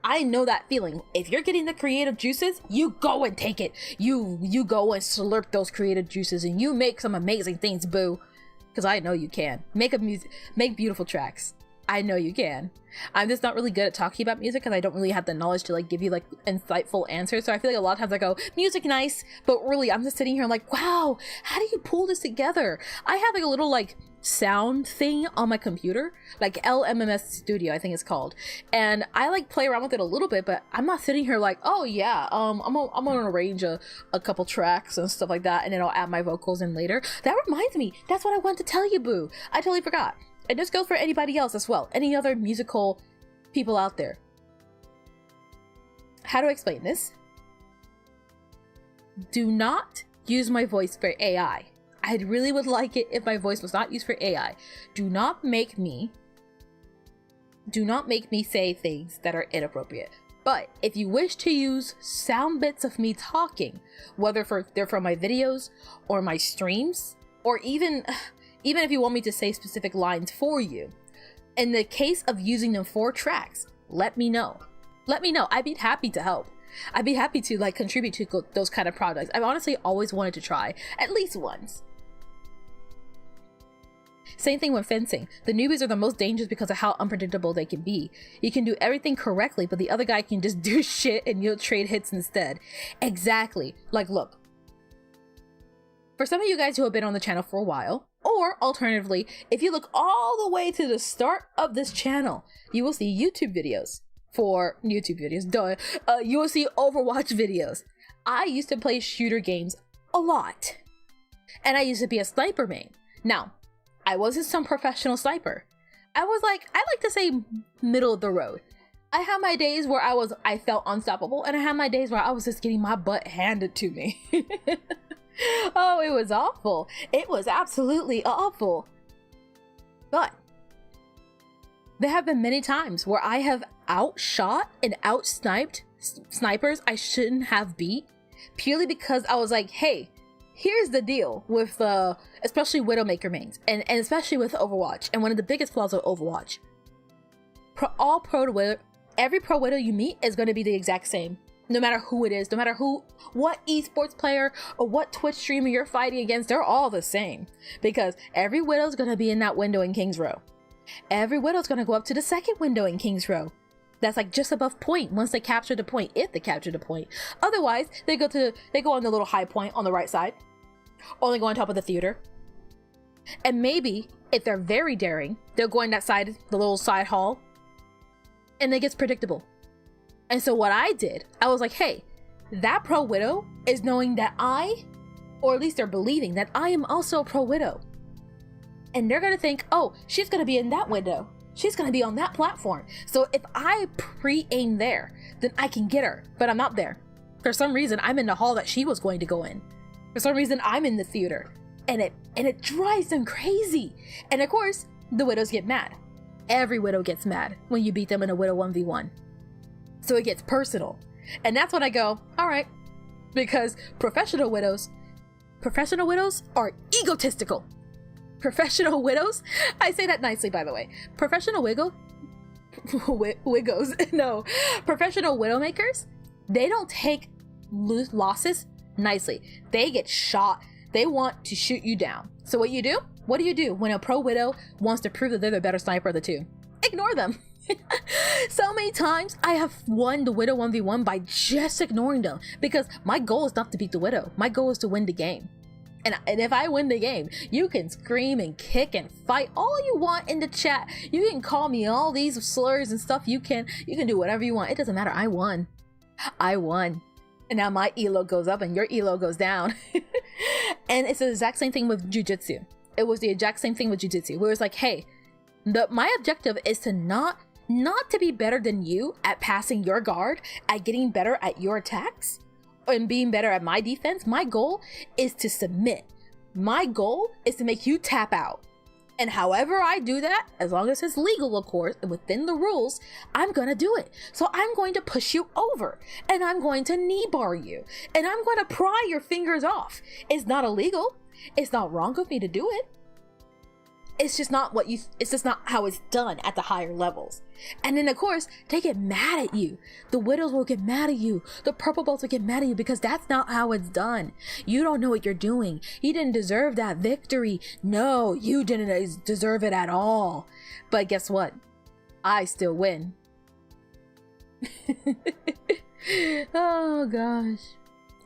I know that feeling. If you're getting the creative juices, you go and take it. You go and slurp those creative juices and you make some amazing things, Boo. Because I know you can. Make beautiful tracks. I know you can. I'm just not really good at talking about music because I don't really have the knowledge to like give you like insightful answers. So I feel like a lot of times I go, music nice, but really I'm just sitting here like, wow, how do you pull this together? I have like a little like sound thing on my computer, like LMMS Studio I think it's called, and I like play around with it a little bit, but I'm not sitting here like, oh yeah, I'm gonna arrange a couple tracks and stuff like that and then I'll add my vocals in later. That reminds me, that's what I wanted to tell you, Boo. I totally forgot. And this goes for anybody else as well, any other musical people out there. How do I explain this? Do not use my voice for AI. I really would like it if my voice was not used for AI. Do not make me say things that are inappropriate. But if you wish to use sound bits of me talking, whether they're from my videos or my streams, or even if you want me to say specific lines for you, in the case of using them for tracks, let me know. Let me know. I'd be happy to help. I'd be happy to like contribute to those kind of projects. I've honestly always wanted to try, at least once. Same thing with fencing. The newbies are the most dangerous because of how unpredictable they can be. You can do everything correctly, but the other guy can just do shit and you'll trade hits instead. Exactly. Like, look. For some of you guys who have been on the channel for a while, or alternatively, if you look all the way to the start of this channel, you will see YouTube videos. You will see Overwatch videos. I used to play shooter games a lot. And I used to be a sniper main. Now, I wasn't some professional sniper. I was like, I like to say middle of the road. I had my days where I felt unstoppable, and I had my days where I was just getting my butt handed to me. Oh, it was awful. It was absolutely awful. But there have been many times where I have outshot and outsniped snipers I shouldn't have beat, purely because I was like, hey, here's the deal with especially Widowmaker mains, and especially with Overwatch. And one of the biggest flaws of Overwatch, every pro Widow you meet is going to be the exact same. No matter who it is, no matter what esports player or what Twitch streamer you're fighting against, they're all the same. Because every Widow's gonna be in that window in King's Row. Every Widow's gonna go up to the second window in King's Row. That's like just above point once they capture the point, if they capture the point. Otherwise, they go on the little high point on the right side. Or they go on top of the theater. And maybe, if they're very daring, they'll go in that side, the little side hall. And it gets predictable. And so what I did, I was like, hey, that pro Widow is knowing that or at least they're believing that I am also a pro Widow. And they're gonna think, oh, she's gonna be in that window. She's gonna be on that platform. So if I pre-aim there, then I can get her, but I'm not there. For some reason, I'm in the hall that she was going to go in. For some reason, I'm in the theater. And it drives them crazy. And of course, the Widows get mad. Every Widow gets mad when you beat them in a Widow 1v1. So it gets personal. And that's when I go, all right, because professional widows are egotistical. Professional widows, I say that nicely, by the way. Professional professional widowmakers, they don't take losses nicely. They get shot. They want to shoot you down. So what do you do when a pro widow wants to prove that they're the better sniper of the two? Ignore them. So many times I have won the Widow 1v1 by just ignoring them, because my goal is not to beat the Widow. My goal is to win the game. And if I win the game, you can scream and kick and fight all you want in the chat. You can call me all these slurs and stuff. You can do whatever you want. It doesn't matter. I won. And now my elo goes up and your elo goes down. And it's the exact same thing with jujitsu. It was the exact same thing with jujitsu, where it's like, hey, my objective is to not to be better than you at passing your guard, at getting better at your attacks, and being better at my defense. My goal is to submit. My goal is to make you tap out. And however I do that, as long as it's legal, of course, and within the rules, I'm gonna do it. So I'm going to push you over, and I'm going to knee bar you, and I'm going to pry your fingers off. It's not illegal. It's not wrong of me to do it. It's just not how it's done at the higher levels. And then of course, they get mad at you. The Widows will get mad at you. The Purple Belts will get mad at you, because that's not how it's done. You don't know what you're doing. You didn't deserve that victory. No, you didn't deserve it at all. But guess what? I still win. Oh gosh.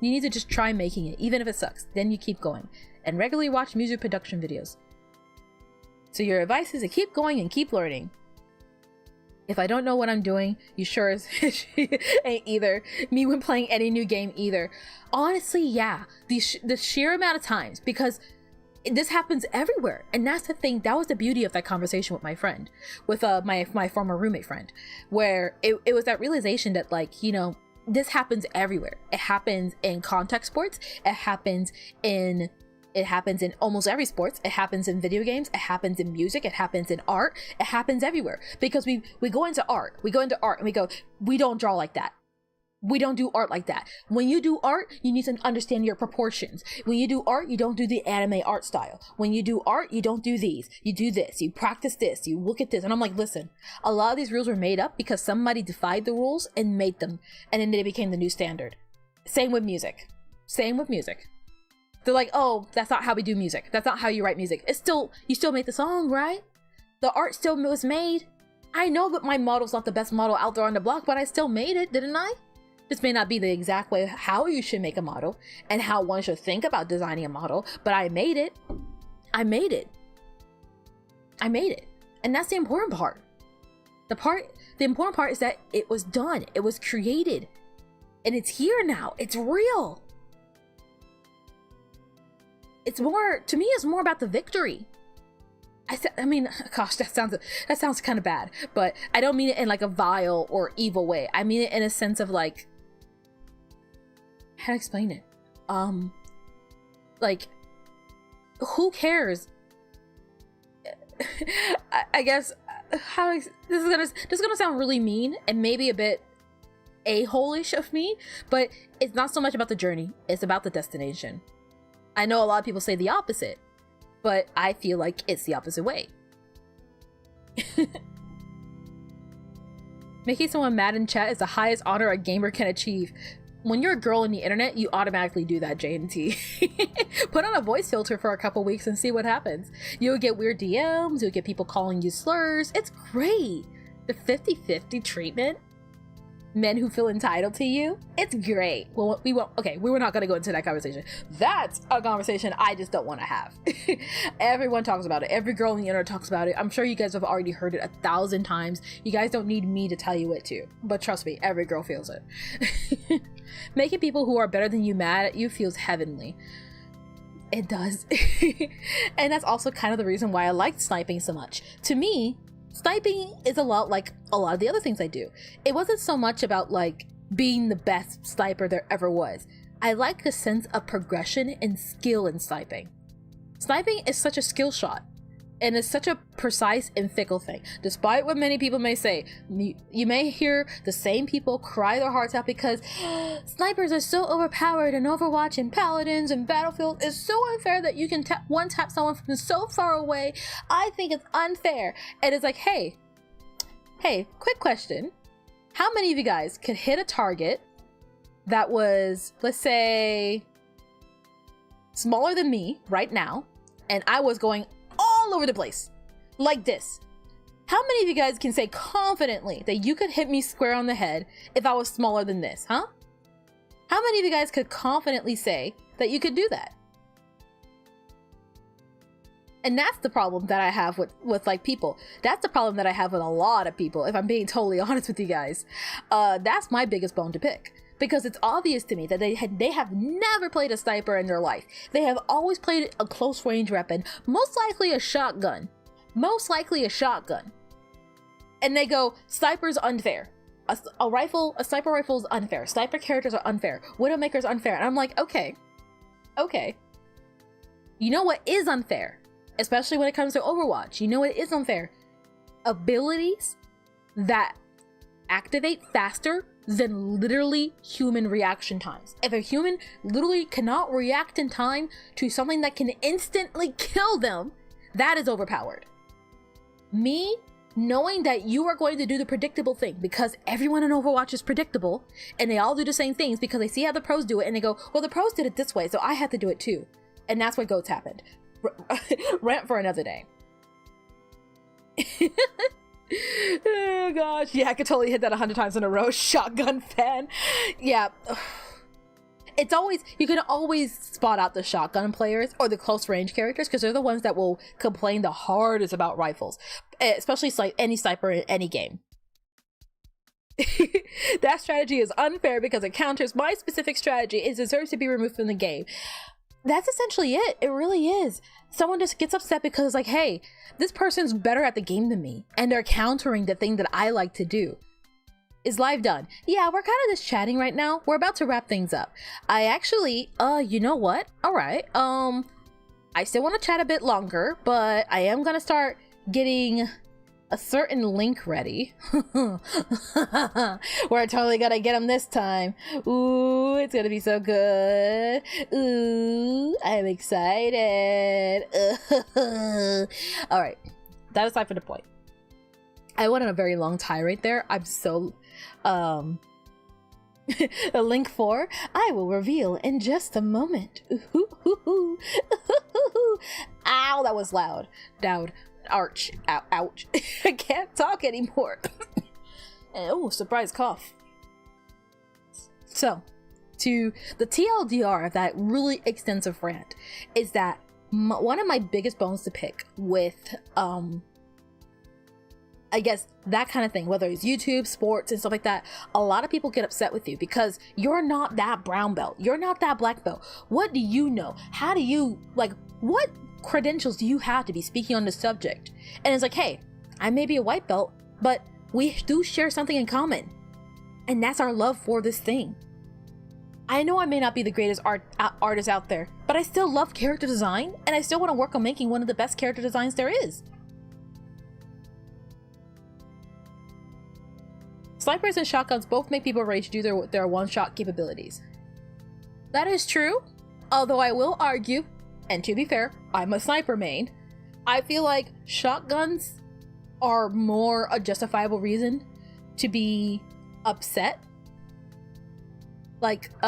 You need to just try making it, even if it sucks. Then you keep going. And regularly watch music production videos. So your advice is to keep going and keep learning. If I don't know what I'm doing, you sure as ain't either. Me when playing any new game either. Honestly, yeah. The sheer amount of times, because this happens everywhere. And that's the thing. That was the beauty of that conversation with my friend. With my former roommate friend. Where it was that realization that, like, you know, this happens everywhere. It happens in contact sports. It happens in almost every sports. It happens in video games. It happens in music. It happens in art. It happens everywhere, because we go into art. We go into art and we go, we don't draw like that. We don't do art like that. When you do art, you need to understand your proportions. When you do art, you don't do the anime art style. When you do art, you don't do these. You do this. You practice this. You look at this. And I'm like, listen, a lot of these rules were made up because somebody defied the rules and made them. And then they became the new standard. Same with music. They're like, oh, that's not how we do music. That's not how you write music. You still made the song, right? The art still was made. I know that my model's not the best model out there on the block, but I still made it, didn't I? This may not be the exact way how you should make a model and how one should think about designing a model, but I made it. And that's the important part. The important part is that it was done. It was created. And it's here now. It's real. To me, it's more about the victory. I mean, gosh, that sounds kind of bad, but I don't mean it in like a vile or evil way. I mean it in a sense of like, how to explain it? Like, who cares? I guess this is gonna sound really mean and maybe a bit a-hole-ish of me, but it's not so much about the journey, it's about the destination. I know a lot of people say the opposite, but I feel like it's the opposite way. Making someone mad in chat is the highest honor a gamer can achieve. When you're a girl on the internet, you automatically do that, JNT. Put on a voice filter for a couple weeks and see what happens. You'll get weird DMs, you'll get people calling you slurs. It's great. The 50-50 treatment. Men who feel entitled to you. It's great. Well, we won't. Okay, we were not going to go into that conversation. That's a conversation I just don't want to have. Everyone talks about it. Every girl on the internet talks about it. I'm sure you guys have already heard it 1,000 times. You guys don't need me to tell you it too. But trust me, every girl feels it. Making people who are better than you mad at you feels heavenly. It does. And that's also kind of the reason why I like sniping so much. To me, sniping is a lot like a lot of the other things I do. It wasn't so much about like being the best sniper there ever was. I like the sense of progression and skill in sniping. Sniping is such a skill shot, and it's such a precise and fickle thing. Despite what many people may say, you may hear the same people cry their hearts out because snipers are so overpowered in Overwatch and Paladins and Battlefield. It's so unfair that you can one-tap someone from so far away. I think it's unfair. And it's like, hey, quick question. How many of you guys could hit a target that was, let's say, smaller than me right now, and I was going all over the place like this? How many of you guys can say confidently that you could hit me square on the head if I was smaller than this, huh? How many of you guys could confidently say that you could do that? And that's the problem that I have with like people. That's the problem that I have with a lot of people, if I'm being totally honest with you guys. That's my biggest bone to pick. Because it's obvious to me that they have never played a sniper in their life. They have always played a close range weapon, most likely a shotgun. Most likely a shotgun. And they go, sniper's unfair. A sniper rifle is unfair. Sniper characters are unfair. Widowmaker's unfair. And I'm like, okay. You know what is unfair? Especially when it comes to Overwatch. You know what is unfair? Abilities that activate faster than literally human reaction times. If a human literally cannot react in time to something that can instantly kill them, that is overpowered. Me knowing that you are going to do the predictable thing, because everyone in Overwatch is predictable and they all do the same things because they see how the pros do it and they go, well, the pros did it this way, so I have to do it too. And that's what goats happened. Rant for another day. Oh gosh, yeah, I could totally hit that 100 times in a row. Shotgun fan. Yeah, it's always, you can always spot out the shotgun players or the close range characters because they're the ones that will complain the hardest about rifles, especially any sniper in any game. That strategy is unfair because it counters my specific strategy. It deserves to be removed from the game. That's essentially it. It really is. Someone just gets upset because it's like, hey, this person's better at the game than me, and they're countering the thing that I like to do. Is live done? Yeah, we're kind of just chatting right now. We're about to wrap things up. I actually, you know what? All right. I still want to chat a bit longer, but I am gonna start getting a certain link ready. We're totally gonna get him this time. Ooh, it's gonna be so good. Ooh, I'm excited. All right, that aside for the point. I went on a very long tirade there. I'm so, a link for, I will reveal in just a moment. Ow, that was loud. Dowd. Ouch. I can't talk anymore. Oh, surprise cough. So, to the TLDR of that really extensive rant is that one of my biggest bones to pick with, I guess that kind of thing, whether it's YouTube, sports, and stuff like that, a lot of people get upset with you because you're not that brown belt. You're not that black belt. What do you know? How do you, like, what credentials do you have to be speaking on this subject? And it's like, hey, I may be a white belt, but we do share something in common. And that's our love for this thing. I know I may not be the greatest artist out there, but I still love character design, and I still want to work on making one of the best character designs there is. Snipers and shotguns both make people rage due to their one-shot capabilities. That is true, although I will argue, and to be fair, I'm a sniper main, I feel like shotguns are more a justifiable reason to be upset. Shotguns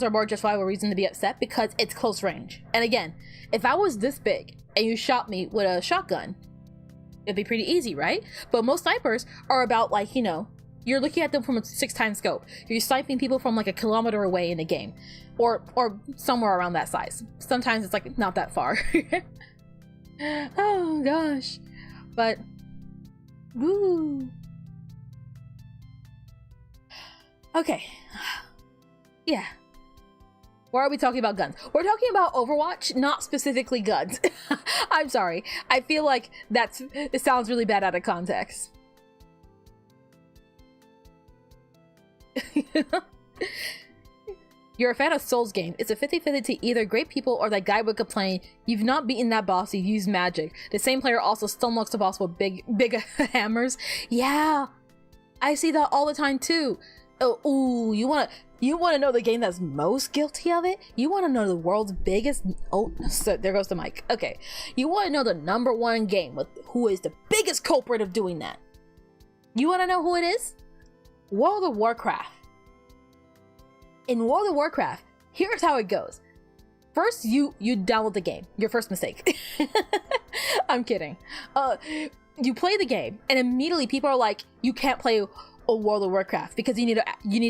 are more justifiable reason to be upset because it's close range. And again, if I was this big and you shot me with a shotgun, it'd be pretty easy, right? But most snipers are about, like, you know, you're looking at them from a 6x scope. You're sniping people from like a kilometer away in the game, or somewhere around that size. Sometimes it's like not that far. Oh gosh, but woo. Okay, yeah. Why are we talking about guns? We're talking about Overwatch, not specifically guns. I'm sorry. I feel like it sounds really bad out of context. You're a fan of Souls game. It's a 50-50 to either great people or that guy would complain you've not beaten that boss, you've used magic. The same player also stunlocks the boss with big hammers. Yeah, I see that all the time too. Oh, you wanna know the game that's most guilty of it? You wanna know the world's biggest... Oh, so there goes the mic. Okay. You wanna know the #1 game with who is the biggest culprit of doing that? You wanna know who it is? World of Warcraft. In World of Warcraft, here's how it goes. First, you download the game. Your first mistake. I'm kidding. You play the game, and immediately people are like, you can't play World of Warcraft because you need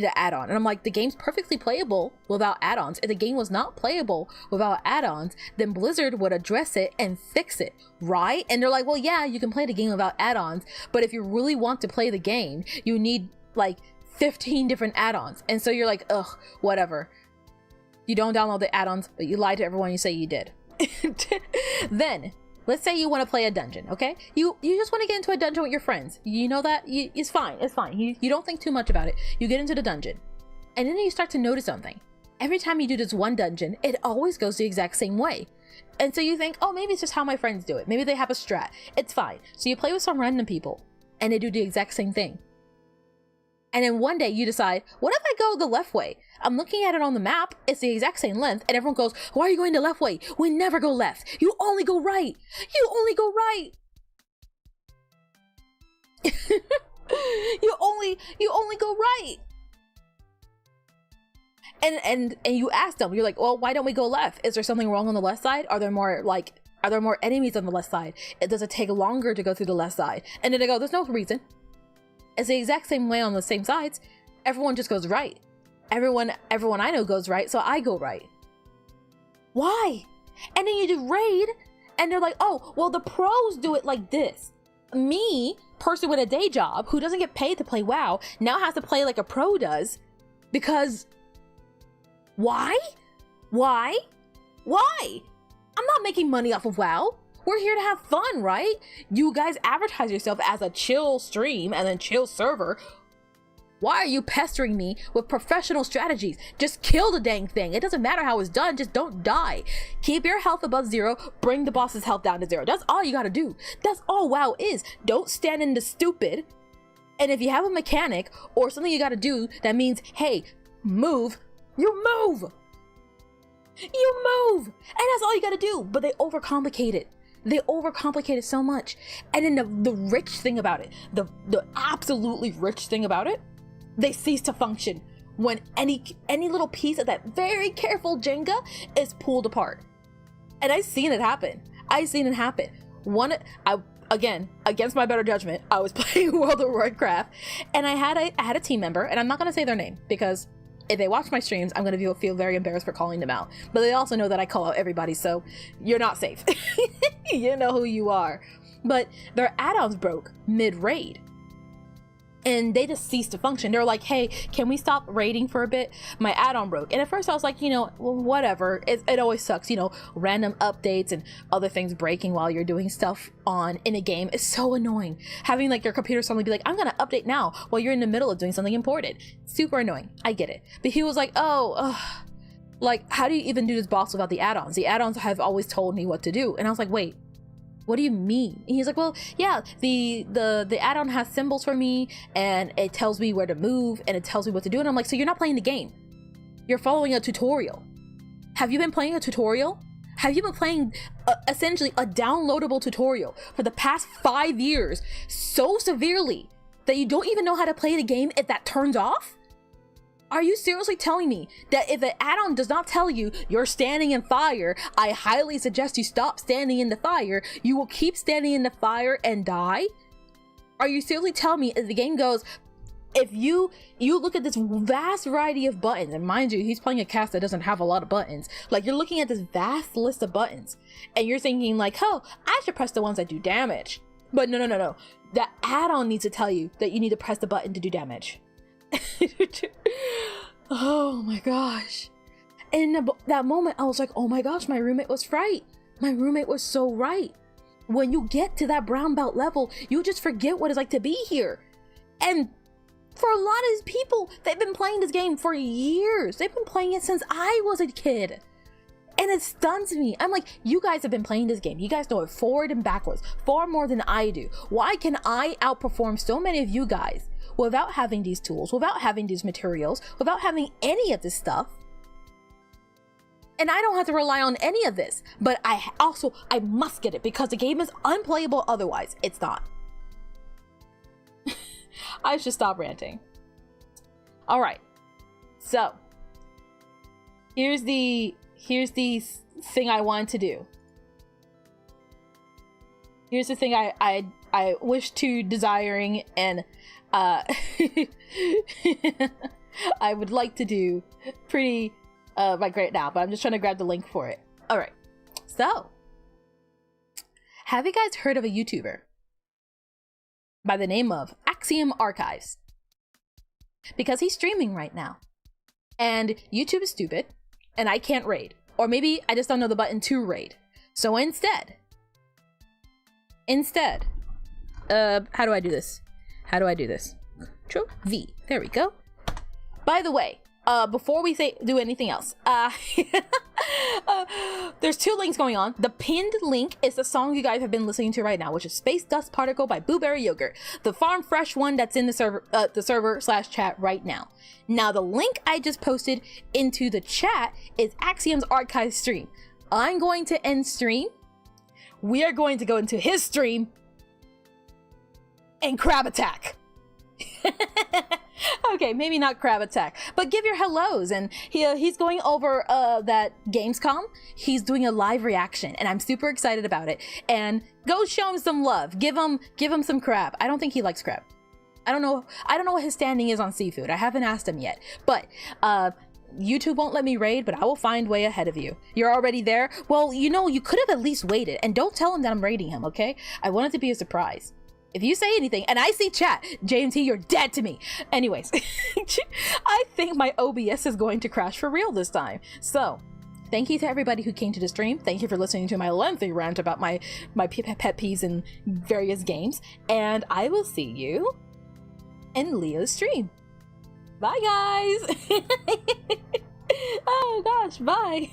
an add-on. And I'm like, the game's perfectly playable without add-ons. If the game was not playable without add-ons, then Blizzard would address it and fix it, right? And they're like, well, yeah, you can play the game without add-ons, but if you really want to play the game, you need like 15 different add-ons. And so you're like, ugh, whatever. You don't download the add-ons, but you lie to everyone you say you did. Then let's say you want to play a dungeon, okay? You just want to get into a dungeon with your friends. You know that? It's fine. It's fine. You don't think too much about it. You get into the dungeon. And then you start to notice something. Every time you do this one dungeon, it always goes the exact same way. And so you think, oh, maybe it's just how my friends do it. Maybe they have a strat. It's fine. So you play with some random people, and they do the exact same thing. And then one day you decide, what if I go the left way? I'm looking at it on the map, it's the exact same length, and everyone goes, why are you going the left way? We never go left. You only go right. You only go right. you only go right. And you ask them, you're like, well, why don't we go left? Is there something wrong on the left side? Are there more enemies on the left side? Does it take longer to go through the left side? And then they go, there's no reason. It's the exact same way on the same sides. Everyone just goes right. Everyone I know goes right, so I go right. Why? And then you do raid, and they're like, oh, well, the pros do it like this. Me, person with a day job, who doesn't get paid to play WoW, now has to play like a pro does, because... Why? Why? Why? I'm not making money off of WoW. We're here to have fun, right? You guys advertise yourself as a chill stream and then chill server. Why are you pestering me with professional strategies? Just kill the dang thing. It doesn't matter how it's done, just don't die. Keep your health above 0, bring the boss's health down to 0. That's all you gotta do. That's all WoW is. Don't stand in the stupid. And if you have a mechanic or something you gotta do that means, hey, move, you move. You move. And that's all you gotta do. But they overcomplicate it. They overcomplicate it so much. And then the rich thing about it, the absolutely rich thing about it, they cease to function when any little piece of that very careful Jenga is pulled apart. And I've seen it happen. Again, against my better judgment, I was playing World of Warcraft, and I had a team member, and I'm not gonna say their name because if they watch my streams, I'm gonna feel very embarrassed for calling them out. But they also know that I call out everybody, so you're not safe. You know who you are. But their add-ons broke mid-raid. and they just ceased to function. They're like, hey, can we stop raiding for a bit? My add-on broke. And at first I was like, you know, well, whatever. It always sucks, you know, random updates and other things breaking while you're doing stuff in a game is so annoying. Having like your computer suddenly be like, I'm gonna update now while you're in the middle of doing something important. Super annoying. I get it. But he was like, like, how do you even do this boss without the add-ons? The add-ons have always told me what to do. And I was like, wait, what do you mean? And he's like, well, yeah, the add-on has symbols for me, and it tells me where to move, and it tells me what to do. And I'm like, so you're not playing the game. You're following a tutorial. Have you been playing a tutorial? Have you been playing essentially a downloadable tutorial for the past 5 years so severely that you don't even know how to play the game if that turns off? Are you seriously telling me that if an add-on does not tell you you're standing in fire, I highly suggest you stop standing in the fire, you will keep standing in the fire and die? Are you seriously telling me as the game goes, if you look at this vast variety of buttons, and mind you, he's playing a cast that doesn't have a lot of buttons, like you're looking at this vast list of buttons, and you're thinking like, oh, I should press the ones that do damage. But no. That add-on needs to tell you that you need to press the button to do damage. Oh my gosh. And in that moment I was like, oh my gosh, my roommate was right. My roommate was so right. When you get to that brown belt level, you just forget what it's like to be here. And for a lot of these people, they've been playing this game for years. They've been playing it since I was a kid. And it stuns me. I'm like, you guys have been playing this game. You guys know it forward and backwards far more than I do. Why can I outperform so many of you guys without having these tools, without having these materials, without having any of this stuff? And I don't have to rely on any of this, but I must get it because the game is unplayable otherwise. It's not. I should stop ranting. All right. So here's the thing I wanted to do. Here's the thing I wish to desiring and I would like to do pretty like right now, but I'm just trying to grab the link for it. All right. So, have you guys heard of a YouTuber by the name of Axiom Archives? Because he's streaming right now, and YouTube is stupid, and I can't raid, or maybe I just don't know the button to raid. So instead, how do I do this? Control V. There we go. By the way, before we do anything else, there's two links going on. The pinned link is the song you guys have been listening to right now, which is Space Dust Particle by Bwue Berry Yougurt, the farm fresh one that's in the server/chat right now. Now the link I just posted into the chat is Axiom's archive stream. I'm going to end stream. We are going to go into his stream and crab attack. Okay, maybe not crab attack, but give your hellos. And he's going over that Gamescom. He's doing a live reaction, and I'm super excited about it. And go show him some love. Give him some crab. I don't think he likes crab. I don't know what his standing is on seafood. I haven't asked him yet. But YouTube won't let me raid, but I will find way ahead of you. You're already there? Well, you know, you could have at least waited. And don't tell him that I'm raiding him, okay? I want it to be a surprise. If you say anything, and I see chat, JMT, you're dead to me. Anyways, I think my OBS is going to crash for real this time. So, thank you to everybody who came to the stream. Thank you for listening to my lengthy rant about my pet peeves in various games. And I will see you in Leo's stream. Bye, guys. Oh, gosh, bye.